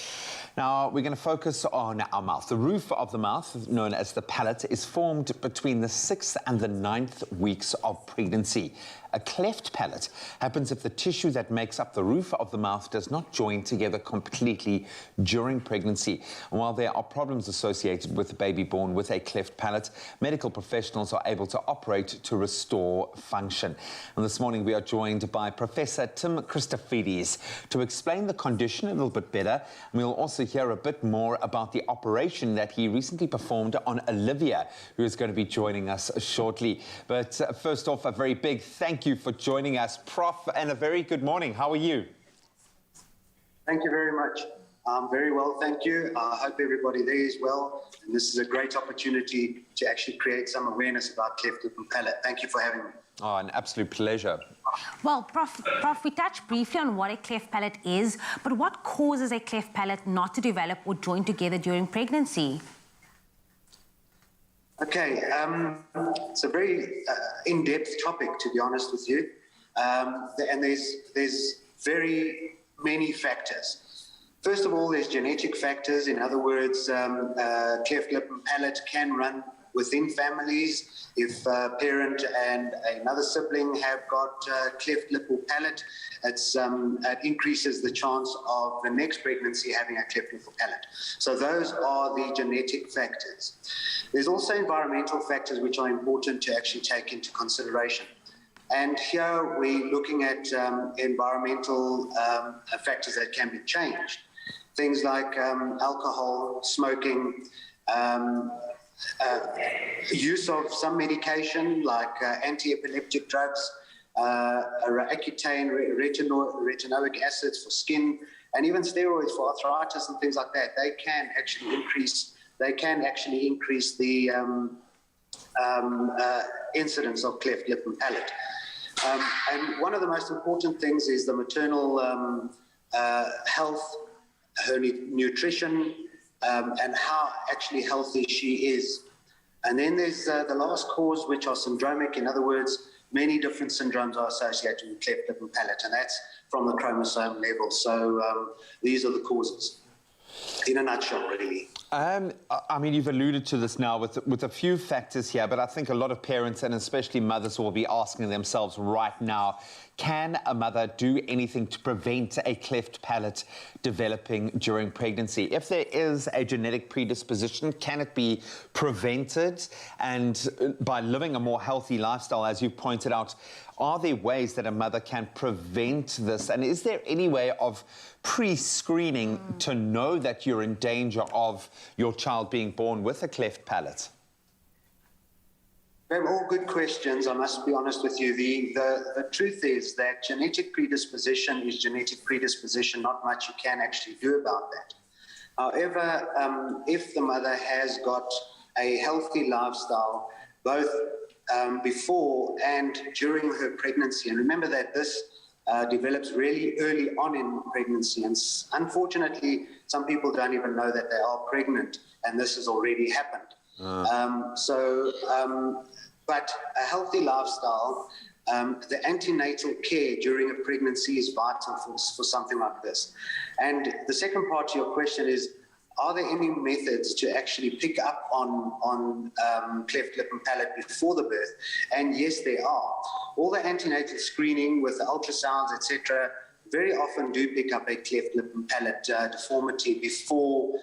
Now, we're going to focus on our mouth. The roof of the mouth, known as the palate, is formed between the 6th and the 9th weeks of pregnancy. A cleft palate happens if the tissue that makes up the roof of the mouth does not join together completely during pregnancy. And while there are problems associated with the baby born with a cleft palate, medical professionals are able to operate to restore function. And this morning we are joined by Professor Tim Christofides to explain the condition a little bit better. And we'll also hear a bit more about the operation that he recently performed on Olivia, who is going to be joining us shortly. But first off, a very big thank you for joining us, Prof, and a very good morning. How are you? Thank you very much. Very well, thank you. I hope everybody there is well. And this is a great opportunity to actually create some awareness about cleft lip and palate. Thank you for having me. Oh, an absolute pleasure. Well, Prof, we touched briefly on what a cleft palate is, but what causes a cleft palate not to develop or join together during pregnancy? Okay, it's a very in-depth topic, to be honest with you. And there's very many factors. First of all, there's genetic factors. In other words, cleft lip and palate can run within families. If a parent and another sibling have got cleft lip or palate, it increases the chance of the next pregnancy having a cleft lip or palate. So those are the genetic factors. There's also environmental factors which are important to actually take into consideration. And here we're looking at environmental factors that can be changed. Things like alcohol, smoking, use of some medication like anti-epileptic drugs, Accutane, retinoic acids for skin, and even steroids for arthritis and things like that. They can actually increase the incidence of cleft lip and palate. And one of the most important things is the maternal health, her nutrition, and how actually healthy she is. And then there's the last cause, which are syndromic. In other words, many different syndromes are associated with cleft lip and palate, and that's from the chromosome level. So these are the causes, in a nutshell, really. I mean, you've alluded to this now with a few factors here, but I think a lot of parents and especially mothers will be asking themselves right now, can a mother do anything to prevent a cleft palate developing during pregnancy? If there is a genetic predisposition, can it be prevented? And by living a more healthy lifestyle, as you pointed out, are there ways that a mother can prevent this? And is there any way of pre-screening to know that you're in danger of your child being born with a cleft palate? They're all good questions, I must be honest with you. The truth is that genetic predisposition is genetic predisposition, not much you can actually do about that. However, if the mother has got a healthy lifestyle, both before and during her pregnancy, and remember that this develops really early on in pregnancy, and unfortunately, some people don't even know that they are pregnant, and this has already happened. But a healthy lifestyle, the antenatal care during a pregnancy is vital for something like this. And the second part to your question is, are there any methods to actually pick up on cleft lip and palate before the birth? And yes, there are. All the antenatal screening with the ultrasounds, etc., very often do pick up a cleft lip and palate deformity before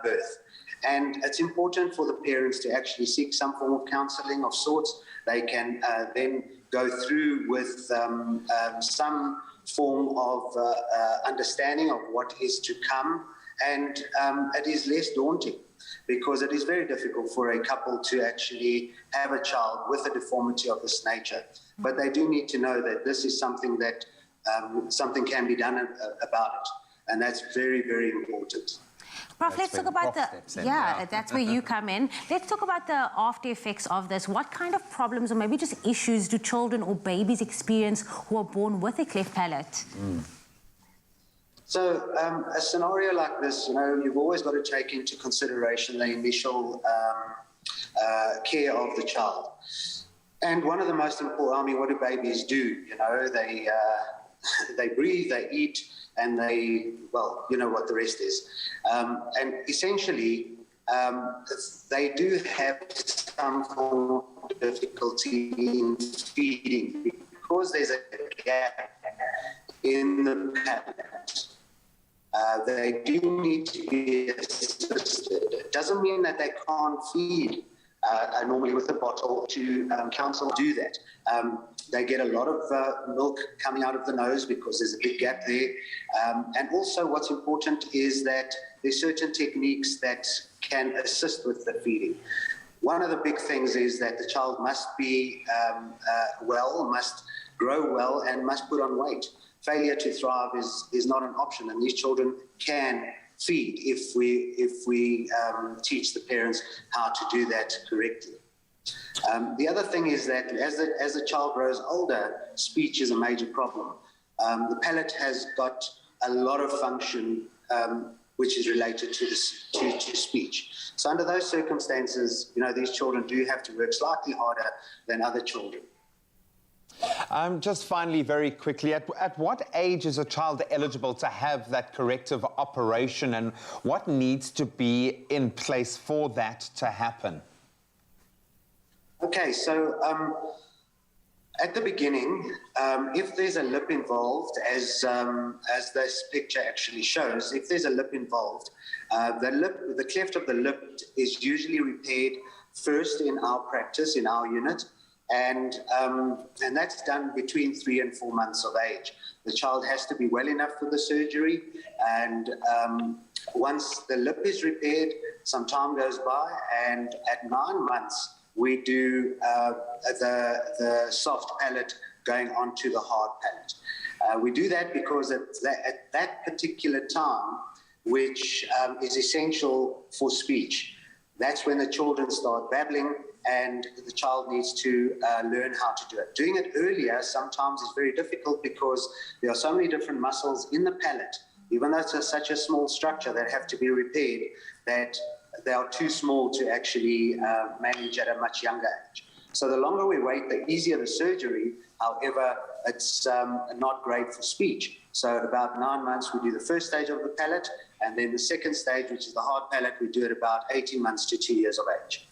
birth. And it's important for the parents to actually seek some form of counselling of sorts. They can then go through with some form of understanding of what is to come. And it is less daunting because it is very difficult for a couple to actually have a child with a deformity of this nature. But they do need to know that this is something that something can be done about it. And that's very, very important. Prof, let's talk about that's where you come in. Let's talk about the after effects of this. What kind of problems or maybe just issues do children or babies experience who are born with a cleft palate? So a scenario like this, you've always got to take into consideration the initial care of the child. And one of the most important, what do babies do? They breathe, they eat, and they, well, you know what the rest is. And essentially, they do have some form of difficulty in feeding because there's a gap in the palate. They do need to be assisted. It doesn't mean that they can't feed normally with a bottle. To counsel do that. They get a lot of milk coming out of the nose because there's a big gap there. And also what's important is that there's certain techniques that can assist with the feeding. One of the big things is that the child must be well, must grow well, and must put on weight. Failure to thrive is not an option, and these children can feed if we teach the parents how to do that correctly. The other thing is that as the child grows older, speech is a major problem. The palate has got a lot of function which is related to speech. So under those circumstances, these children do have to work slightly harder than other children. Just finally, very quickly, at what age is a child eligible to have that corrective operation, and what needs to be in place for that to happen? Okay, so At the beginning, if there's a lip involved, as this picture actually shows, if there's a lip involved, the cleft of the lip is usually repaired first in our practice, in our unit, and that's done between 3 and 4 months of age. The child has to be well enough for the surgery, and once the lip is repaired, some time goes by, and at 9 months, we do the soft palate going onto the hard palate. We do that because at that particular time, which is essential for speech, that's when the children start babbling and the child needs to learn how to do it. Doing it earlier sometimes is very difficult because there are so many different muscles in the palate, even though it's such a small structure that have to be repaired, that they are too small to actually manage at a much younger age. So the longer we wait, the easier the surgery. However, it's not great for speech. So at about 9 months, we do the first stage of the palate, and then the second stage, which is the hard palate, we do it about 18 months to 2 years of age.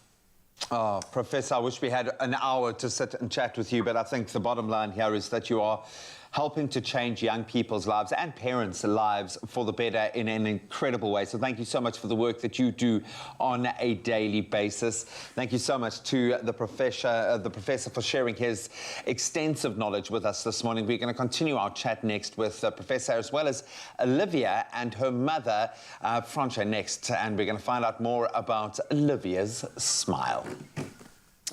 Oh, Professor, I wish we had an hour to sit and chat with you, but I think the bottom line here is that you are helping to change young people's lives and parents' lives for the better in an incredible way. So thank you so much for the work that you do on a daily basis. Thank you so much to the professor for sharing his extensive knowledge with us this morning. We're going to continue our chat next with the Professor, as well as Olivia and her mother, Francha, next. And we're going to find out more about Olivia's smile.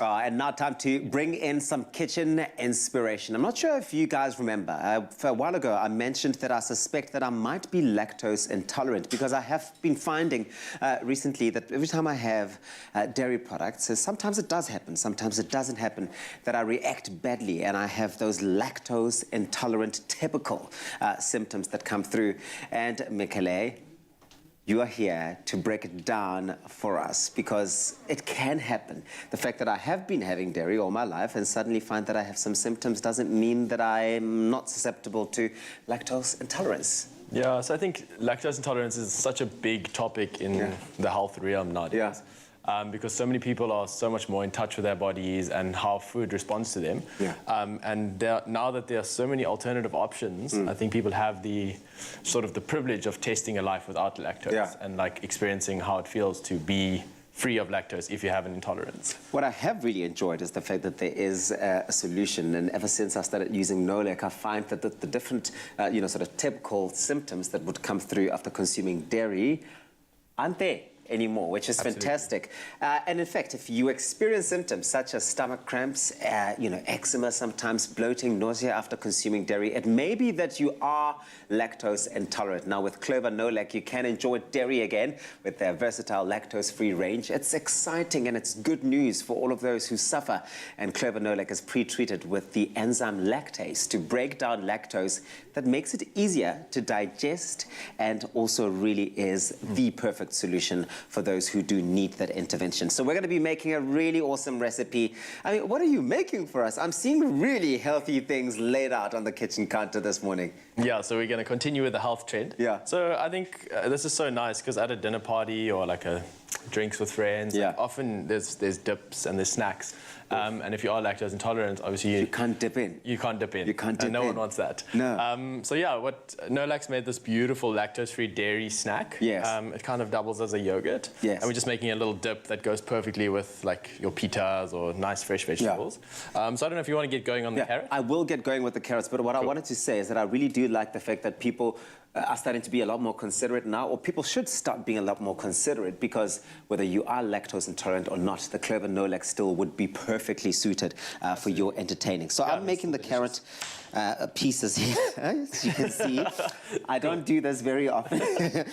And now time to bring in some kitchen inspiration. I'm not sure if you guys remember, a while ago I mentioned that I suspect that I might be lactose intolerant, because I have been finding recently that every time I have dairy products, sometimes it does happen, sometimes it doesn't happen, that I react badly and I have those lactose intolerant typical symptoms that come through. And Michele, you are here to break it down for us, because it can happen. The fact that I have been having dairy all my life and suddenly find that I have some symptoms doesn't mean that I'm not susceptible to lactose intolerance. Yeah, so I think lactose intolerance is such a big topic in the health realm nowadays. Yeah. Because so many people are so much more in touch with their bodies and how food responds to them. Yeah. And now that there are so many alternative options, I think people have the sort of the privilege of testing a life without lactose and like experiencing how it feels to be free of lactose if you have an intolerance. What I have really enjoyed is the fact that there is a solution, and ever since I started using Nolec, I find that the different, sort of typical symptoms that would come through after consuming dairy aren't there anymore, which is fantastic. And in fact, if you experience symptoms such as stomach cramps, eczema, sometimes bloating, nausea after consuming dairy, it may be that you are lactose intolerant. Now, with Clover Nolec, you can enjoy dairy again with their versatile lactose-free range. It's exciting and it's good news for all of those who suffer. And Clover Nolec is pre-treated with the enzyme lactase to break down lactose. That makes it easier to digest and also really is the perfect solution for those who do need that intervention. So we're going to be making a really awesome recipe. I mean, what are you making for us? I'm seeing really healthy things laid out on the kitchen counter this morning. Yeah, so we're going to continue with the health trend. Yeah. So I think this is so nice because at a dinner party or like a drinks with friends, like often there's dips and there's snacks. And if you are lactose intolerant, obviously you can't dip in. You can't dip in. You can't dip and no in. one wants that. No. So yeah, what Nolec's made this beautiful lactose-free dairy snack. Yes. It kind of doubles as a yogurt. Yes. And we're just making a little dip that goes perfectly with like your pitas or nice fresh vegetables. So I don't know if you want to get going on the carrot. I will get going with the carrots, but what I wanted to say is that I really do like the fact that people are starting to be a lot more considerate now, or people should start being a lot more considerate, because whether you are lactose intolerant or not, the Clover Nolec still would be perfectly suited for your entertaining. So I'm making the carrot pieces here, as you can see. I don't do this very often.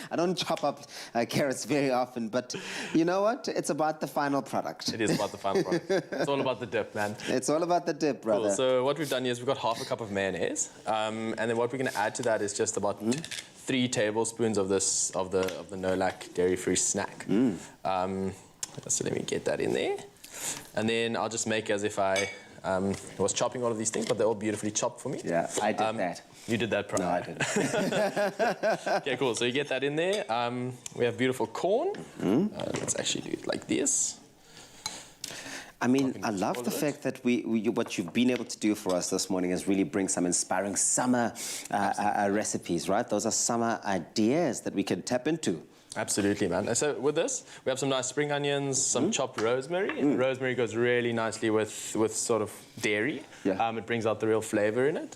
I don't chop up carrots very often, but you know what? It's about the final product. It is about the final product. It's all about the dip, man. It's all about the dip, brother. Cool. So what we've done here is we've got half a cup of mayonnaise, and then what we're going to add to that is just about 3 tablespoons of this of the Nolec dairy-free snack. So let me get that in there, and then I'll just make as if I was chopping all of these things, but they're all beautifully chopped for me. Yeah, I did that. You did that prior. No, I didn't. Okay, cool. So you get that in there. We have beautiful corn. Let's actually do it like this. I mean, I love the fact that what you've been able to do for us this morning is really bring some inspiring summer recipes, right? Those are summer ideas that we can tap into. Absolutely, man. So with this, we have some nice spring onions, some chopped rosemary. Rosemary goes really nicely with sort of dairy. Yeah. It brings out the real flavor in it.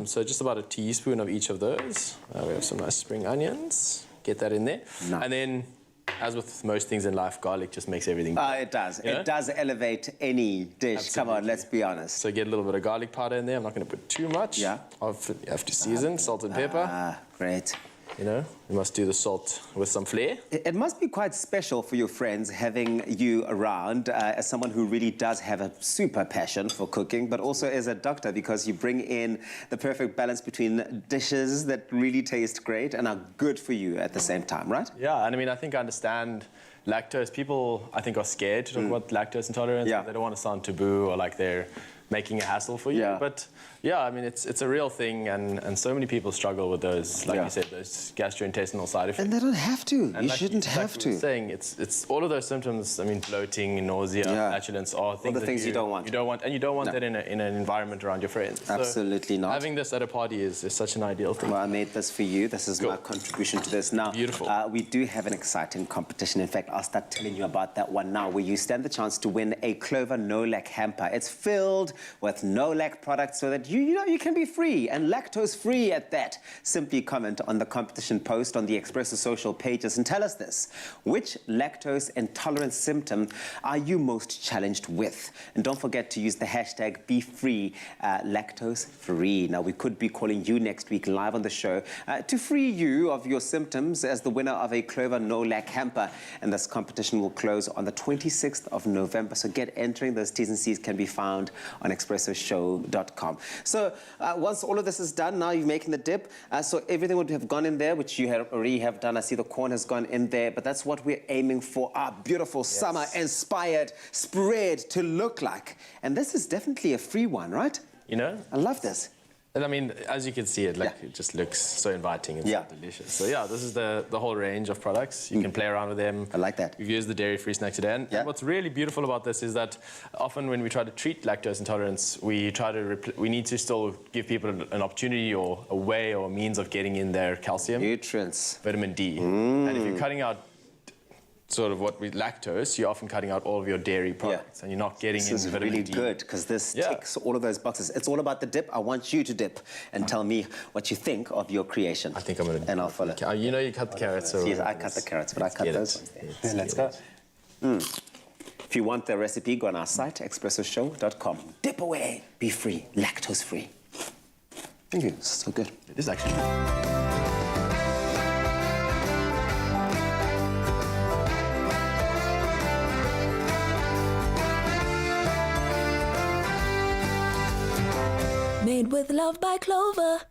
So just about a teaspoon of each of those. We have some nice spring onions. Get that in there. Nice. And then, as with most things in life, garlic just makes everything better. It does. You know? It does elevate any dish. Absolutely. Come on, let's be honest. So get a little bit of garlic powder in there. I'm not going to put too much. Yeah. You have to season, salt and pepper. Great. You know, you must do the salt with some flair. It must be quite special for your friends having you around as someone who really does have a super passion for cooking, but also as a doctor, because you bring in the perfect balance between dishes that really taste great and are good for you at the same time, right? Yeah, and I mean, I think I understand lactose. People, I think, are scared to talk about lactose intolerance. Yeah. They don't want to sound taboo or like they're making a hassle for you. Yeah. But yeah, I mean, it's a real thing, and so many people struggle with those, like you said, those gastrointestinal side effects. And they don't have to. And You shouldn't have to. Saying it's all of those symptoms. I mean, bloating, nausea, flatulence are things, things you don't want. You don't want, and you don't want that in an environment around your friends. So Absolutely not. Having this at a party is such an ideal thing. Well, I made this for you. This is my contribution to this. Now, beautiful. We do have an exciting competition. In fact, I'll start telling you about that one now, where you stand the chance to win a Clover no-lac hamper. It's filled with no-lac products so that you can be free and lactose-free at that. Simply comment on the competition post on the Expresso social pages and tell us this. Which lactose intolerance symptom are you most challenged with? And don't forget to use the hashtag BeFree, lactose-free. Now, we could be calling you next week live on the show to free you of your symptoms as the winner of a Clover no-lac hamper. And this competition will close on the 26th of November. So get entering. Those T's and C's can be found on expressoshow.com. So once all of this is done, now you're making the dip. So everything would have gone in there, which you already have done. I see the corn has gone in there, but that's what we're aiming for, our beautiful summer-inspired spread to look like. And this is definitely a free one, right? You know? I love this. And I mean, as you can see, it it just looks so inviting and so delicious. So yeah, this is the whole range of products. You can play around with them. I like that. We've used the dairy-free snack today. And what's really beautiful about this is that often when we try to treat lactose intolerance, we need to still give people an opportunity or a way or a means of getting in their calcium, nutrients, vitamin D. And if you're cutting out sort of what with lactose, you're often cutting out all of your dairy products and you're not getting in vitamin D. This is really good because this ticks all of those boxes. It's all about the dip. I want you to dip and tell me what you think of your creation. I think I'm going to... And I'll follow. You know you cut the carrots. So yes, I cut the carrots, but I cut those ones there. Let's go. If you want the recipe, go on our site, expressoshow.com. Dip away. Be free. Lactose free. Thank you. This is so good. It is actually. Made with love by Clover.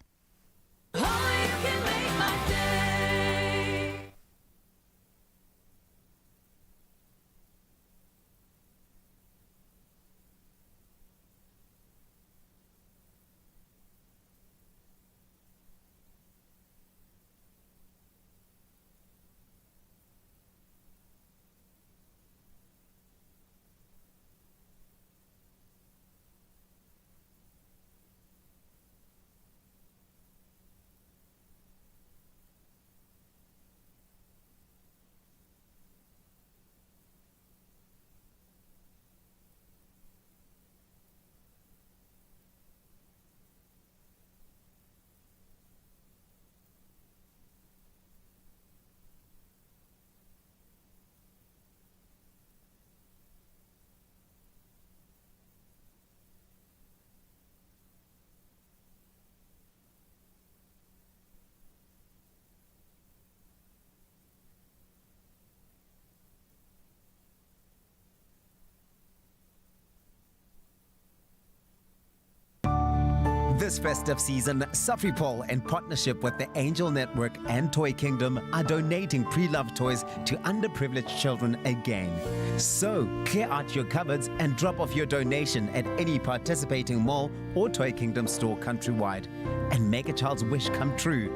This festive season, Safripol, in partnership with the Angel Network and Toy Kingdom, are donating pre-loved toys to underprivileged children again. So, clear out your cupboards and drop off your donation at any participating mall or Toy Kingdom store countrywide and make a child's wish come true.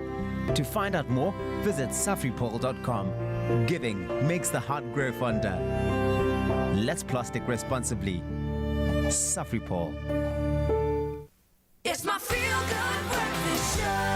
To find out more, visit safripol.com. Giving makes the heart grow fonder. Let's plastic responsibly. Safri Paul. It's my feel-good breakfast show.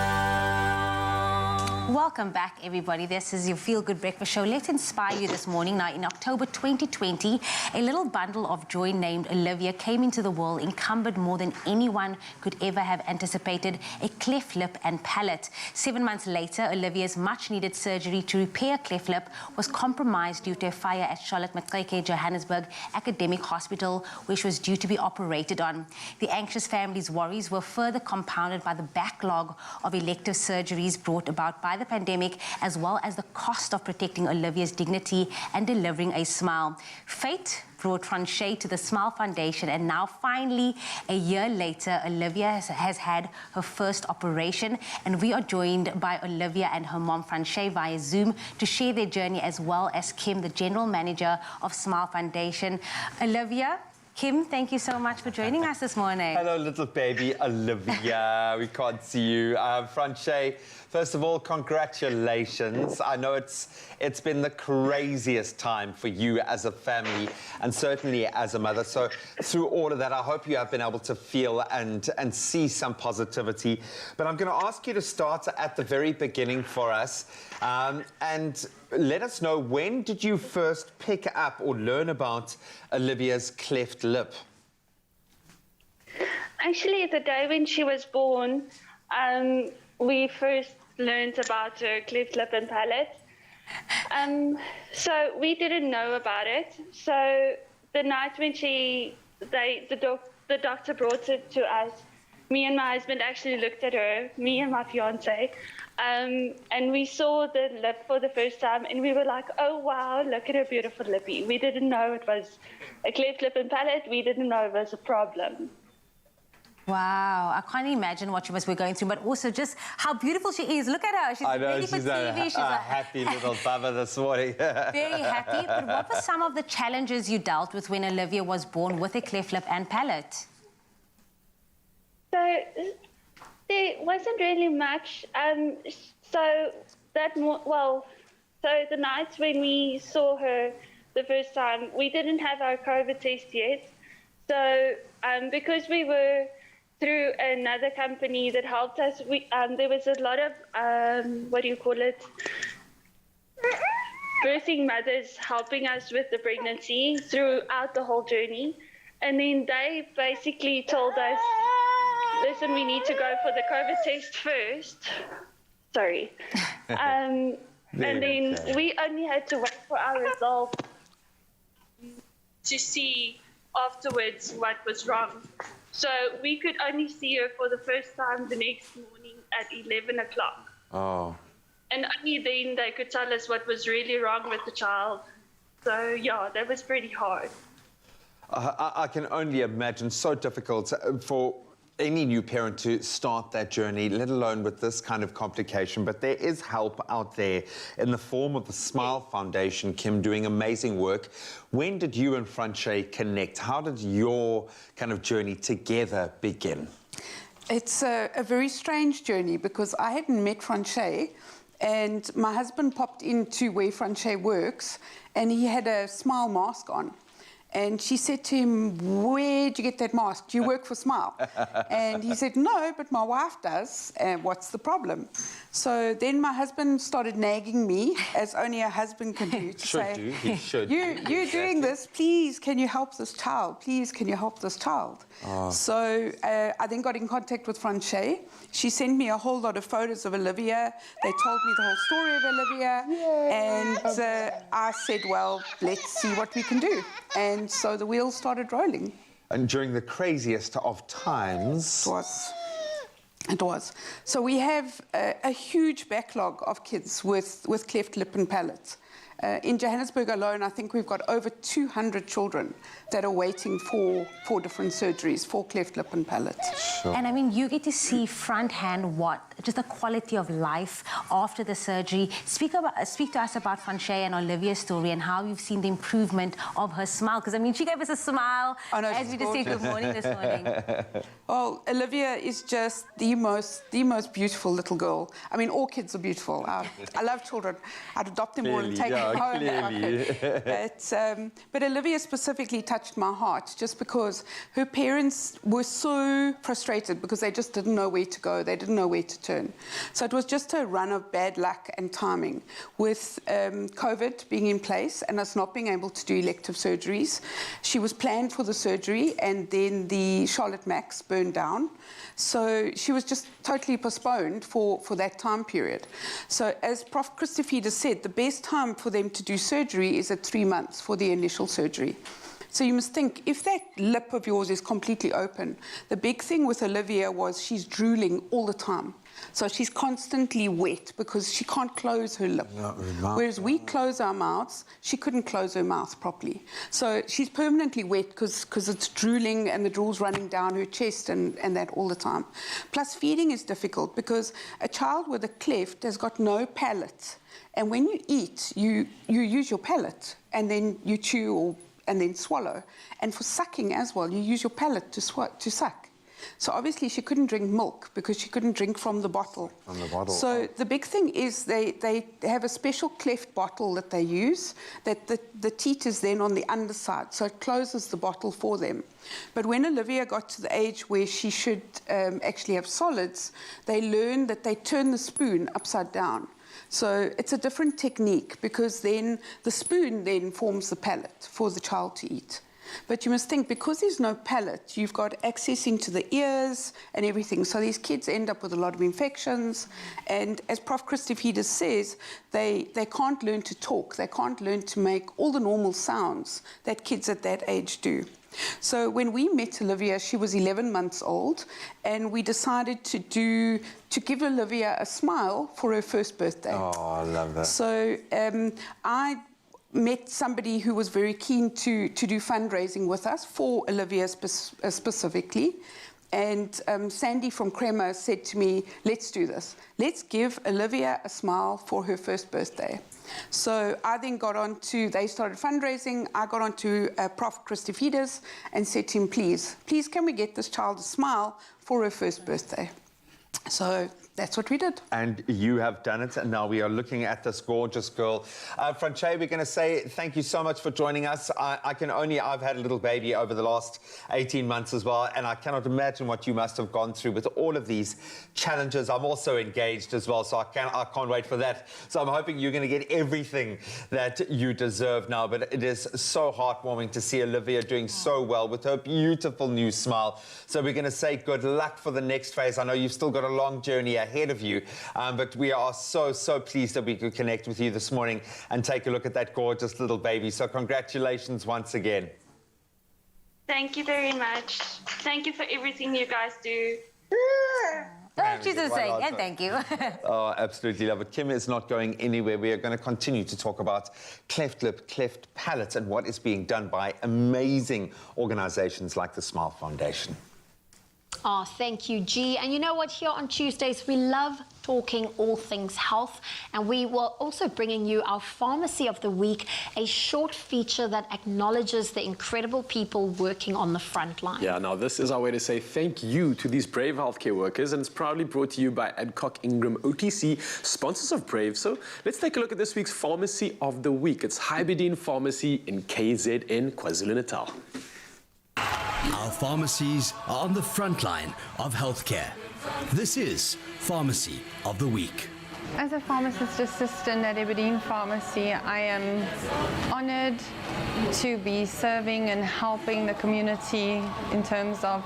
Welcome back, everybody. This is your Feel Good Breakfast Show. Let's inspire you this morning. Now, in October 2020, a little bundle of joy named Olivia came into the world, encumbered more than anyone could ever have anticipated, a cleft lip and palate. 7 months later, Olivia's much-needed surgery to repair a cleft lip was compromised due to a fire at Charlotte Matreke Johannesburg Academic Hospital, which was due to be operated on. The anxious family's worries were further compounded by the backlog of elective surgeries brought about by the pandemic, as well as the cost of protecting Olivia's dignity and delivering a smile. Fate brought Franche to the Smile Foundation, and now finally, a year later, Olivia has had her first operation, and we are joined by Olivia and her mom, Franche, via Zoom to share their journey, as well as Kim, the General Manager of Smile Foundation. Olivia, Kim, thank you so much for joining us this morning. Hello, little baby Olivia. We can't see you. Franche, first of all, congratulations. I know it's been the craziest time for you as a family and certainly as a mother. So through all of that, I hope you have been able to feel and see some positivity. But I'm going to ask you to start at the very beginning for us and let us know, when did you first pick up or learn about Olivia's cleft lip? Actually, the day when she was born, we first learned about her cleft lip and palate. So we didn't know about it. So the night when the doctor brought it to us, me and my husband actually looked at her, me and my fiance, and we saw the lip for the first time, and we were like, oh wow, look at her beautiful lippy. We didn't know it was a cleft lip and palate. We didn't know it was a problem. Wow, I can't imagine what you must be going through, but also just how beautiful she is. Look at her. She's ready for TV. She's a happy little baba this morning. Very happy. But what were some of the challenges you dealt with when Olivia was born with a cleft lip and palate? So there wasn't really much. So the nights when we saw her the first time, we didn't have our COVID test yet. So because we were through another company that helped us, there was a lot of birthing mothers helping us with the pregnancy throughout the whole journey. And then they basically told us, listen, we need to go for the COVID test first. Sorry. And then we only had to wait for our result to see afterwards what was wrong. So we could only see her for the first time the next morning at 11 o'clock. Oh. And only then they could tell us what was really wrong with the child. So yeah, that was pretty hard. I can only imagine, so difficult for any new parent to start that journey, let alone with this kind of complication. But there is help out there in the form of the Smile Foundation, Kim, doing amazing work. When did you and Franche connect? How did your kind of journey together begin? It's a very strange journey because I hadn't met Franche, and my husband popped into where Franche works, and he had a Smile mask on. And she said to him, where'd you get that mask? Do you work for Smile? And he said, no, but my wife does. And what's the problem? So then my husband started nagging me, as only a husband can do, to say, he should. You're doing this. Please, can you help this child? Please, can you help this child? Oh. So I then got in contact with Franche. She sent me a whole lot of photos of Olivia. They told me the whole story of Olivia. Yay. And I said, well, let's see what we can do. And so the wheels started rolling. And during the craziest of times... It was. So we have a huge backlog of kids with cleft lip and palate. In Johannesburg alone, I think we've got over 200 children that are waiting for different surgeries for cleft lip and palate. Sure. And I mean, you get to see firsthand just the quality of life after the surgery. Speak to us about Franche and Olivia's story and how you've seen the improvement of her smile. Because I mean, she gave us a smile as we just said good morning this morning. Well, Olivia is just the most beautiful little girl. I mean, all kids are beautiful. I love children. I'd adopt them all and take them clearly. But Olivia specifically touched my heart just because her parents were so frustrated because they just didn't know where to go. They didn't know where to turn. So it was just a run of bad luck and timing with COVID being in place and us not being able to do elective surgeries. She was planned for the surgery and then the Charlotte Max burned down. So she was just totally postponed for that time period. So as Prof. Christofides said, the best time for them to do surgery is at 3 months for the initial surgery. So you must think, if that lip of yours is completely open, the big thing with Olivia was she's drooling all the time. So she's constantly wet because she can't close her lip. Whereas we close our mouths, she couldn't close her mouth properly. So she's permanently wet because it's drooling and the drool's running down her chest and that all the time. Plus feeding is difficult because a child with a cleft has got no palate. And when you eat, you use your palate and then you chew and then swallow. And for sucking as well, you use your palate to suck. So obviously she couldn't drink milk because she couldn't drink from the bottle. So the big thing is they have a special cleft bottle that they use that the teat is then on the underside, so it closes the bottle for them. But when Olivia got to the age where she should actually have solids, they learned that they turn the spoon upside down. So it's a different technique because then the spoon then forms the palate for the child to eat. But you must think, because there's no palate, you've got access into the ears and everything. So these kids end up with a lot of infections. And as Prof. Christofides says, they can't learn to talk. They can't learn to make all the normal sounds that kids at that age do. So when we met Olivia, she was 11 months old, and we decided to give Olivia a smile for her first birthday. Oh, I love that. So I met somebody who was very keen to do fundraising with us for Olivia specifically. And Sandy from Crema said to me, let's do this. Let's give Olivia a smile for her first birthday. So I then got on to, they started fundraising. I got on to Prof. Christofides and said to him, please can we get this child a smile for her first birthday? So that's what we did. And you have done it, and now we are looking at this gorgeous girl. Franche, we're going to say thank you so much for joining us. I've had a little baby over the last 18 months as well, and I cannot imagine what you must have gone through with all of these challenges. I'm also engaged as well, so I can't wait for that. So I'm hoping you're going to get everything that you deserve now, but it is so heartwarming to see Olivia doing so well with her beautiful new smile. So we're going to say good luck for the next phase. I know you've still got a long journey ahead of you, but we are so pleased that we could connect with you this morning and take a look at that gorgeous little baby. So congratulations once again. Thank you very much. Thank you for everything you guys do. Oh, she's just saying, and thank you. Oh, absolutely love it. Kim is not going anywhere. We are going to continue to talk about cleft lip, cleft palate, and what is being done by amazing organizations like the Smile Foundation. Oh, thank you, G. And you know what? Here on Tuesdays, we love talking all things health. And we will also bringing you our Pharmacy of the Week, a short feature that acknowledges the incredible people working on the front line. Yeah, now this is our way to say thank you to these brave healthcare workers, and it's proudly brought to you by Adcock Ingram OTC, sponsors of Brave. So let's take a look at this week's Pharmacy of the Week. It's Hybidine Pharmacy in KZN, KwaZulu-Natal. Our pharmacies are on the front line of healthcare. This is Pharmacy of the Week. As a pharmacist assistant at Hybidine Pharmacy, I am honored to be serving and helping the community in terms of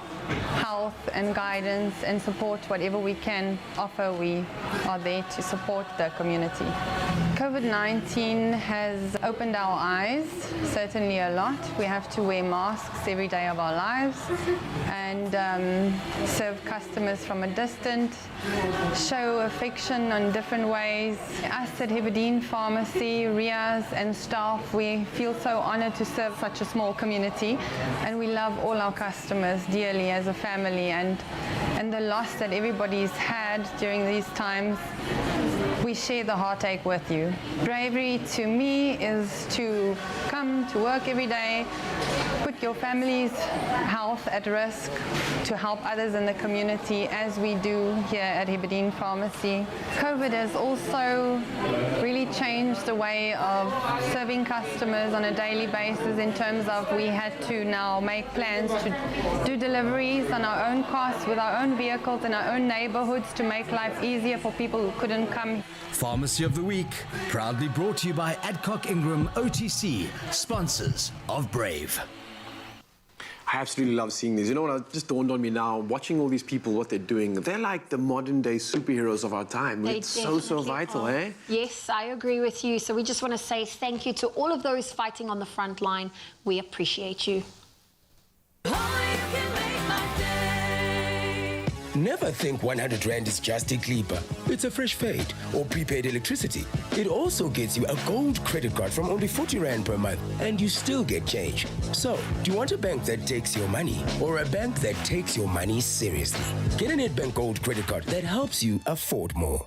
health and guidance and support. Whatever we can offer, we are there to support the community. COVID-19 has opened our eyes, certainly a lot. We have to wear masks every day of our lives and serve customers from a distance, show affection on different ways. Us at Hybidine Pharmacy, Riaz and staff, we feel so honored to serve such a small community, and we love all our customers dearly as a family, and the loss that everybody's had during these times, we share the heartache with you. Bravery to me is to come to work every day put your family's health at risk to help others in the community, as we do here at Heberdean Pharmacy. COVID has also really changed the way of serving customers on a daily basis, in terms of we had to now make plans to do deliveries on our own costs with our own vehicles in our own neighborhoods to make life easier for people who couldn't come. Pharmacy of the Week, proudly brought to you by Adcock Ingram OTC, sponsors of Brave. I absolutely love seeing these. You know what, it just dawned on me now, watching all these people, what they're doing, they're like the modern day superheroes of our time. They It's so definitely vital, are. eh? Yes, I agree with you. So we just want to say thank you to all of those fighting on the front line. We appreciate you. Never think 100 Rand is just a clipper. It's a fresh fade or prepaid electricity. It also gets you a gold credit card from only 40 Rand per month, and you still get change. So, do you want a bank that takes your money or a bank that takes your money seriously? Get a Nedbank Gold credit card that helps you afford more.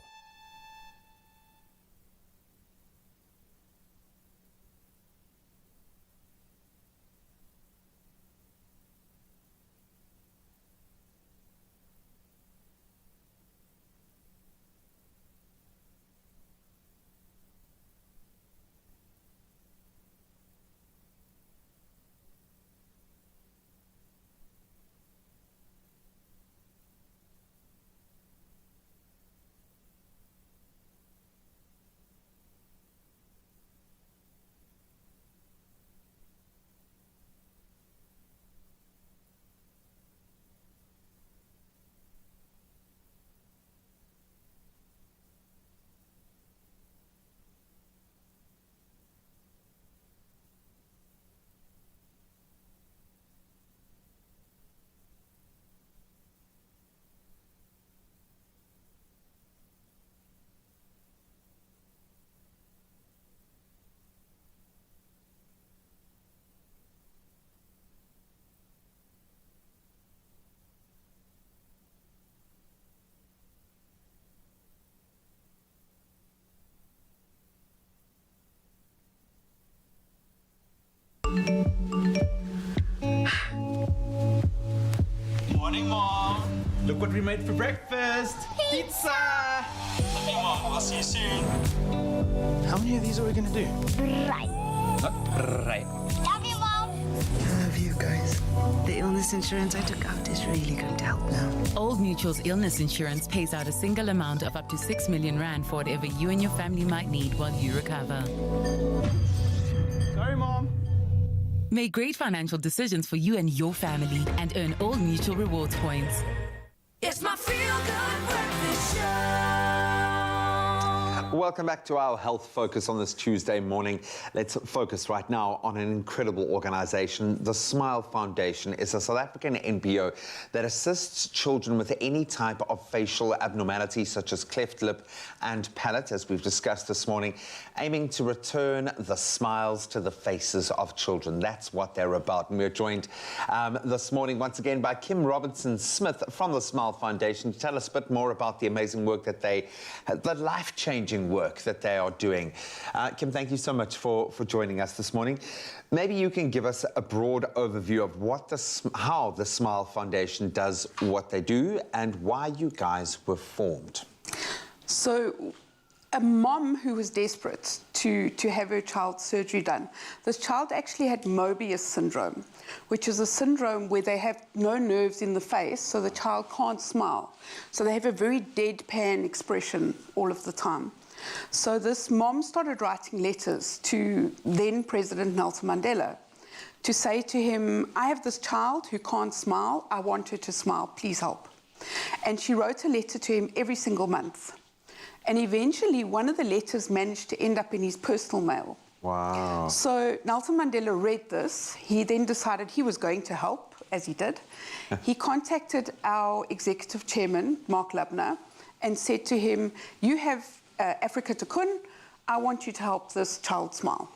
Morning, Mom. Look what we made for breakfast. Pizza. Okay, Mom. I'll see you soon. How many of these are we gonna do? Right. Right. Love you, Mom. Love you guys. The illness insurance I took out is really going to help now. Old Mutual's illness insurance pays out a single amount of up to 6 million Rand for whatever you and your family might need while you recover. Sorry, Mom. Make great financial decisions for you and your family and earn Old Mutual rewards points. It's my feel-good breakfast show. Welcome back to our health focus on this Tuesday morning. Let's focus right now on an incredible organization. The Smile Foundation is a South African NPO that assists children with any type of facial abnormality, such as cleft lip and palate, as we've discussed this morning, aiming to return the smiles to the faces of children. That's what they're about. And we're joined this morning once again by Kim Robinson-Smith from the Smile Foundation to tell us a bit more about the amazing work that the life-changing work that they are doing. Kim, thank you so much for joining us this morning. Maybe you can give us a broad overview of how the Smile Foundation does what they do and why you guys were formed. So, a mom who was desperate to have her child's surgery done. This child actually had Mobius syndrome, which is a syndrome where they have no nerves in the face, so the child can't smile. So they have a very deadpan expression all of the time. So this mom started writing letters to then President Nelson Mandela to say to him, I have this child who can't smile. I want her to smile. Please help. And she wrote a letter to him every single month. And eventually, one of the letters managed to end up in his personal mail. Wow. So Nelson Mandela read this. He then decided he was going to help, as he did. He contacted our executive chairman, Mark Lubner, and said to him, you have Africa Tikkun. I want you to help this child smile.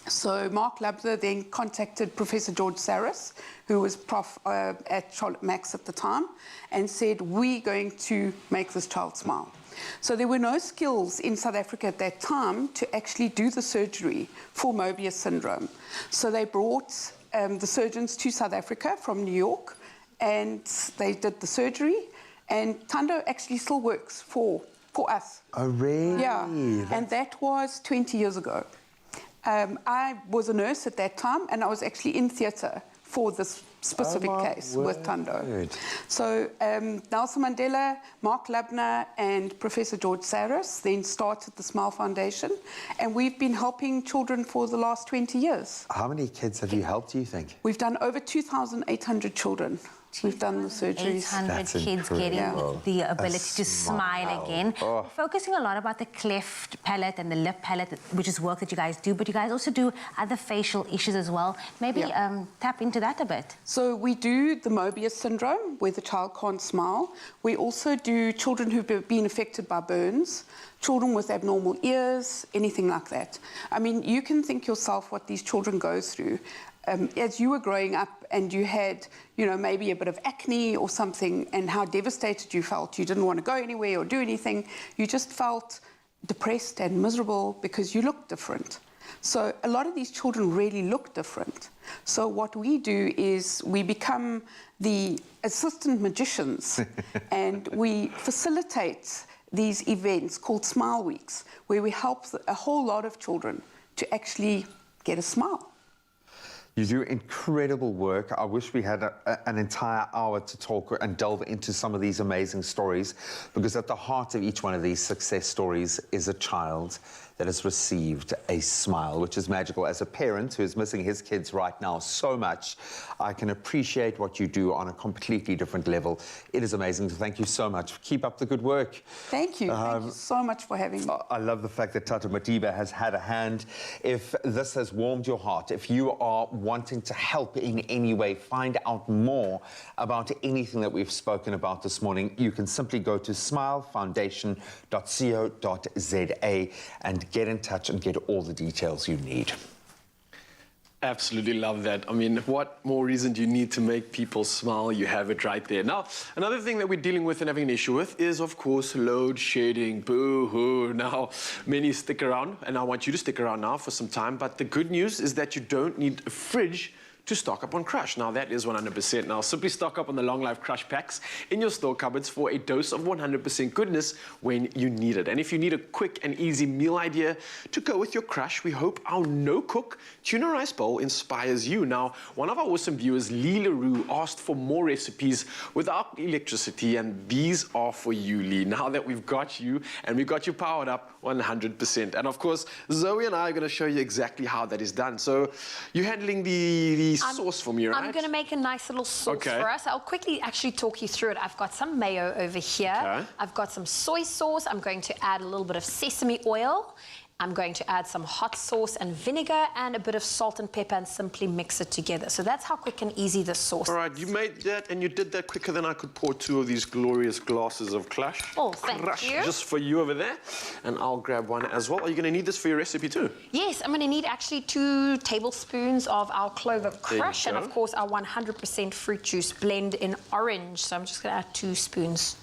So Mark Lubner then contacted Professor George Saris, who was prof at Charlotte Max at the time, and said, we're going to make this child smile. So there were no skills in South Africa at that time to actually do the surgery for Mobius syndrome. So they brought the surgeons to South Africa from New York, and they did the surgery. And Tando actually still works for us. Oh, really? Yeah, and that was 20 years ago. I was a nurse at that time, and I was actually in theatre for this specific case with Tando. So Nelson Mandela, Mark Labner, and Professor George Saris then started the Smile Foundation, and we've been helping children for the last 20 years. How many kids have you helped, do you think? We've done over 2,800 children. We've done the surgeries. 800 kids getting the ability to smile again. Oh. Focusing a lot about the cleft palate and the lip palate, which is work that you guys do, but you guys also do other facial issues as well. Maybe tap into that a bit. So we do the Mobius syndrome, where the child can't smile. We also do children who've been affected by burns, children with abnormal ears, anything like that. I mean, you can think yourself what these children go through. As you were growing up and you had, you know, maybe a bit of acne or something, and how devastated you felt. You didn't want to go anywhere or do anything. You just felt depressed and miserable because you looked different. So a lot of these children really look different. So what we do is we become the assistant magicians and we facilitate these events called Smile Weeks, where we help a whole lot of children to actually get a smile. You do incredible work. I wish we had an entire hour to talk and delve into some of these amazing stories, because at the heart of each one of these success stories is a child that has received a smile, which is magical. As a parent who is missing his kids right now so much, I can appreciate what you do on a completely different level. It is amazing. Thank you so much. Keep up the good work. Thank you. Thank you so much for having me. I love the fact that Tata Matiba has had a hand. If this has warmed your heart, if you are wanting to help in any way, find out more about anything that we've spoken about this morning, you can simply go to smilefoundation.co.za and get in touch and get all the details you need. Absolutely love that. I mean, what more reason do you need to make people smile? You have it right there. Now, another thing that we're dealing with and having an issue with is, of course, load shedding. Boo-hoo. Now, many stick around, and I want you to stick around now for some time, but the good news is that you don't need a fridge to stock up on Crush. Now, that is 100%. Now, simply stock up on the Long Life Crush packs in your store cupboards for a dose of 100% goodness when you need it. And if you need a quick and easy meal idea to go with your Crush, we hope our no-cook tuna rice bowl inspires you. Now, one of our awesome viewers, Lee LaRue, asked for more recipes without electricity, and these are for you, Lee. Now that we've got you, and we've got you powered up 100%. And of course, Zoe and I are going to show you exactly how that is done. So, you're handling the sauce for me, right? I'm going to make a nice little sauce for us. I'll quickly actually talk you through it. I've got some mayo over here. Okay. I've got some soy sauce. I'm going to add a little bit of sesame oil. I'm going to add some hot sauce and vinegar and a bit of salt and pepper and simply mix it together. So that's how quick and easy the sauce is. All right, you made that and you did that quicker than I could pour 2 of these glorious glasses of Crush. Oh, thank you. Just for you over there. And I'll grab one as well. Are you going to need this for your recipe too? Yes, I'm going to need actually 2 tablespoons of our Clover Crush and, of course, our 100% fruit juice blend in orange. So I'm just going to add 2 spoons.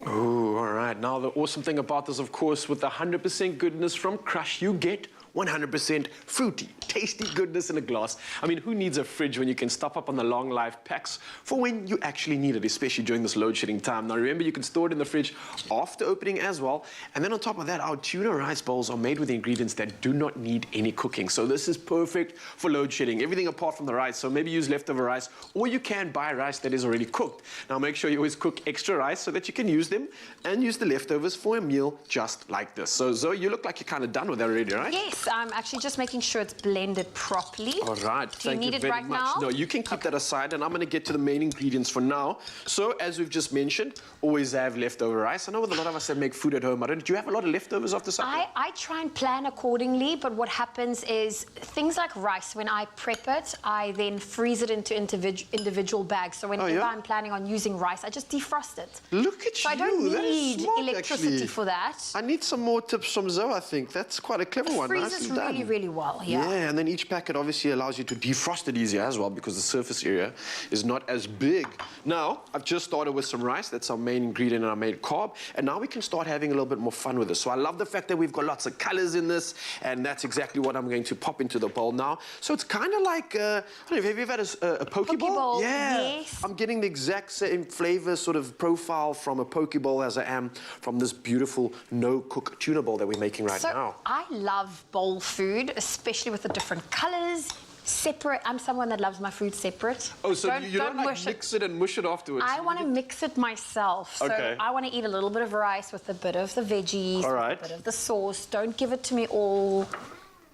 Oh, all right. Now, the awesome thing about this, of course, with the 100% goodness from Crush, you get 100% fruity, tasty goodness in a glass. I mean, who needs a fridge when you can stock up on the Long Life packs for when you actually need it, especially during this load shedding time? Now, remember, you can store it in the fridge after opening as well. And then on top of that, our tuna rice bowls are made with ingredients that do not need any cooking. So this is perfect for load shedding, everything apart from the rice. So maybe use leftover rice, or you can buy rice that is already cooked. Now, make sure you always cook extra rice so that you can use them and use the leftovers for a meal just like this. So, Zoe, you look like you're kind of done with that already, right? Yes. I'm actually just making sure it's blended properly. All right. Do you need it right now? No, you can keep that aside, and I'm going to get to the main ingredients for now. So, as we've just mentioned, always have leftover rice. I know with a lot of us that make food at home, do you have a lot of leftovers after supper? I try and plan accordingly, but what happens is things like rice, when I prep it, I then freeze it into individual bags. So whenever I'm planning on using rice, I just defrost it. Look at so you. I don't that need is smart, electricity actually. for that. I need some more tips from Zoe, I think. That's quite a clever one. Freezes really, really well, yeah. Yeah, and then each packet obviously allows you to defrost it easier as well because the surface area is not as big. Now, I've just started with some rice. That's our main ingredient and our main carb. And now we can start having a little bit more fun with this. So I love the fact that we've got lots of colors in this, and that's exactly what I'm going to pop into the bowl now. So it's kind of like, I don't know, have you ever had a poke bowl? Yeah. Yes. I'm getting the exact same flavor sort of profile from a poke bowl as I am from this beautiful no-cook tuna bowl that we're making right now. I love bowl food, especially with the different colors. Separate. I'm someone that loves my food separate. Oh, so you don't like mix it and mush it afterwards? I want to mix it myself. So I want to eat a little bit of rice with a bit of the veggies, all right, with a bit of the sauce. Don't give it to me all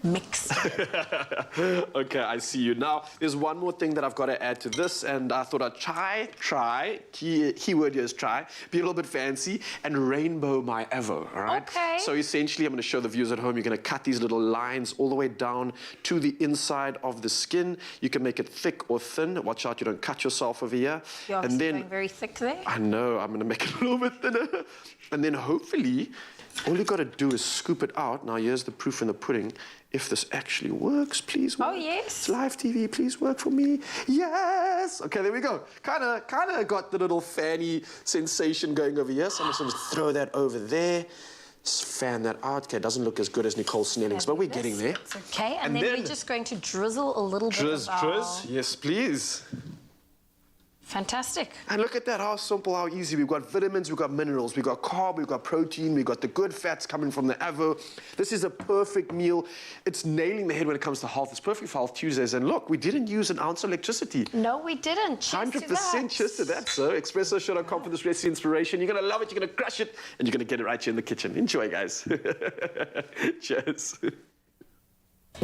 mixed. Okay, I see you. Now, there's one more thing that I've got to add to this, and I thought I'd try, keyword here is try, be a little bit fancy, and rainbow my avo, all right? Okay. So essentially, I'm going to show the viewers at home, you're going to cut these little lines all the way down to the inside of the skin. You can make it thick or thin. Watch out you don't cut yourself over here. You're and then, going very thick there. I know, I'm going to make it a little bit thinner. And then hopefully, all you got to do is scoop it out. Now, here's the proof in the pudding. If this actually works, please work. Oh, yes. It's live TV, please work for me. Yes! Okay, there we go. Kind of got the little fanny sensation going over here. So I'm just going to throw that over there. Just fan that out. Okay, it doesn't look as good as Nicole Snelling's, but we're getting there. It's okay, and then we're just going to drizzle a little bit of Drizz, yes, please. Fantastic. And look at that, how simple, how easy. We've got vitamins, we've got minerals, we've got carb, we've got protein, we've got the good fats coming from the avo. This is a perfect meal. It's nailing the head when it comes to health. It's perfect for Health Tuesdays. And look, we didn't use an ounce of electricity. No, we didn't. Cheers 100% cheers to that. So expressoshow.com for this recipe inspiration. You're going to love it, you're going to crush it, and you're going to get it right here in the kitchen. Enjoy, guys. Cheers.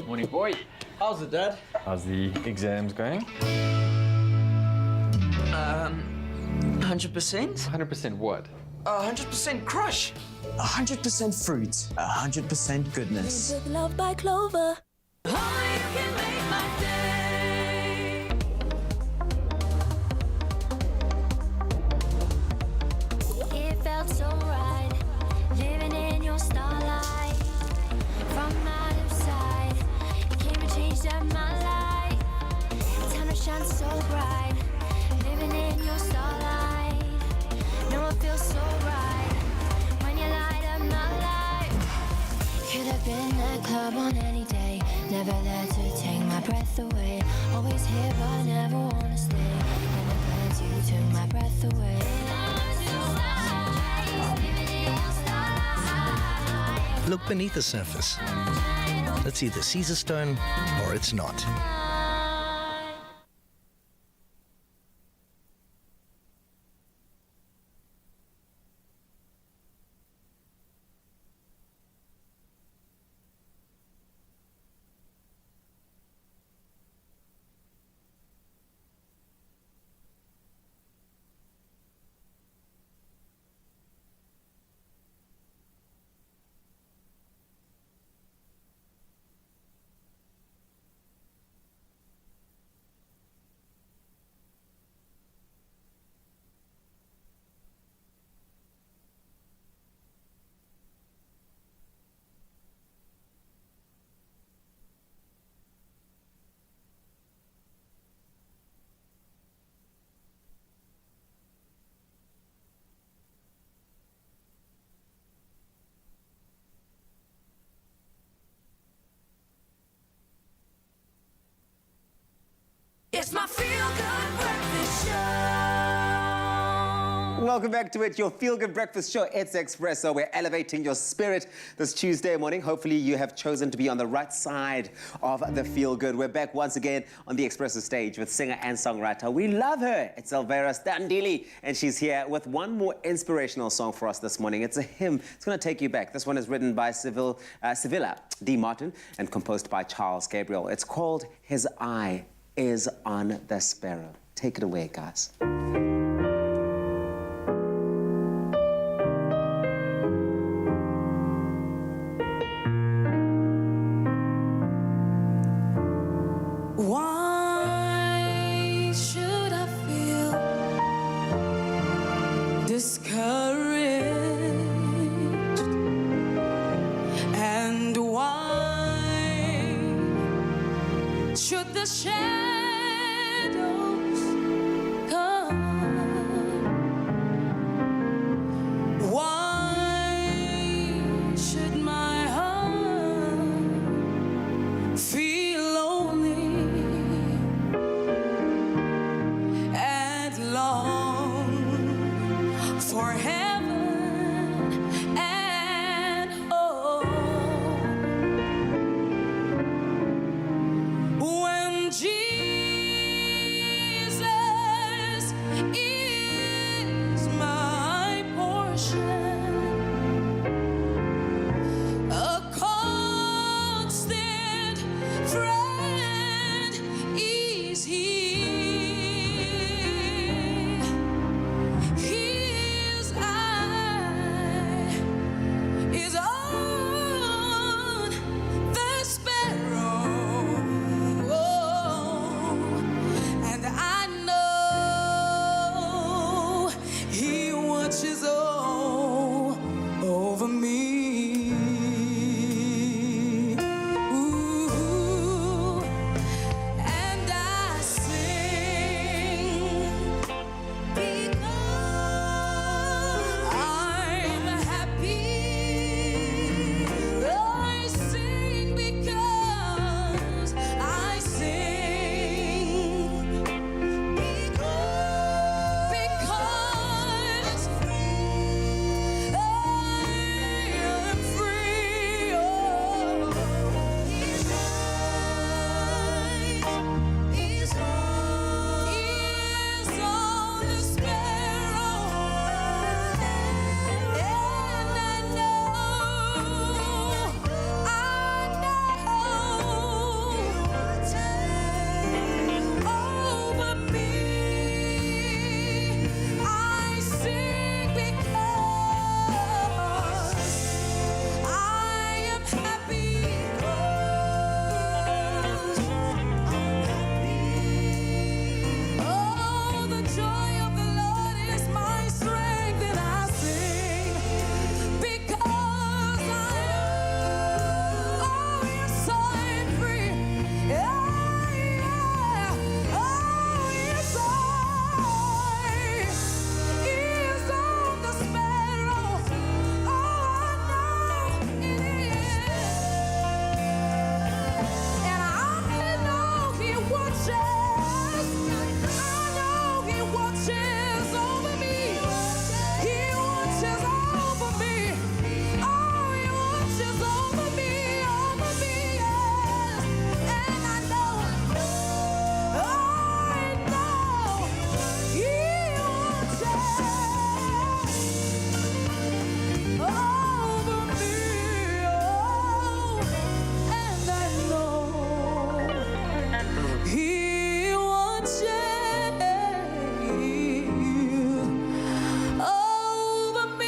Morning, boy. How's it, Dad? How's the exams going? 100%? 100% what? 100% crush. 100% fruit. 100% goodness. Music loved by Clover. Only you can make my day. It felt so right, living in your starlight. From my left side, it came and changed up my life. Time to shine so bright, living in your starlight. No, it feels so right when you light up my life. Could have been a club on any day, never there to take my breath away. Always here but never wanna stay. In a glance you took my breath away. Look beneath the surface. It's either Caesar stone or it's not. It's my feel-good breakfast show. Welcome back to it, your feel-good breakfast show. It's Expresso. We're elevating your spirit this Tuesday morning. Hopefully you have chosen to be on the right side of the feel-good. We're back once again on the Expresso stage with singer and songwriter. We love her. It's Elvira Standili, and she's here with one more inspirational song for us this morning. It's a hymn. It's going to take you back. This one is written by Sevilla D. Martin and composed by Charles Gabriel. It's called His Eye is on the Sparrow. Take it away, guys. Why should I feel discouraged? And why should the shadows come? Why should my heart feel lonely and long for heaven and home? When Jesus is my portion, a constant friend is He. His eye is on the sparrow, and I know He watches over me. Ooh, and I sing because I'm happy. I sing because I sing because I am free. Oh, His eyes is on the sparrow, and I know over me. I sing because I am happy. Oh, the joy of the Lord is my strength, and I sing because I am. Oh, yes, I'm free. Yeah, yeah. Oh, yes, I is on the sparrow. Oh, I know it is. And I know He watches. I know He watches over me. He watches over me. Oh, He watches over me, yes. And I know He watches over me. Oh, and I know He watches over me.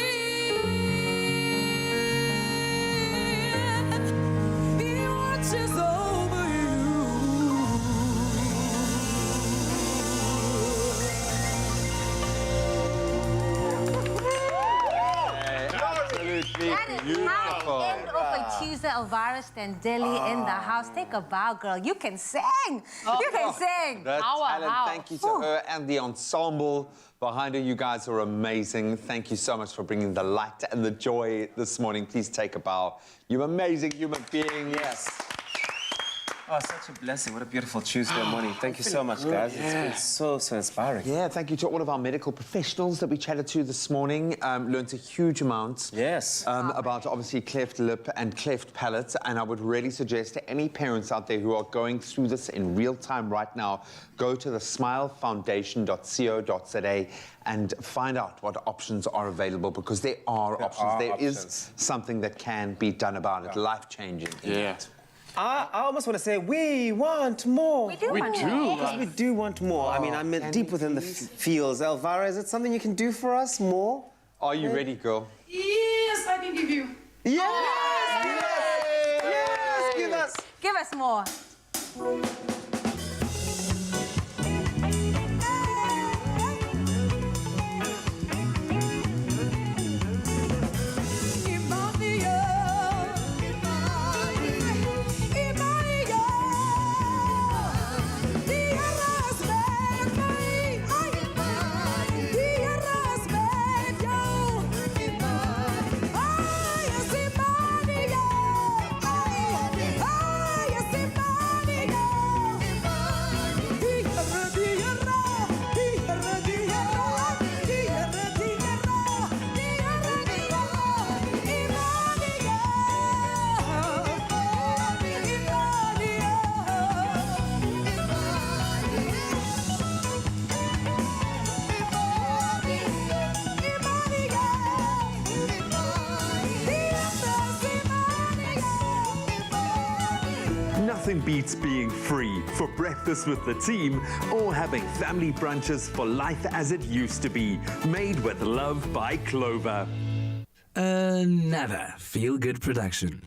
He watches over Absolutely That is how we end off a Tuesday. Alvaro Standelli in the house. Take a bow, girl. You can sing. You can sing. The talent, thank you to her and the ensemble behind her. You guys are amazing. Thank you so much for bringing the light and the joy this morning. Please take a bow. You're amazing human being. Yes. Oh, such a blessing. What a beautiful Tuesday morning. Thank you so much, guys. It's been so inspiring. Yeah, thank you to all of our medical professionals that we chatted to this morning. Learned a huge amount. Yes. About obviously cleft lip and cleft palate. And I would really suggest to any parents out there who are going through this in real time right now, go to the smilefoundation.co.za and find out what options are available, because there are options. There is something that can be done about it. Life-changing. Yeah. I almost want to say we want more. We do want more. Because we do want more. I mean, I'm deep within the fields. Elvira, is it something you can do for us more? Are you ready, girl? Yes, I can give you. Yes! Yes! Give us. Give us more. Nothing beats being free for breakfast with the team or having family brunches for life as it used to be. Made with love by Clover. Another feel-good production.